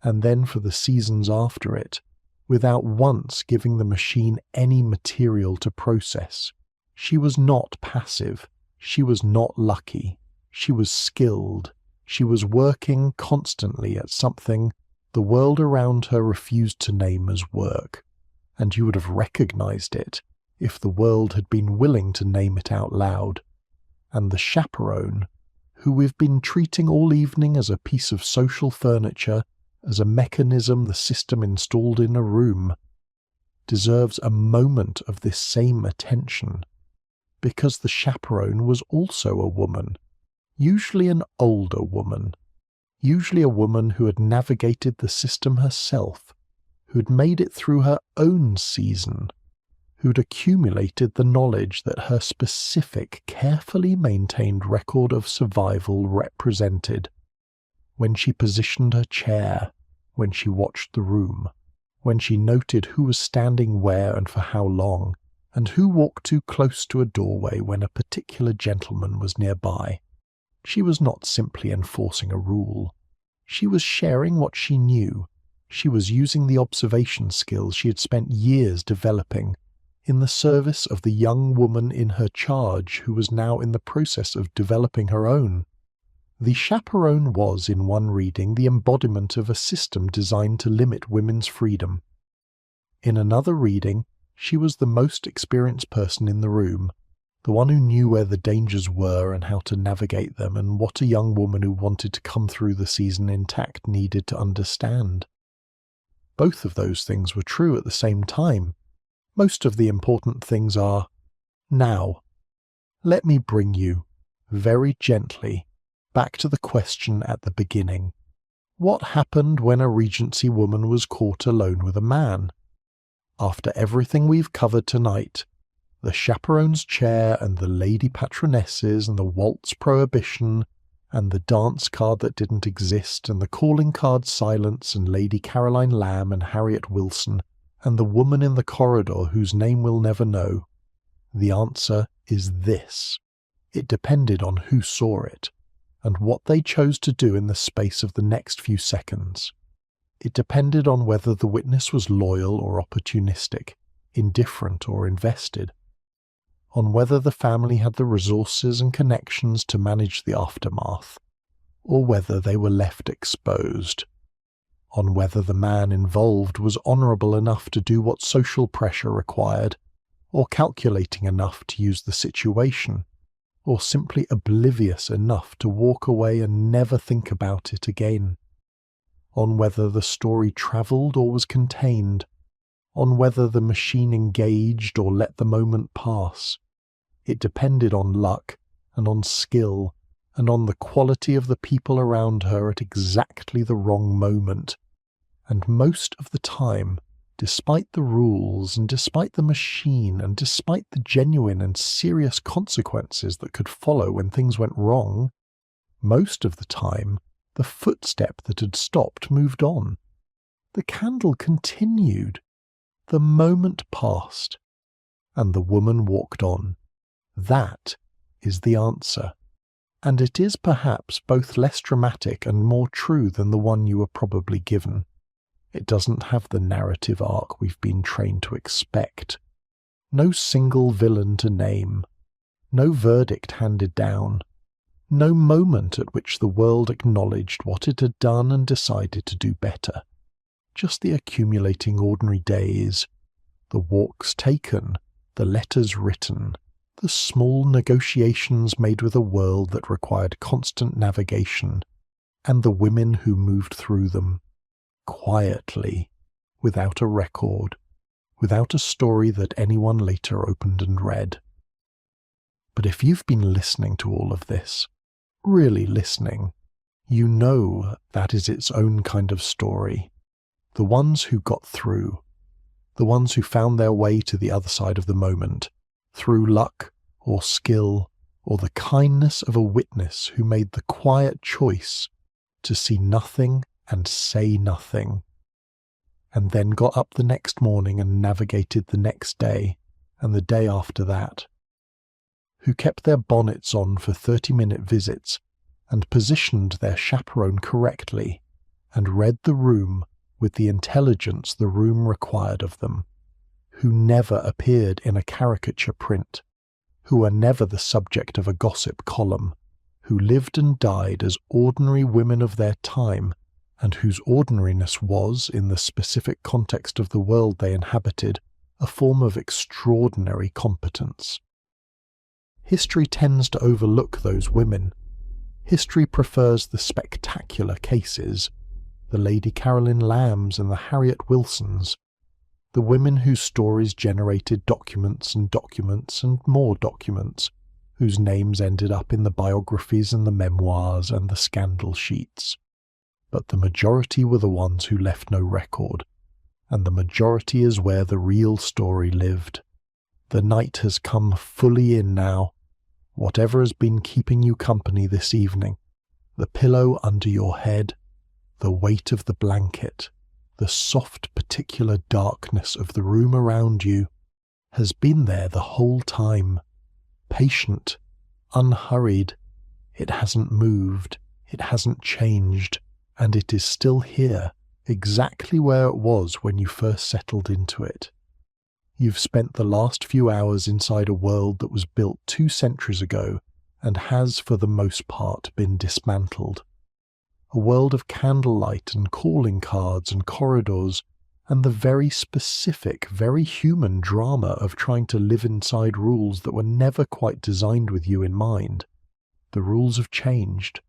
and then for the seasons after it, without once giving the machine any material to process. She was not passive. She was not lucky. She was skilled. She was working constantly at something the world around her refused to name as work, and you would have recognized it if the world had been willing to name it out loud. And the chaperone, who we've been treating all evening as a piece of social furniture, as a mechanism the system installed in a room, deserves a moment of this same attention, because the chaperone was also a woman, usually an older woman, usually a woman who had navigated the system herself, who had made it through her own season, who'd accumulated the knowledge that her specific, carefully maintained record of survival represented, when she positioned her chair, when she watched the room, when she noted who was standing where and for how long, and who walked too close to a doorway when a particular gentleman was nearby. She was not simply enforcing a rule. She was sharing what she knew. She was using the observation skills she had spent years developing in the service of the young woman in her charge who was now in the process of developing her own. The chaperone was, in one reading, the embodiment of a system designed to limit women's freedom. In another reading, she was the most experienced person in the room, the one who knew where the dangers were and how to navigate them, and what a young woman who wanted to come through the season intact needed to understand. Both of those things were true at the same time. Most of the important things are, now, let me bring you, very gently, back to the question at the beginning. What happened when a Regency woman was caught alone with a man? After everything we've covered tonight, the chaperone's chair and the lady patronesses and the waltz prohibition and the dance card that didn't exist and the calling card silence and Lady Caroline Lamb and Harriet Wilson and the woman in the corridor whose name we'll never know, the answer is this. It depended on who saw it, and what they chose to do in the space of the next few seconds. It depended on whether the witness was loyal or opportunistic, indifferent or invested, on whether the family had the resources and connections to manage the aftermath, or whether they were left exposed, on whether the man involved was honourable enough to do what social pressure required, or calculating enough to use the situation, or simply oblivious enough to walk away and never think about it again, on whether the story travelled or was contained, on whether the machine engaged or let the moment pass. It depended on luck and on skill and on the quality of the people around her at exactly the wrong moment. And most of the time, despite the rules and despite the machine and despite the genuine and serious consequences that could follow when things went wrong, most of the time, the footstep that had stopped moved on. The candle continued. The moment passed, and the woman walked on. That is the answer, and it is perhaps both less dramatic and more true than the one you were probably given. It doesn't have the narrative arc we've been trained to expect. No single villain to name, no verdict handed down, no moment at which the world acknowledged what it had done and decided to do better. Just the accumulating ordinary days, the walks taken, the letters written, the small negotiations made with a world that required constant navigation, and the women who moved through them, quietly, without a record, without a story that anyone later opened and read. But if you've been listening to all of this, really listening, you know that is its own kind of story. The ones who got through, the ones who found their way to the other side of the moment, through luck or skill or the kindness of a witness who made the quiet choice to see nothing and say nothing, and then got up the next morning and navigated the next day and the day after that, who kept their bonnets on for 30-minute visits and positioned their chaperone correctly and read the room with the intelligence the room required of them, who never appeared in a caricature print, who were never the subject of a gossip column, who lived and died as ordinary women of their time, and whose ordinariness was, in the specific context of the world they inhabited, a form of extraordinary competence. History tends to overlook those women. History prefers the spectacular cases, the Lady Caroline Lambs and the Harriet Wilsons, the women whose stories generated documents and documents and more documents, whose names ended up in the biographies and the memoirs and the scandal sheets. But the majority were the ones who left no record, and the majority is where the real story lived. The night has come fully in now. Whatever has been keeping you company this evening, the pillow under your head, the weight of the blanket, the soft particular darkness of the room around you, has been there the whole time, patient, unhurried. It hasn't moved, it hasn't changed, and it is still here, exactly where it was when you first settled into it. You've spent the last few hours inside a world that was built 2 centuries ago and has, for the most part, been dismantled. A world of candlelight and calling cards and corridors, and the very specific, very human drama of trying to live inside rules that were never quite designed with you in mind. The rules have changed.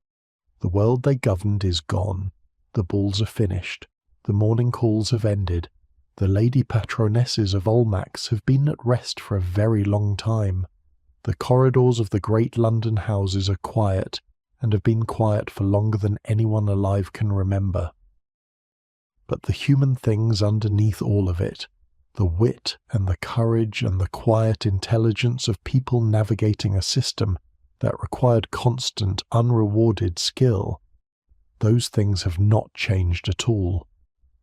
The world they governed is gone. The balls are finished. The morning calls have ended. The lady patronesses of Almack's have been at rest for a very long time. The corridors of the great London houses are quiet, and have been quiet for longer than anyone alive can remember. But the human things underneath all of it, the wit and the courage and the quiet intelligence of people navigating a system that required constant, unrewarded skill, those things have not changed at all.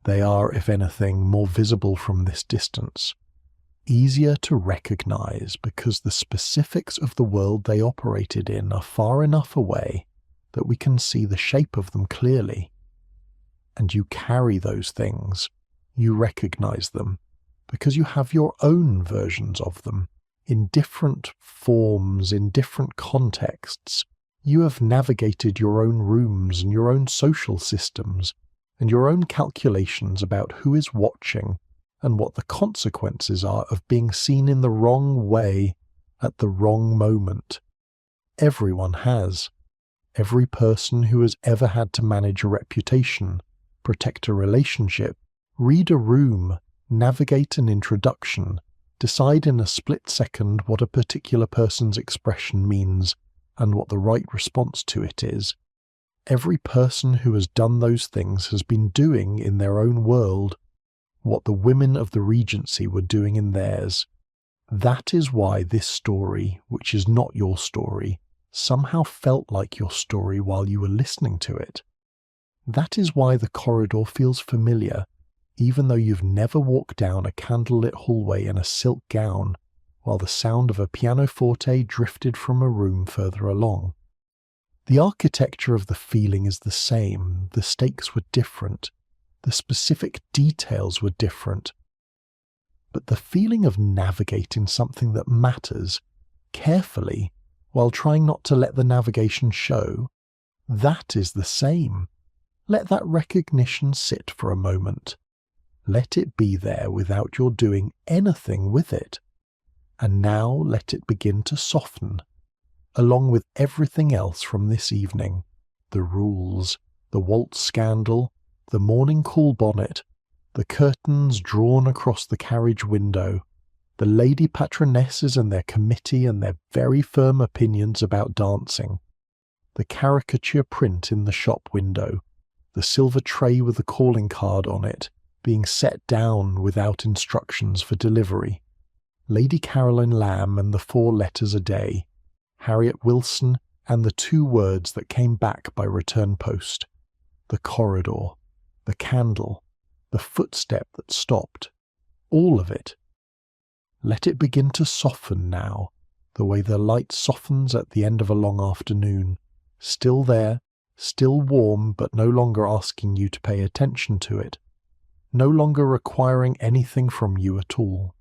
They are, if anything, more visible from this distance, easier to recognize because the specifics of the world they operated in are far enough away that we can see the shape of them clearly. And you carry those things, you recognize them, because you have your own versions of them, in different forms, in different contexts. You have navigated your own rooms and your own social systems, and your own calculations about who is watching and what the consequences are of being seen in the wrong way at the wrong moment. Everyone has. Every person who has ever had to manage a reputation, protect a relationship, read a room, navigate an introduction, decide in a split second what a particular person's expression means and what the right response to it is. Every person who has done those things has been doing in their own world what the women of the Regency were doing in theirs. That is why this story, which is not your story, somehow felt like your story while you were listening to it. That is why the corridor feels familiar, even though you've never walked down a candlelit hallway in a silk gown, while the sound of a pianoforte drifted from a room further along. The architecture of the feeling is the same, the stakes were different, the specific details were different. But the feeling of navigating something that matters, carefully, while trying not to let the navigation show, that is the same. Let that recognition sit for a moment. Let it be there without your doing anything with it. And now let it begin to soften, along with everything else from this evening, the rules, the Waltz Scandal, the morning call bonnet, the curtains drawn across the carriage window, The lady patronesses and their committee and their very firm opinions about dancing. The caricature print in the shop window. The silver tray with the calling card on it, being set down without instructions for delivery. Lady Caroline Lamb and the 4 letters a day. Harriet Wilson and the 2 words that came back by return post. The corridor. The candle. The footstep that stopped. All of it. Let it begin to soften now, the way the light softens at the end of a long afternoon. Still there, still warm, but no longer asking you to pay attention to it. No longer requiring anything from you at all.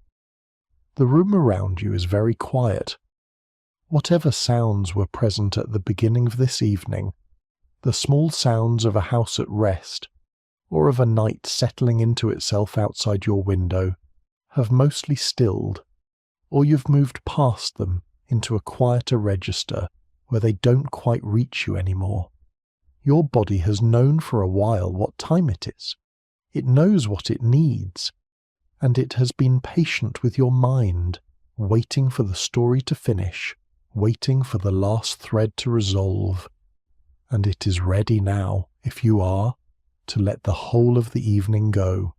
The room around you is very quiet. Whatever sounds were present at the beginning of this evening, the small sounds of a house at rest, or of a night settling into itself outside your window, have mostly stilled, or you've moved past them into a quieter register where they don't quite reach you anymore. Your body has known for a while what time it is. It knows what it needs, and it has been patient with your mind, waiting for the story to finish, waiting for the last thread to resolve. And it is ready now, if you are, to let the whole of the evening go.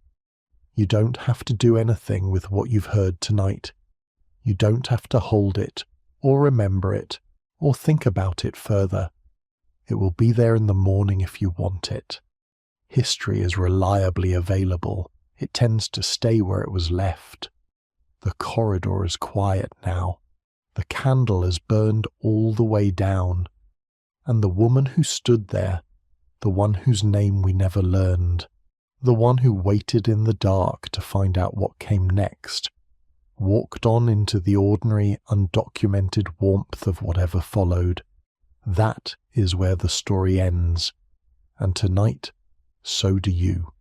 You don't have to do anything with what you've heard tonight. You don't have to hold it, or remember it, or think about it further. It will be there in the morning if you want it. History is reliably available. It tends to stay where it was left. The corridor is quiet now. The candle is burned all the way down. And the woman who stood there, the one whose name we never learned, the one who waited in the dark to find out what came next, walked on into the ordinary, undocumented warmth of whatever followed. That is where the story ends. And tonight, so do you.